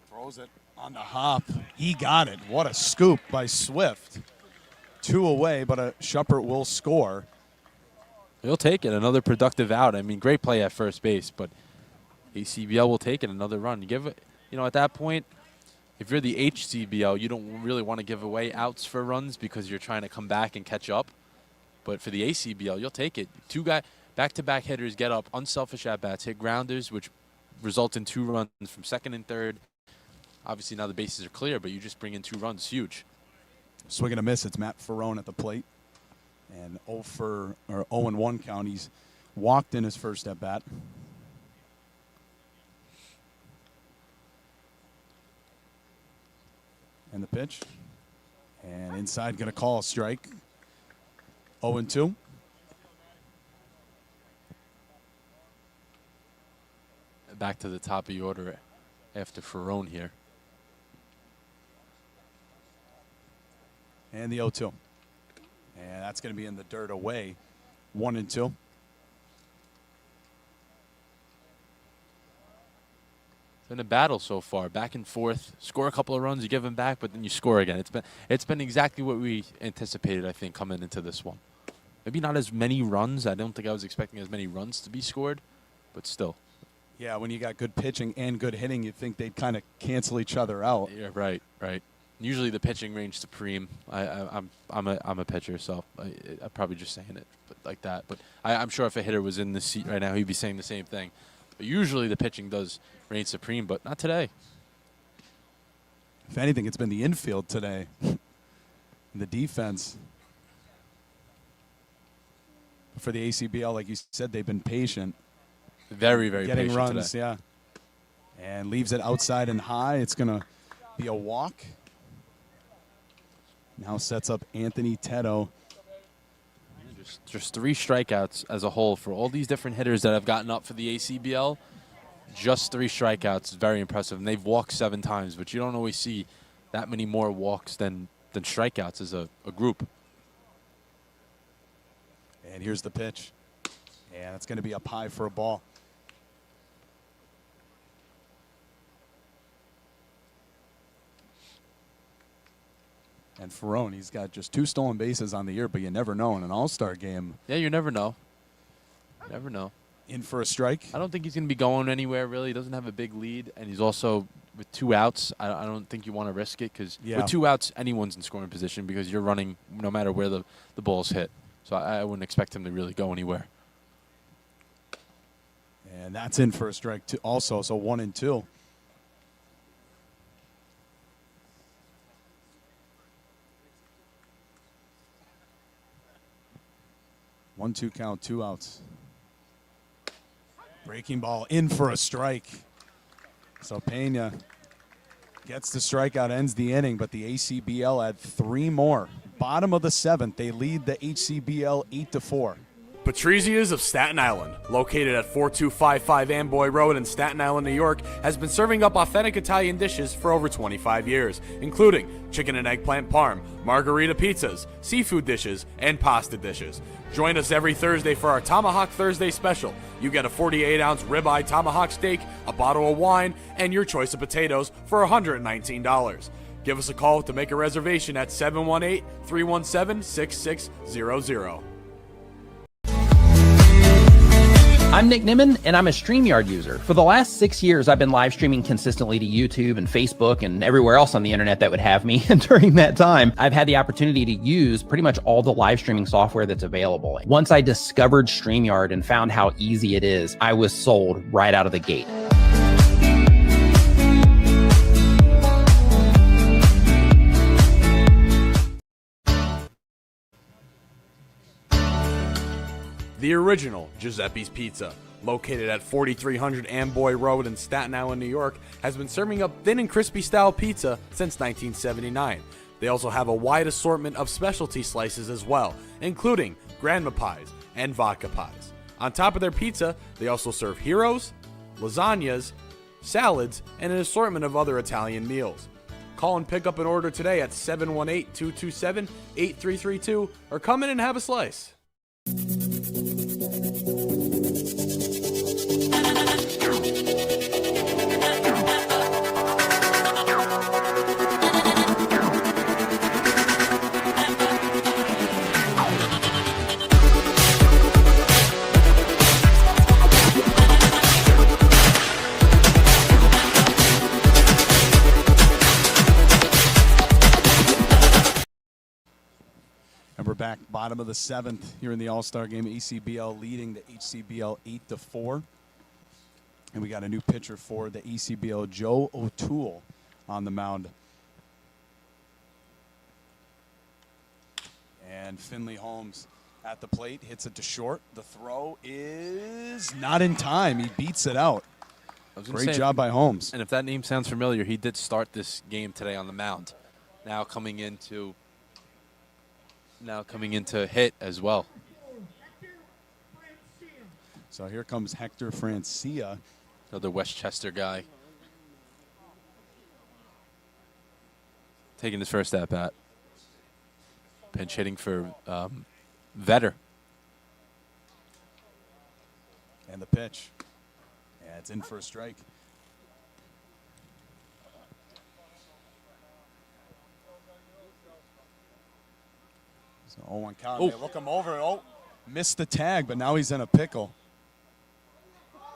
Throws it on the hop. He got it. What a scoop by Swift. 2 away, but Shepard will score. He'll take it. Another productive out. I mean, great play at first base, but ACBL will take it. Another run. You give it, you know, at that point, if you're the HCBL, you don't really want to give away outs for runs because you're trying to come back and catch up. But for the ACBL, you'll take it. 2 back-to-back hitters get up, unselfish at-bats, hit grounders, which result in 2 runs from second and third. Obviously, now the bases are clear, but you just bring in 2 runs. Huge. Swing and a miss. It's Matt Ferrone at the plate. And 0-1 count. He's walked in his first at bat. And the pitch. And inside, going to call a strike. 0-2. Back to the top of the order after Ferrone here. And the 0-2. And that's going to be in the dirt away. 1-2. It's been a battle so far, back and forth. Score a couple of runs, you give them back, but then you score again. It's been exactly what we anticipated, I think, coming into this one. Maybe not as many runs. I don't think I was expecting as many runs to be scored, but still. Yeah, when you got good pitching and good hitting, you'd think they'd kind of cancel each other out. Yeah, right. Usually the pitching range supreme. I'm a pitcher, so I'm probably just saying it like that. But I'm sure if a hitter was in the seat right now, he'd be saying the same thing. But usually the pitching does reign supreme, but not today. If anything, it's been the infield today. The defense. For the ACBL, like you said, they've been patient. Very, very getting patient runs, today. yeah. And leaves it outside and high. It's going to be a walk. Now sets up Anthony Teto. Just 3 strikeouts as a whole for all these different hitters that have gotten up for the ACBL. Just 3 strikeouts is very impressive. And they've walked 7 times, but you don't always see that many more walks than strikeouts as a group. And here's the pitch. And it's going to be up high for a ball. And Ferrone, he's got just 2 stolen bases on the year, but you never know in an all-star game. Yeah, you never know. Never know. In for a strike. I don't think he's going to be going anywhere, really. He doesn't have a big lead, and he's also with 2 outs. I don't think you want to risk it because with 2 outs, anyone's in scoring position because you're running no matter where the ball's hit. So I wouldn't expect him to really go anywhere. And that's in for a strike too also, so 1-2. One-two count, 2 outs. Breaking ball in for a strike. So Pena gets the strikeout, ends the inning, but the ACBL had 3 more. Bottom of the 7th, they lead the HCBL 8-4. Patrizia's of Staten Island, located at 4255 Amboy Road in Staten Island, New York, has been serving up authentic Italian dishes for over 25 years, including chicken and eggplant parm, margarita pizzas, seafood dishes, and pasta dishes. Join us every Thursday for our Tomahawk Thursday special. You get a 48-ounce ribeye tomahawk steak, a bottle of wine, and your choice of potatoes for $119. Give us a call to make a reservation at 718-317-6600. I'm Nick Nimmin, and I'm a StreamYard user. For the last 6 years, I've been live streaming consistently to YouTube and Facebook and everywhere else on the internet that would have me. And during that time, I've had the opportunity to use pretty much all the live streaming software that's available. Once I discovered StreamYard and found how easy it is, I was sold right out of the gate. The original Giuseppe's Pizza, located at 4300 Amboy Road in Staten Island, New York, has been serving up thin and crispy style pizza since 1979. They also have a wide assortment of specialty slices as well, including grandma pies and vodka pies. On top of their pizza, they also serve heroes, lasagnas, salads, and an assortment of other Italian meals. Call and pick up an order today at 718-227-8332 or come in and have a slice. And we're back bottom of the 7th here in the All-Star game. ACBL leading the HCBL 8-4. And we got a new pitcher for the ACBL, Joe O'Toole, on the mound. And Finley Holmes at the plate, hits it to short. The throw is not in time. He beats it out. Great job by Holmes. And if that name sounds familiar, he did start this game today on the mound. Now coming into hit as well. So here comes Hector Francia. Another Westchester guy. Taking his first at bat. Pinch hitting for Vetter. And the pitch. Yeah, it's in for a strike. So 0-1 count. They look him over. Oh, missed the tag, but now he's in a pickle.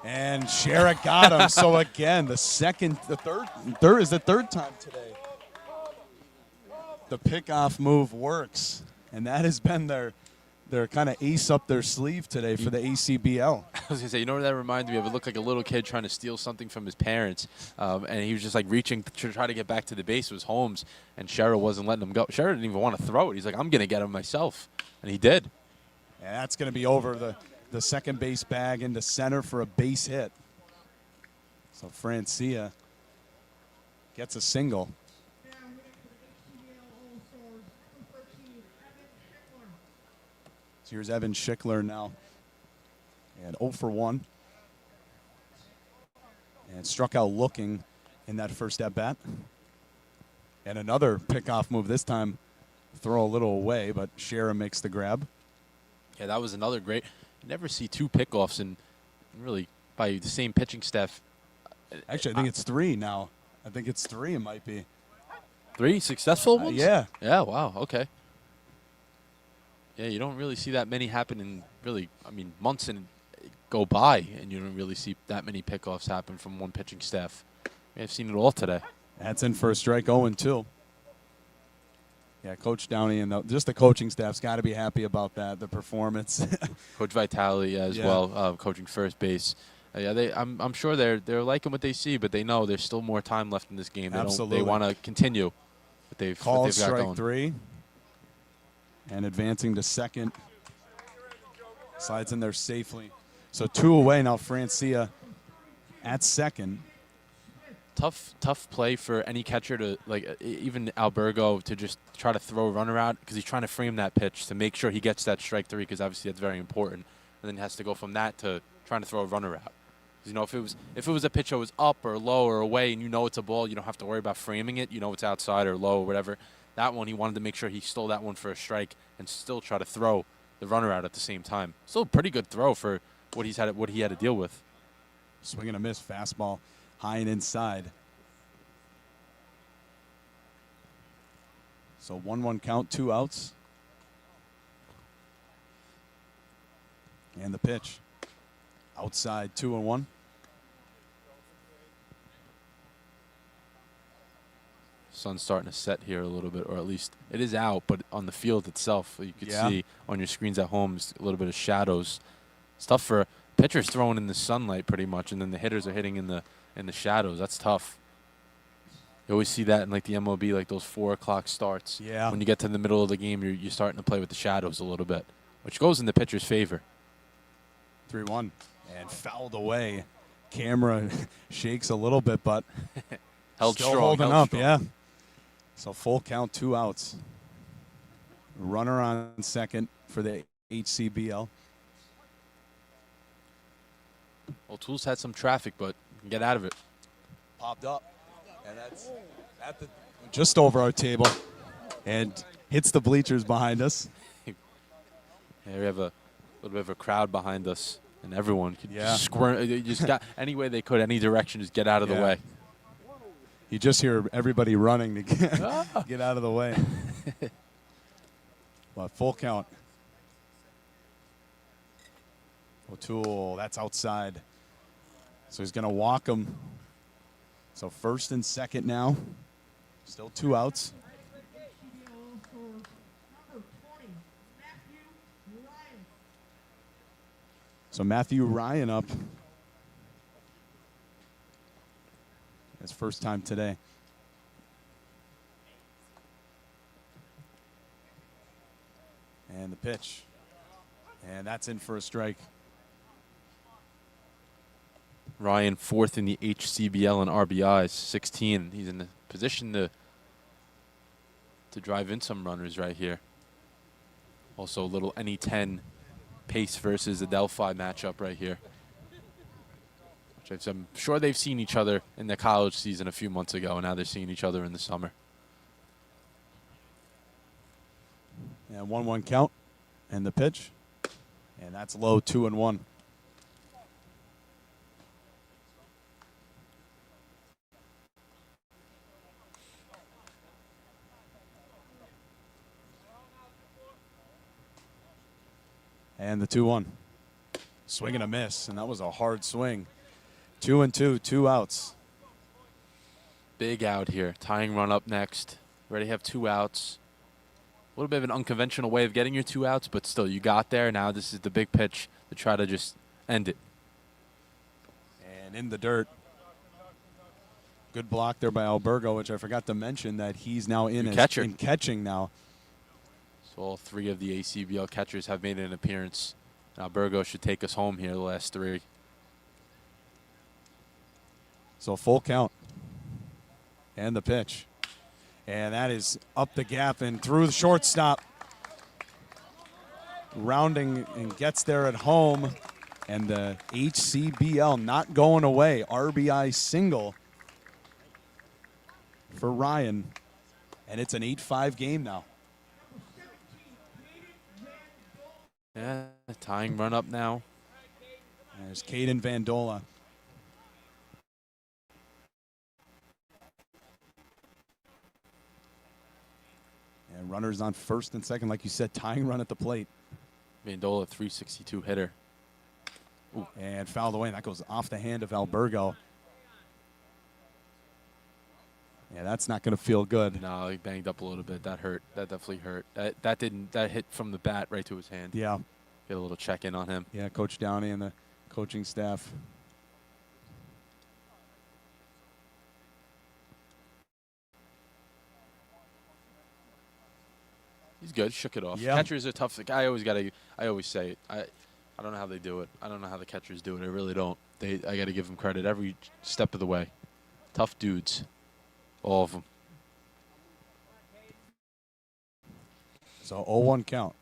And Sherrick got him. So again, the third time today. The pickoff move works, and that has been their kind of ace up their sleeve today for the ACBL. I was gonna say, you know what that reminds me of? It looked like a little kid trying to steal something from his parents, and he was just like reaching to try to get back to the base. It was Holmes, and Sherrill wasn't letting him go. Sherrill didn't even want to throw it. He's like, I'm gonna get him myself, and he did. And that's gonna be over the second base bag into center for a base hit. So Francia gets a single. Here's Evan Schickler now. And 0 for 1. And struck out looking in that first at bat. And another pickoff move this time. Throw a little away, but Shera makes the grab. Yeah, that was another great. You never see 2 pickoffs in really by the same pitching staff. Actually, I think it's 3 now. I think it's 3 it might be. 3 successful ones? Yeah. Yeah, wow, okay. Yeah, you don't really see that many happen in really, I mean, months and go by, and you don't really see that many pickoffs happen from one pitching staff. I've seen it all today. That's in for a strike, 0-2. Yeah, Coach Downey and just the coaching staff's got to be happy about that, the performance. Coach Vitale as well, coaching first base. Yeah, I'm sure they're liking what they see, but they know there's still more time left in this game. They want to continue what they've got strike going. 3. And advancing to second. Slides in there safely. So 2 away now, Francia at second. Tough play for any catcher to, like, even Albergo, to just try to throw a runner out, because he's trying to frame that pitch to make sure he gets that strike 3, because obviously that's very important. And then he has to go from that to trying to throw a runner out. You know, if it was a pitch that was up or low or away and you know it's a ball, you don't have to worry about framing it. You know it's outside or low or whatever. That one, he wanted to make sure he stole that one for a strike and still try to throw the runner out at the same time. Still a pretty good throw for what he had to deal with. Swing and a miss, fastball high and inside. So 1-1 count, 2 outs. And the pitch. Outside, 2-1. Sun's starting to set here a little bit, or at least it is out, but on the field itself, you could see on your screens at home a little bit of shadows. It's tough for pitchers throwing in the sunlight pretty much, and then the hitters are hitting in the shadows. That's tough. You always see that in like the MLB, like those 4 o'clock starts. Yeah. When you get to the middle of the game, you're starting to play with the shadows a little bit, which goes in the pitcher's favor. 3-1 and fouled away. Camera shakes a little bit, but held still strong, holding held up. strong. Yeah. So full count, 2 outs. Runner on second for the HCBL. Well, Tools had some traffic, but you can get out of it. Popped up, and that's just over our table, and hits the bleachers behind us. Yeah, we have a little bit of a crowd behind us, and everyone could just squirm. They just got any way they could, any direction, just get out of the way. You just hear everybody running to get out of the way. But full count. O'Toole, that's outside. So he's going to walk him. So first and second now. Still 2 outs. So Matthew Ryan up. His first time today. And the pitch. And that's in for a strike. Ryan 4th in the HCBL in RBIs, 16. He's in the position to drive in some runners right here. Also a little NE10 Pace versus the Delphi matchup right here. Which I'm sure they've seen each other in the college season a few months ago, and now they're seeing each other in the summer. And 1-1 count. And the pitch. And that's low, 2-1. And the 2-1. Swing and a miss, and that was a hard swing. 2-2, 2 outs. Big out here. Tying run up next. Already have 2 outs. A little bit of an unconventional way of getting your 2 outs, but still, you got there. Now this is the big pitch to try to just end it. And in the dirt. Good block there by Albergo, which I forgot to mention that he's now in catching now. So all 3 of the ACBL catchers have made an appearance. Albergo should take us home here, the last 3. So full count. And the pitch. And that is up the gap and through the shortstop. Rounding and gets there at home. And the HCBL not going away. RBI single for Ryan. And it's an 8-5 game now. Yeah, tying run up now. There's Caden Vandola. And runners on first and second, like you said, tying run at the plate. Mandola, 362 hitter. Ooh. And fouled away, and that goes off the hand of Albergo. Yeah, that's not going to feel good. No, he banged up a little bit. That hurt. That definitely hurt. That hit from the bat right to his hand. Yeah. Get a little check in on him. Yeah, Coach Downey and the coaching staff. He's good. Shook it off. Yeah. Catchers are tough. I always say it. I don't know how they do it. I don't know how the catchers do it. I really don't. I got to give them credit every step of the way. Tough dudes. All of them. So 0-1 count.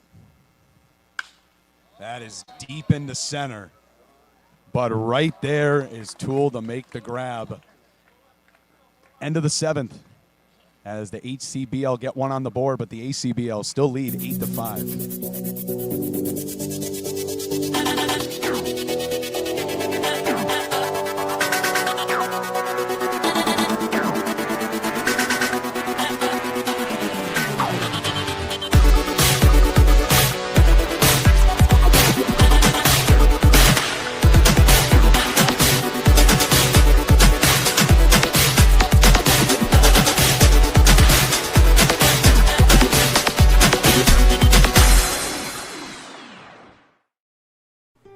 That is deep into center. But right there is Toole to make the grab. End of the seventh. As the HCBL get one on the board, but the ACBL still lead 8-5.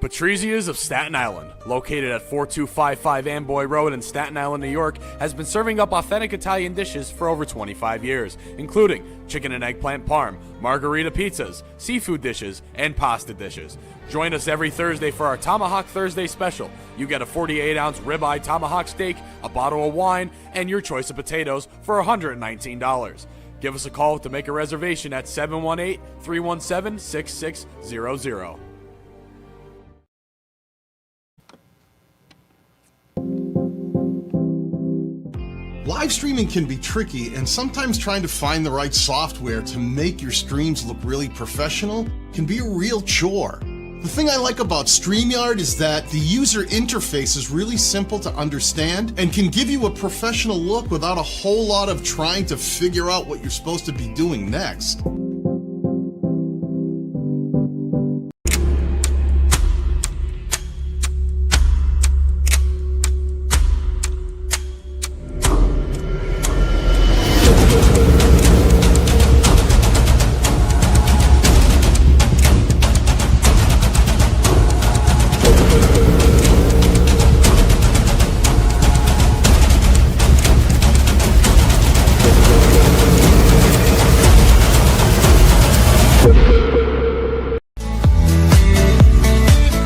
Patrizia's of Staten Island, located at 4255 Amboy Road in Staten Island, New York, has been serving up authentic Italian dishes for over 25 years, including chicken and eggplant parm, margarita pizzas, seafood dishes, and pasta dishes. Join us every Thursday for our Tomahawk Thursday special. You get a 48-ounce ribeye tomahawk steak, a bottle of wine, and your choice of potatoes for $119. Give us a call to make a reservation at 718-317-6600. Live streaming can be tricky, and sometimes trying to find the right software to make your streams look really professional can be a real chore. The thing I like about StreamYard is that the user interface is really simple to understand and can give you a professional look without a whole lot of trying to figure out what you're supposed to be doing next.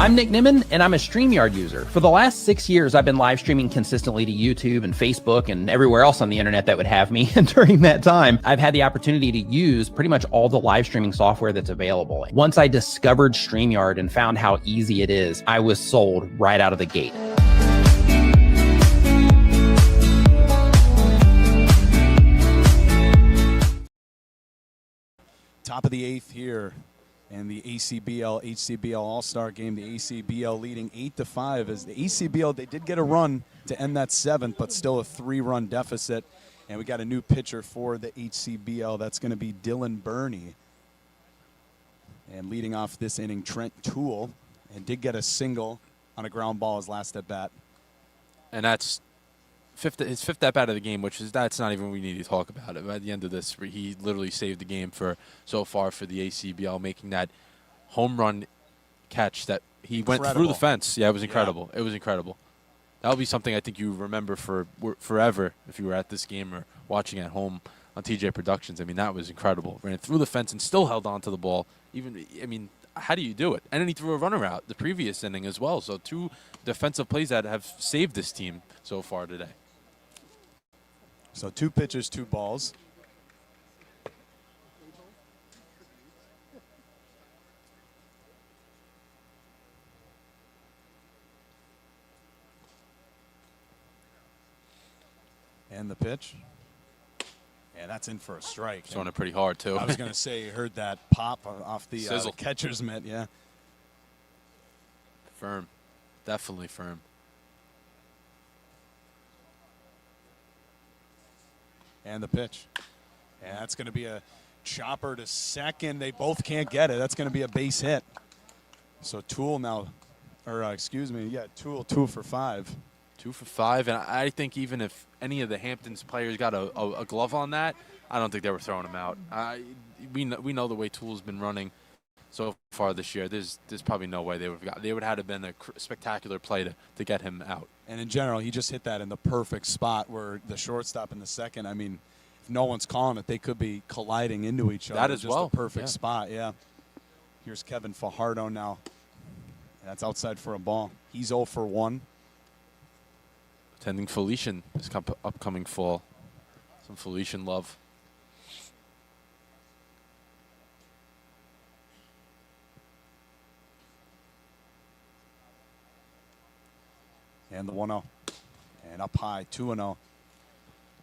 I'm Nick Nimmin, and I'm a StreamYard user. For the last 6 years, I've been live streaming consistently to YouTube and Facebook and everywhere else on the internet that would have me. And during that time, I've had the opportunity to use pretty much all the live streaming software that's available. Once I discovered StreamYard and found how easy it is, I was sold right out of the gate. Top of the eighth here. And the ACBL, HCBL All-Star game, the ACBL leading 8-5. As the ACBL, they did get a run to end that seventh, but still a 3-run deficit. And we got a new pitcher for the HCBL. That's going to be Dylan Burney. And leading off this inning, Trent Toole. And did get a single on a ground ball his last at bat. And that's his fifth at bat of the game, that's not even what we need to talk about. At the end of this, he literally saved the game so far for the ACBL, making that home run catch that he went through the fence. Yeah, it was incredible. Yeah. It was incredible. That'll be something I think you remember for forever if you were at this game or watching at home on TJ Productions. I mean, that was incredible. Ran through the fence and still held on to the ball. How do you do it? And then he threw a runner out the previous inning as well. So 2 defensive plays that have saved this team so far today. So 2 pitches, 2 balls. And the pitch. Yeah, that's in for a strike. Throwing it pretty hard, too. I was going to say, you heard that pop off the catcher's mitt, yeah. Firm. Definitely firm. And the pitch. And that's going to be a chopper to second. They both can't get it. That's going to be a base hit. So Tool now, Tool 2 for 5. 2 for 5, and I think even if any of the Hamptons players got a glove on that, I don't think they were throwing him out. We know the way Tool's been running so far this year. There's probably no way they would have been a spectacular play to get him out. And in general, he just hit that in the perfect spot where the shortstop in the second. I mean, if no one's calling it, they could be colliding into each other. That as just well. The perfect spot. Yeah. Here's Kevin Fajardo now. That's outside for a ball. He's 0 for 1. Attending Felician this upcoming fall. Some Felician love. And the 1-0. And up high, 2-0.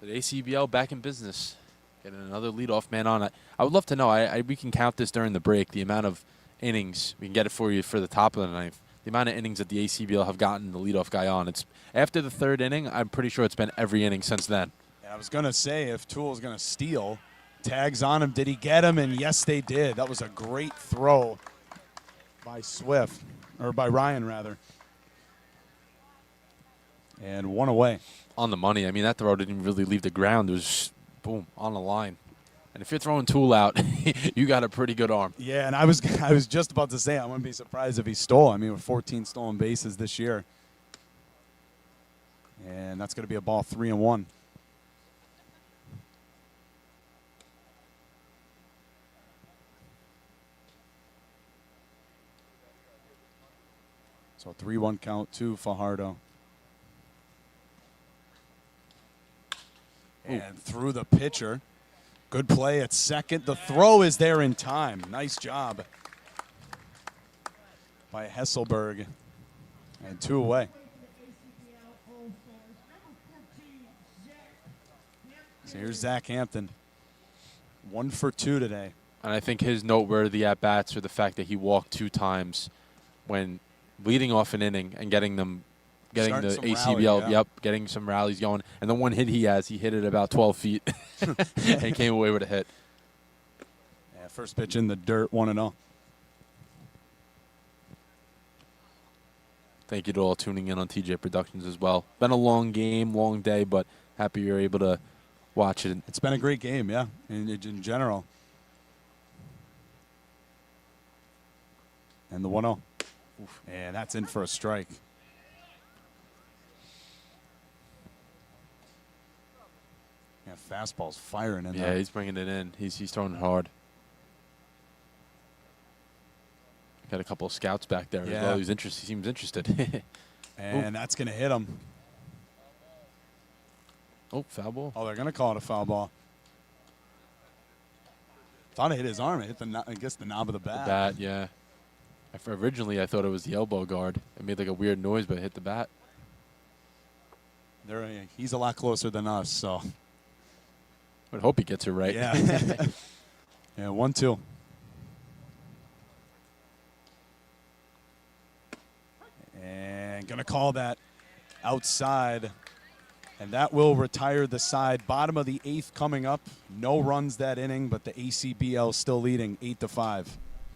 The ACBL back in business. Getting another leadoff man on. I would love to know, we can count this during the break, the amount of innings. We can get it for you for the top of the ninth. The amount of innings that the ACBL have gotten the leadoff guy on. It's after the third inning, I'm pretty sure it's been every inning since then. And I was going to say, if Tool is going to steal, tags on him. Did he get him? And yes, they did. That was a great throw by Ryan, rather. And 1 away. On the money. I mean, that throw didn't really leave the ground. It was, boom, on the line. And if you're throwing Tool out, you got a pretty good arm. Yeah, and I was just about to say I wouldn't be surprised if he stole. I mean, with 14 stolen bases this year. And that's going to be a ball 3-1. So 3-1 count to Fajardo. And through the pitcher. Good play at second. The throw is there in time. Nice job by Hesselberg. And 2 away. So here's Zach Hampton. 1 for 2 today. And I think his noteworthy at-bats are the fact that he walked 2 times when leading off an inning and getting the ACBL, rally, yeah. getting some rallies going. And the one hit he hit it about 12 feet and came away with a hit. Yeah, first pitch in the dirt, 1-0. Thank you to all tuning in on TJ Productions as well. Been a long game, long day, but happy you're able to watch it. It's been a great game, yeah, in general. And the 1-0. And that's in for a strike. Yeah, fastball's firing in there. Yeah, he's bringing it in. He's throwing it hard. Got a couple of scouts back there as well. He seems interested. And that's going to hit him. Oh, foul ball. Oh, they're going to call it a foul ball. Thought it hit his arm. It hit the knob of the bat. The bat, yeah. Originally, I thought it was the elbow guard. It made like a weird noise, but it hit the bat. He's a lot closer than us, so. I would hope he gets it right. Yeah. Yeah, 1-2. And going to call that outside. And that will retire the side. Bottom of the 8th coming up. No runs that inning, but the ACBL still leading 8-5.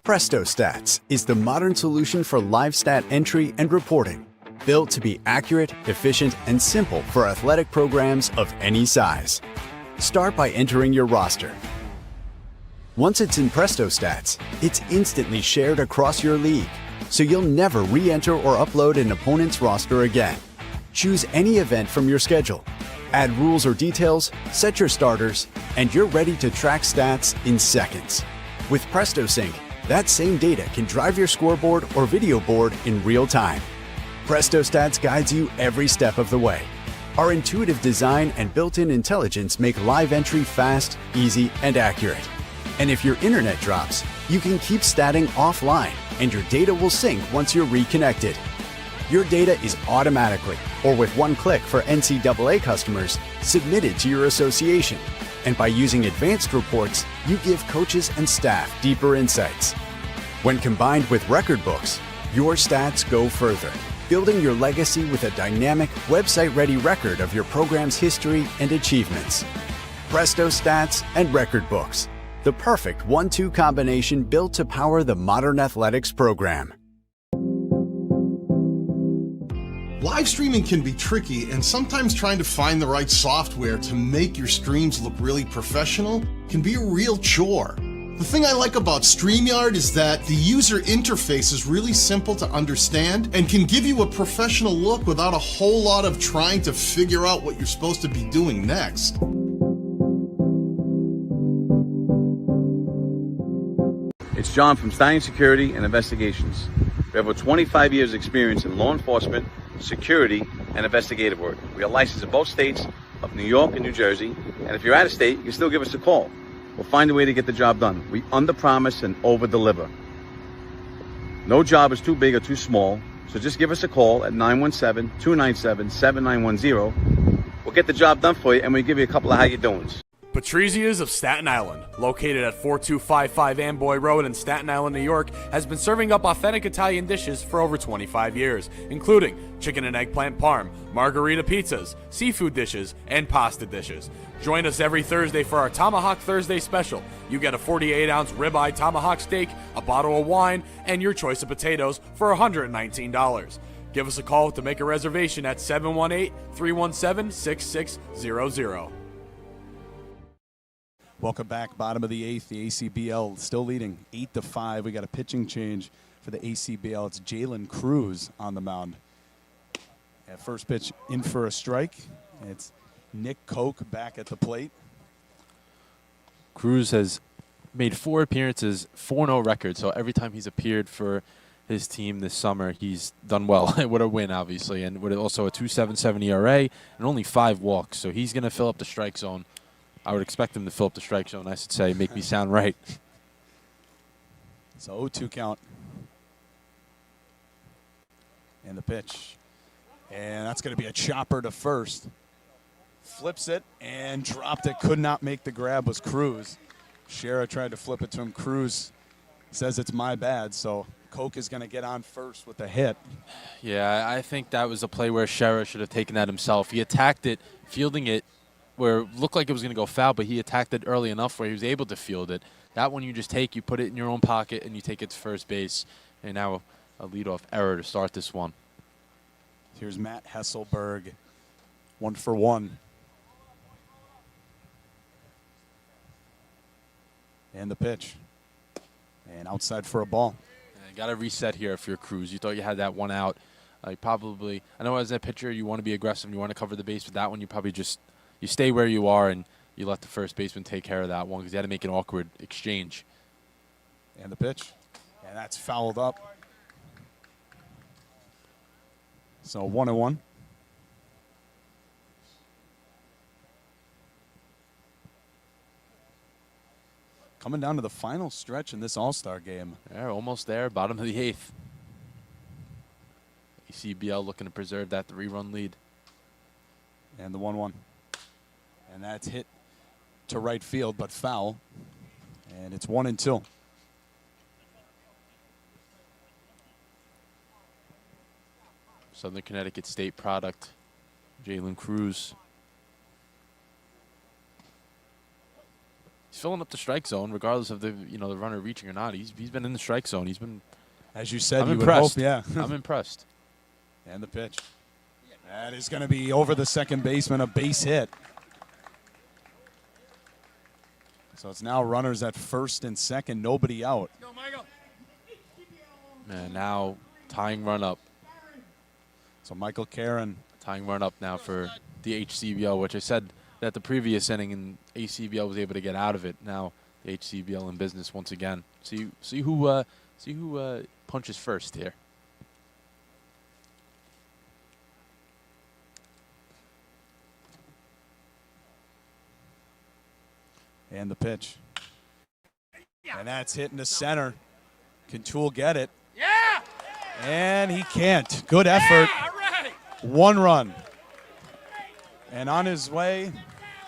Presto Stats is the modern solution for live stat entry and reporting. Built to be accurate, efficient, and simple for athletic programs of any size. Start by entering your roster. Once it's in Presto Stats, it's instantly shared across your league, so you'll never re-enter or upload an opponent's roster again. Choose any event from your schedule, add rules or details, set your starters, and you're ready to track stats in seconds. With Presto Sync, that same data can drive your scoreboard or video board in real time. Presto Stats guides you every step of the way. Our intuitive design and built-in intelligence make live entry fast, easy, and accurate. And if your internet drops, you can keep statting offline, and your data will sync once you're reconnected. Your data is automatically, or with one click for NCAA customers, submitted to your association. And by using advanced reports, you give coaches and staff deeper insights. When combined with record books, your stats go further, building your legacy with a dynamic, website-ready record of your program's history and achievements. Presto Stats and Record Books, the perfect 1-2 combination built to power the modern athletics program. Live streaming can be tricky, and sometimes trying to find the right software to make your streams look really professional can be a real chore. The thing I like about StreamYard is that the user interface is really simple to understand and can give you a professional look without a whole lot of trying to figure out what you're supposed to be doing next. It's John from Stallion Security and Investigations. We have over 25 years experience in law enforcement, security, and investigative work. We are licensed in both states of New York and New Jersey, and if you're out of state, you can still give us a call. We'll find a way to get the job done. We under-promise and over-deliver. No job is too big or too small, so just give us a call at 917-297-7910. We'll get the job done for you, and we'll give you a couple of how you doings. Patrizia's of Staten Island, located at 4255 Amboy Road in Staten Island, New York, has been serving up authentic Italian dishes for over 25 years, including chicken and eggplant parm, margarita pizzas, seafood dishes, and pasta dishes. Join us every Thursday for our Tomahawk Thursday special. You get a 48-ounce ribeye tomahawk steak, a bottle of wine, and your choice of potatoes for $119. Give us a call to make a reservation at 718-317-6600. Welcome back. Bottom of the eighth. The ACBL still leading 8-5. We got a pitching change for the ACBL. It's Jalen Cruz on the mound. At first pitch in for a strike. It's Nick Koch back at the plate. Cruz has made 4 appearances, 4-0 record. So every time he's appeared for his team this summer, he's done well. With a win, obviously, and with also a 2.77 ERA and only 5 walks. So he's going to fill up the strike zone. I would expect him to fill up the strike zone, I should say, make me sound right. So 0-2 count. And the pitch. And that's going to be a chopper to first. Flips it and dropped it. Could not make the grab, was Cruz. Shera tried to flip it to him. Cruz says it's my bad, so Koch is going to get on first with a hit. Yeah, I think that was a play where Shera should have taken that himself. He attacked it, fielding it, where it looked like it was going to go foul, but he attacked it early enough where he was able to field it. That one you just take, you put it in your own pocket, and you take it to first base. And now a leadoff error to start this one. Here's Matt Hesselberg, 1 for 1. And the pitch. And outside for a ball. Got to reset here if you're Cruz. You thought you had that one out. I know as a pitcher, you want to be aggressive and you want to cover the base, but that one you probably just you stay where you are and you let the first baseman take care of that one because you had to make an awkward exchange. And the pitch. And that's fouled up. So 1-1. Coming down to the final stretch in this All-Star game. Yeah, almost there, bottom of the 8th. ACBL looking to preserve that 3-run lead. And the 1-1. And that's hit to right field, but foul. And it's 1-2. Southern Connecticut State product, Jalen Cruz. He's filling up the strike zone, regardless of the the runner reaching or not. He's been in the strike zone. He's been, as you said, I'm you impressed. would hope, yeah. I'm impressed. And the pitch. That is going to be over the second baseman, a base hit. So it's now runners at first and second, nobody out. And now tying run up. So Michael Karen. Tying run up now for the HCBL, which I said that the previous inning and ACBL was able to get out of it. Now the HCBL in business once again. See who punches first here. And the pitch. And that's hitting the center. Can Toole get it? Yeah! And he can't. Good effort. Yeah, all right. 1 run. And on his way.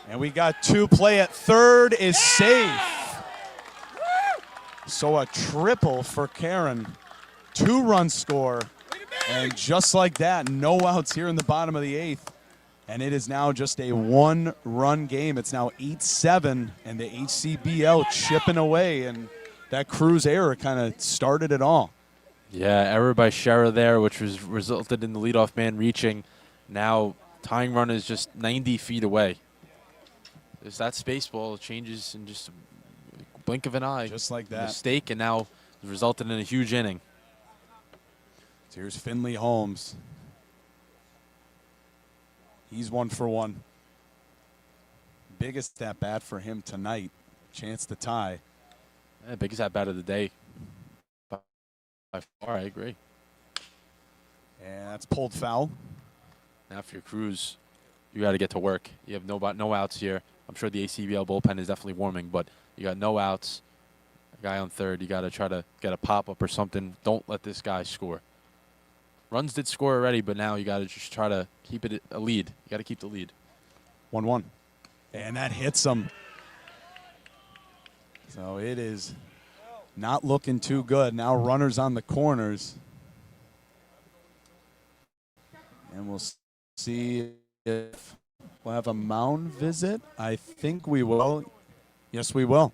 And we got 2. Play at third is safe. So a triple for Karen. 2-run score. And just like that, no outs here in the bottom of the 8th. And it is now just a one-run game. It's now 8-7, and the HCBL chipping away, and that Cruz error kind of started it all. Yeah, error by Shera there, which resulted in the leadoff man reaching. Now tying run is just 90 feet away. There's that space ball changes in just a blink of an eye. Just like that. Mistake, and now resulted in a huge inning. So here's Finley Holmes. He's 1 for 1. Biggest at bat for him tonight. Chance to tie. Yeah, biggest at bat of the day. By far, I agree. And that's pulled foul. Now for your Cruz, you got to get to work. You have no outs here. I'm sure the ACBL bullpen is definitely warming, but you got no outs. A guy on third. You got to try to get a pop-up or something. Don't let this guy score. Runs did score already, but now you got to just try to keep it a lead. You got to keep the lead. 1-1. And that hits him. So it is not looking too good. Now runners on the corners. And we'll see if we'll have a mound visit. I think we will. Yes, we will.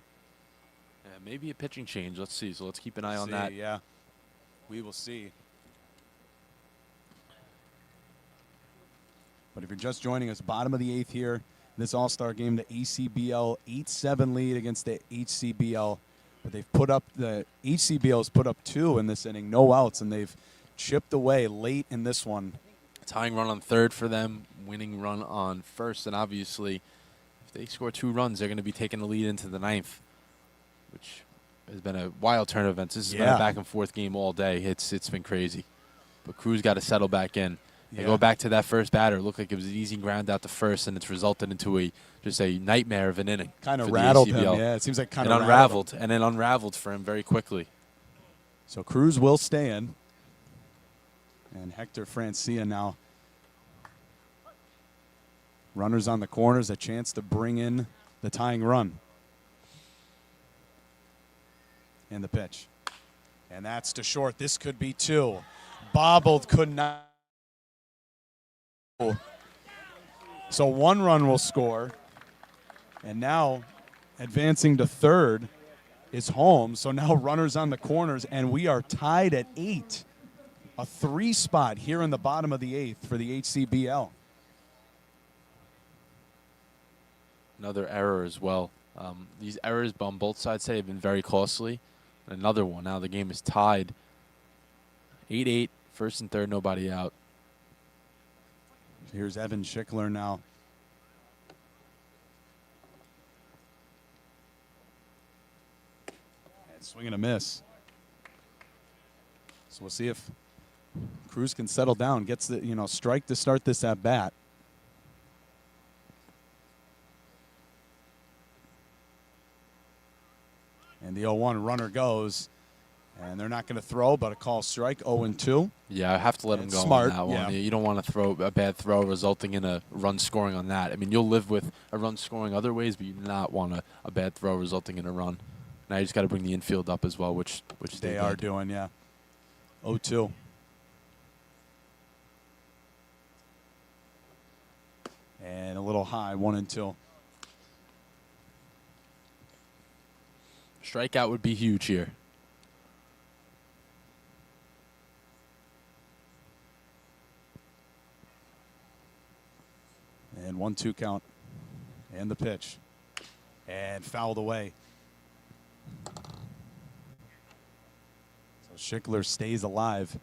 Yeah, maybe a pitching change. Let's see. So let's keep an eye on that. Yeah, we will see. But if you're just joining us, bottom of the 8th here, this All-Star game, the ACBL 8-7 lead against the HCBL. But they've put up, the HCBL's put up 2 in this inning, no outs, and they've chipped away late in this one. Tying run on third for them, winning run on first, and obviously if they score 2 runs, they're going to be taking the lead into the 9th, which has been a wild turn of events. This has been a back-and-forth game all day. It's been crazy. But Cruz got to settle back in. They go back to that first batter. It looked like it was an easy ground out to first, and it's resulted into just a nightmare of an inning. Kind of rattled him, yeah. It seems like kind of unraveled, and then unraveled for him very quickly. So Cruz will stay in. And Hector Francia now. Runners on the corners, a chance to bring in the tying run. And the pitch. And that's to short. This could be 2. Bobbled, could not. So 1 run will score. And now advancing to third is Holmes. So now runners on the corners, and we are tied at 8. A 3 spot here in the bottom of the 8th for the HCBL. Another error as well. These errors on both sides today have been very costly. Another one. Now the game is tied. 8-8, first and third, nobody out. Here's Evan Schickler now. And swing and a miss. So we'll see if Cruz can settle down, gets the strike to start this at bat. And the 0-1 runner goes. And they're not going to throw, but a call strike, 0-2. Yeah, I have to let him go smart, on that one. yeah. You don't want to throw a bad throw resulting in a run scoring on that. I mean, you'll live with a run scoring other ways, but you do not want a bad throw resulting in a run. Now you just got to bring the infield up as well, which they are doing, yeah. 0-2. And a little high, 1-2. Strikeout would be huge here. And 1-2 count. And the pitch. And fouled away. So Schickler stays alive.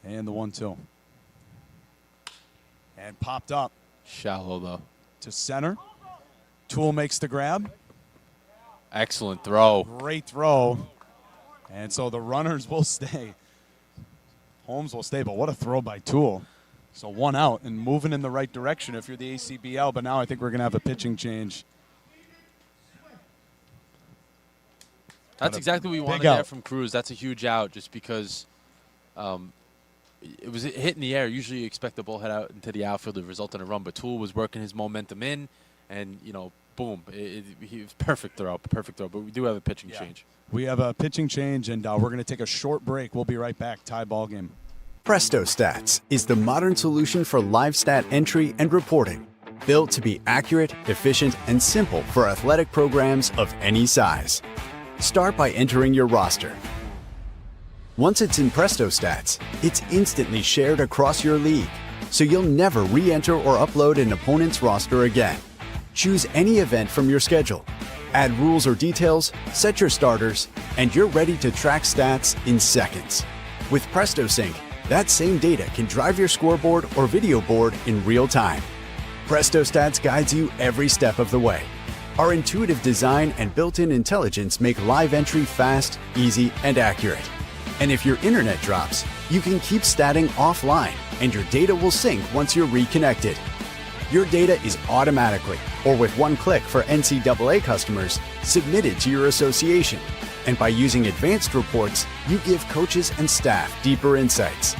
And the 1-2. And popped up. Shallow, though. To center. Tool makes the grab. Excellent throw. Great throw. And so the runners will stay. Holmes will stay, but what a throw by Tool. So 1 out and moving in the right direction if you're the ACBL, but now I think we're going to have a pitching change. That's exactly what we wanted there from Cruz. That's a huge out just because it was hit in the air. Usually you expect the ball head out into the outfield to result in a run, but Tool was working his momentum in, and boom, he was perfect throw. But we do have a pitching change. We have a pitching change, and we're going to take a short break. We'll be right back. Tie ball game. Presto Stats is the modern solution for live stat entry and reporting, built to be accurate, efficient, and simple for athletic programs of any size. Start by entering your roster. Once it's in Presto Stats, it's instantly shared across your league, so you'll never re-enter or upload an opponent's roster again. Choose any event from your schedule, add rules or details, set your starters, and you're ready to track stats in seconds. With Presto Sync, that same data can drive your scoreboard or video board in real time. Presto Stats guides you every step of the way. Our intuitive design and built-in intelligence make live entry fast, easy, and accurate. And if your internet drops, you can keep statting offline, and your data will sync once you're reconnected. Your data is automatically, or with one click for NCAA customers, submitted to your association. And by using advanced reports, you give coaches and staff deeper insights.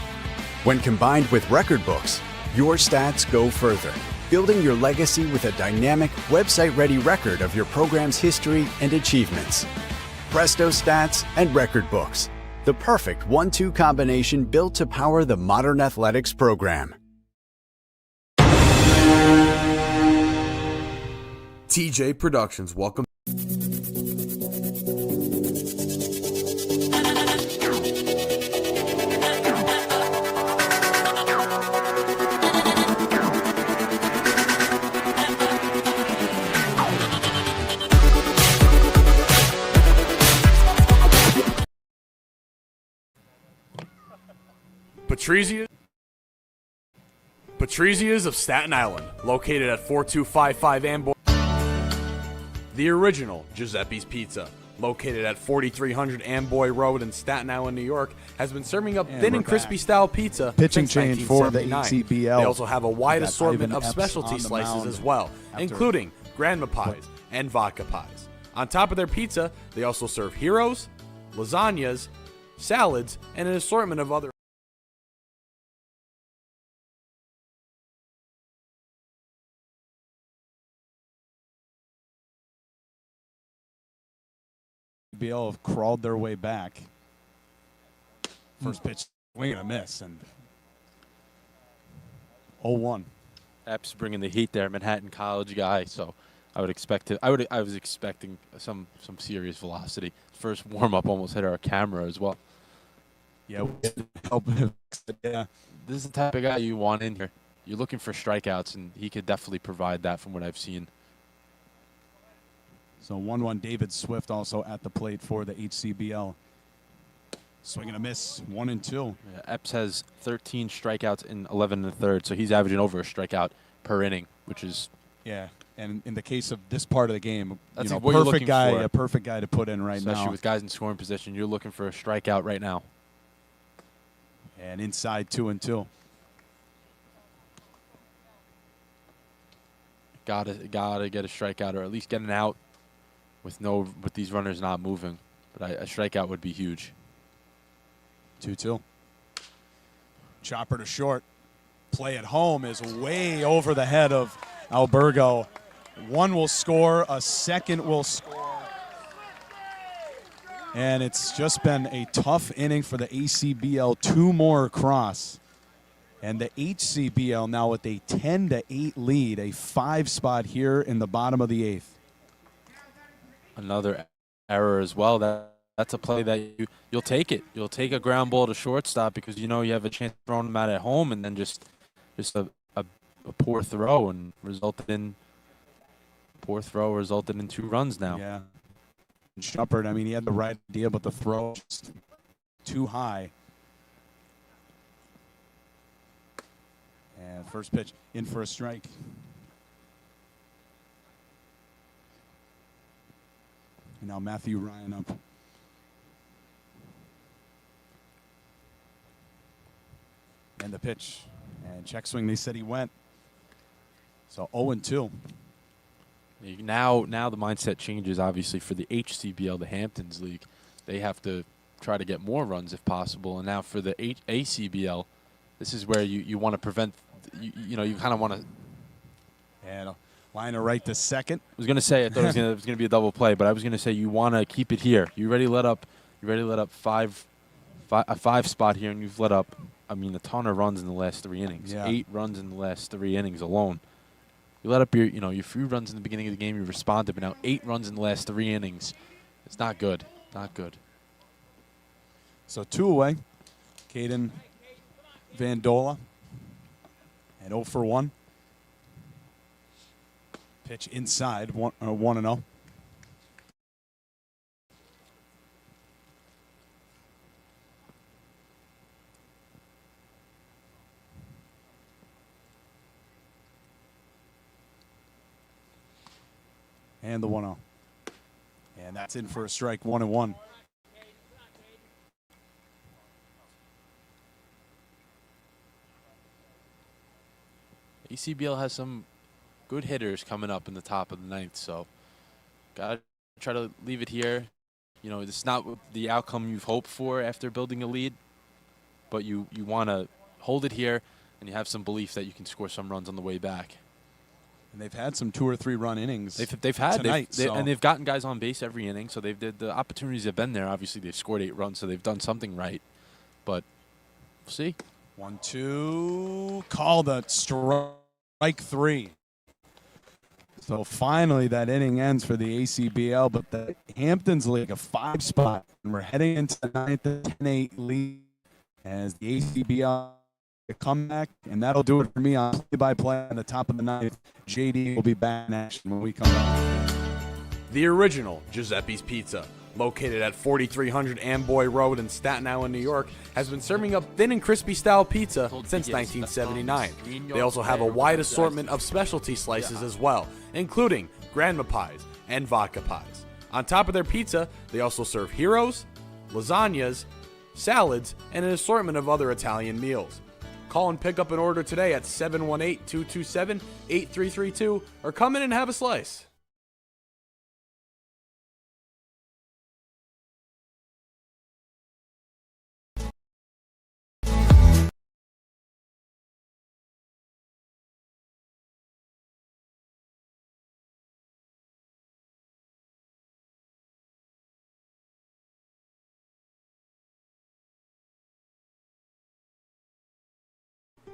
When combined with record books, your stats go further, building your legacy with a dynamic, website-ready record of your program's history and achievements. Presto Stats and Record Books, the perfect 1-2 combination built to power the modern athletics program. TJ Productions, welcome. Patrizia's of Staten Island, located at 4255 Amboy. The original Giuseppe's Pizza, located at 4300 Amboy Road in Staten Island, New York, has been serving up thin and crispy style pizza Pitching since change for the 1979. ACBL. They also have a wide Got assortment Ivan of Epps specialty on the slices mound as well, after- including grandma pies and vodka pies. On top of their pizza, they also serve heroes, lasagnas, salads, and an assortment of other. ACBL have crawled their way back. First pitch, swing and a miss, and 0-1. Epps bringing the heat there, Manhattan College guy. So I would expect it. I was expecting some serious velocity. First warm up almost hit our camera as well. Yeah, help. Yeah, This is the type of guy you want in here. You're looking for strikeouts, and he could definitely provide that from what I've seen. so 1-1. David Swift also at the plate for the HCBL. Swing and a miss, 1-2. Yeah, Epps has 13 strikeouts in 11 1/3, so he's averaging over a strikeout per inning, which is Yeah, and in the case of this part of the game, That's what you're looking for. a perfect guy to put in right especially now. with guys in scoring position. You're looking for a strikeout right now. And inside 2-2. Gotta get a strikeout or at least get an out with these runners not moving. But a strikeout would be huge. 2-2. Chopper to short. Play at home is way over the head of Albergo. One will score, a second will score. And it's just been a tough inning for the ACBL. Two more across. And the HCBL now with a 10-8 lead, a 5-spot here in the bottom of the 8th. Another error as well. That's a play that you'll take it. You'll take a ground ball to shortstop because you know you have a chance of throwing them out at home, and then just a poor throw resulted in 2 runs now. Yeah. And Shepard, I mean, he had the right idea, but the throw just too high. And first pitch in for a strike. And now Matthew Ryan up. And the pitch. And check swing, they said he went. So 0-2. Now the mindset changes, obviously, for the HCBL, the Hamptons League. They have to try to get more runs if possible. And now for the ACBL, this is where you want to prevent, you kind of want to. And Liner right to second. I was going to say I thought it was going to be a double play, but I was going to say you want to keep it here. You already let up a 5 spot here, and you've let up, I mean, a ton of runs in the last 3 innings. Yeah. 8 runs in the last 3 innings alone. You let up your few runs in the beginning of the game, you responded, but now 8 runs in the last 3 innings. It's not good. Not good. So 2 away. Caden Vandola. And 0 for 1. Pitch inside, 1-0. And the 1-0. And that's in for a strike, 1-1. ACBL has some good hitters coming up in the top of the 9th, so got to try to leave it here. You know, it's not the outcome you've hoped for after building a lead, but you want to hold it here, and you have some belief that you can score some runs on the way back. And they've had some 2 or 3 run innings. They've had tonight, and they've gotten guys on base every inning, so the opportunities have been there. Obviously, they've scored 8 runs, so they've done something right. But we'll see. 1-2. Called a strike 3. So finally, that inning ends for the ACBL, but the Hamptons League, a 5 spot, and we're heading into the 9th, 10-8 lead as the ACBL a comeback, and that'll do it for me on play-by-play on the top of the 9th. JD will be back in action when we come back. The original Giuseppe's Pizza, located at 4300 Amboy Road in Staten Island, New York, has been serving up thin and crispy style pizza since 1979. They also have a wide assortment of specialty slices as well, including grandma pies and vodka pies. On top of their pizza, they also serve heroes, lasagnas, salads, and an assortment of other Italian meals. Call and pick up an order today at 718-227-8332 or come in and have a slice.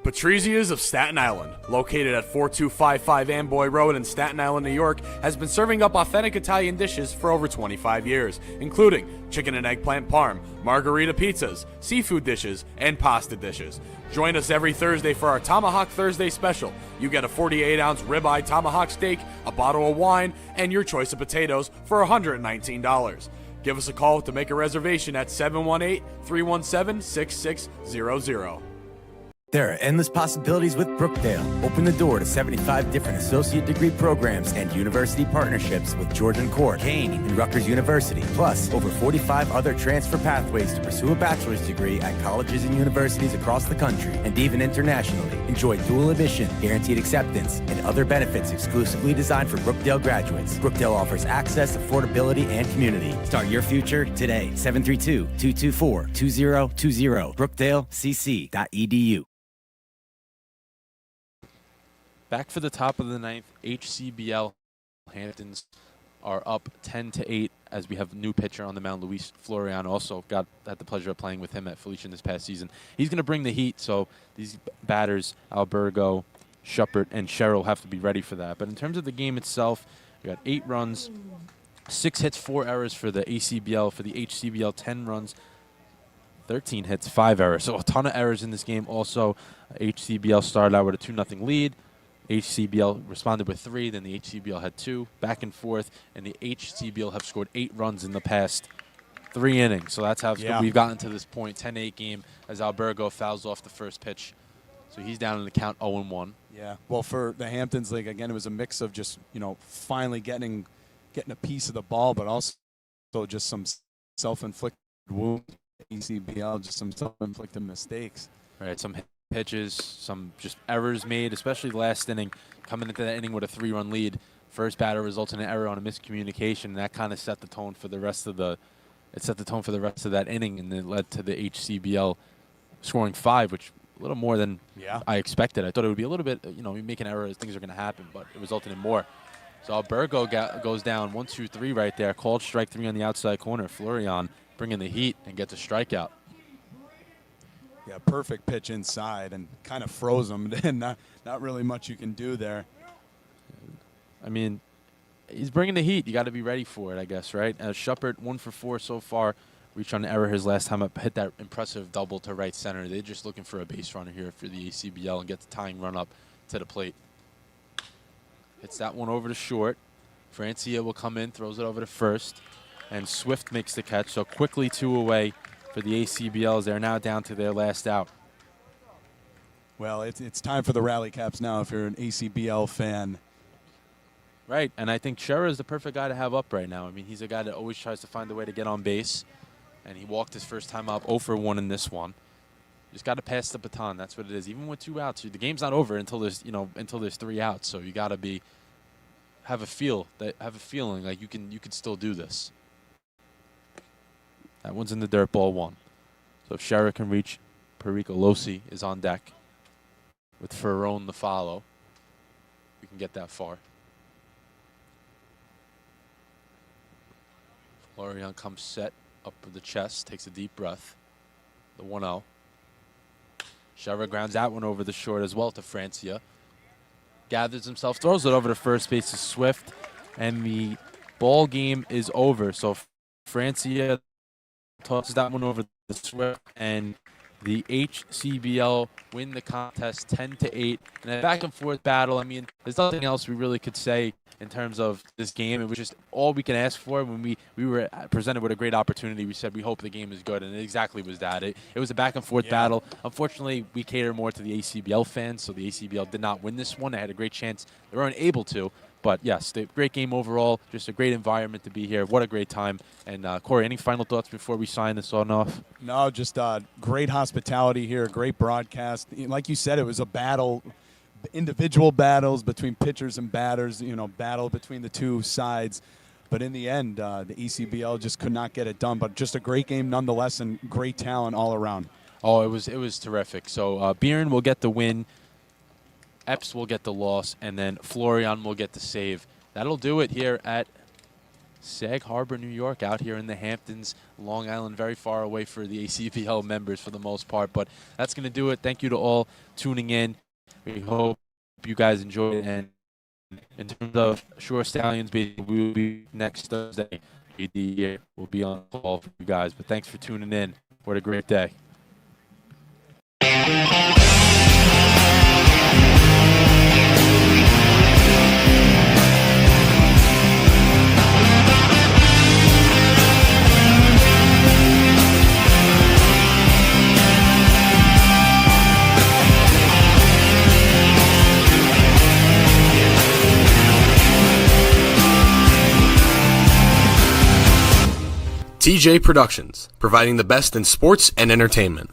Patrizia's of Staten Island, located at 4255 Amboy Road in Staten Island, New York, has been serving up authentic Italian dishes for over 25 years, including chicken and eggplant parm, margarita pizzas, seafood dishes, and pasta dishes. Join us every Thursday for our Tomahawk Thursday special. You get a 48-ounce ribeye tomahawk steak, a bottle of wine, and your choice of potatoes for $119. Give us a call to make a reservation at 718-317-6600. There are endless possibilities with Brookdale. Open the door to 75 different associate degree programs and university partnerships with Georgian Court, Kane, and Rutgers University. Plus, over 45 other transfer pathways to pursue a bachelor's degree at colleges and universities across the country and even internationally. Enjoy dual admission, guaranteed acceptance, and other benefits exclusively designed for Brookdale graduates. Brookdale offers access, affordability, and community. Start your future today. 732-224-2020. BrookdaleCC.edu. Back for the top of the 9th, HCBL Hamptons are up 10-8 as we have a new pitcher on the mound, Luis Floriano. Also had the pleasure of playing with him at Felician this past season. He's going to bring the heat, so these batters, Albergo, Schuppert, and Sherrill have to be ready for that. But in terms of the game itself, we got 8 runs, 6 hits, 4 errors for the ACBL. For the HCBL, 10 runs, 13 hits, 5 errors. So a ton of errors in this game. Also, HCBL started out with a 2-0 lead. HCBL responded with 3, then the HCBL had 2, back and forth, and the HCBL have scored 8 runs in the past 3 innings. So that's how we've gotten to this point, 10-8 game, as Albergo fouls off the first pitch. So he's down in the count 0-1. Yeah, well, for the Hamptons League, again, it was a mix of just, finally getting a piece of the ball, but also just some self-inflicted wounds. ACBL, just some self-inflicted mistakes. Right, some pitches, some just errors made, especially the last inning, coming into that inning with a 3-run lead. First batter results in an error on a miscommunication, and that kind of set the tone for the rest of that inning, and then led to the HCBL scoring 5, which more than Yeah. I expected. I thought it would be a little bit, you make an error, things are going to happen, but it resulted in more. So Albergo goes down 1-2-3 right there. Called strike 3 on the outside corner. Florian bringing the heat and gets a strikeout. Yeah, perfect pitch inside and kind of froze him. And not really much you can do there. I mean, he's bringing the heat. You got to be ready for it, I guess, right? Schuppert 1 for 4 so far. Reached on error his last time up, hit that impressive double to right center. They're just looking for a base runner here for the ACBL and get the tying run up to the plate. Hits that one over to short. Francia will come in, throws it over to first, and Swift makes the catch. So quickly 2 away for the ACBLs. They're now down to their last out. Well, it's time for the rally caps now if you're an ACBL fan. Right, and I think Scherer is the perfect guy to have up right now. I mean, he's a guy that always tries to find a way to get on base, and he walked his first time up 0 for 1 in this one. Just got to pass the baton. That's what it is. Even with 2 outs, the game's not over until there's 3 outs. So you got to have a feeling like you can still do this. That one's in the dirt, ball 1. So if Scherer can reach, Perico Losi is on deck with Ferrone the follow. We can get that far. Florian comes set up with the chest, takes a deep breath. The 1-0. Scherer grounds that one over the short as well to Francia. Gathers himself, throws it over to first base to Swift, and the ball game is over. So Francia tosses that one over to Swift, and the HCBL win the contest 10-8. And a back and forth battle. I mean, there's nothing else we really could say in terms of this game. It was just all we can ask for when we were presented with a great opportunity. We said we hope the game is good, and it exactly was that. It was a back and forth battle. Unfortunately, we cater more to the ACBL fans, so the ACBL did not win this one. They had a great chance. They weren't able to. But, yes, great game overall. Just a great environment to be here. What a great time. And, Corey, any final thoughts before we sign this on off? No, just great hospitality here, great broadcast. Like you said, it was a battle, individual battles between pitchers and batters, battle between the 2 sides. But in the end, the ACBL just could not get it done. But just a great game nonetheless, and great talent all around. Oh, it was terrific. So Beeren will get the win. Epps will get the loss, and then Florian will get the save. That'll do it here at Sag Harbor, New York, out here in the Hamptons, Long Island, very far away for the ACBL members for the most part. But that's going to do it. Thank you to all tuning in. We hope you guys enjoyed it. And in terms of Shore Stallions, we will be next Thursday. We'll be on call for you guys. But thanks for tuning in. What a great day. TJ Productions, providing the best in sports and entertainment.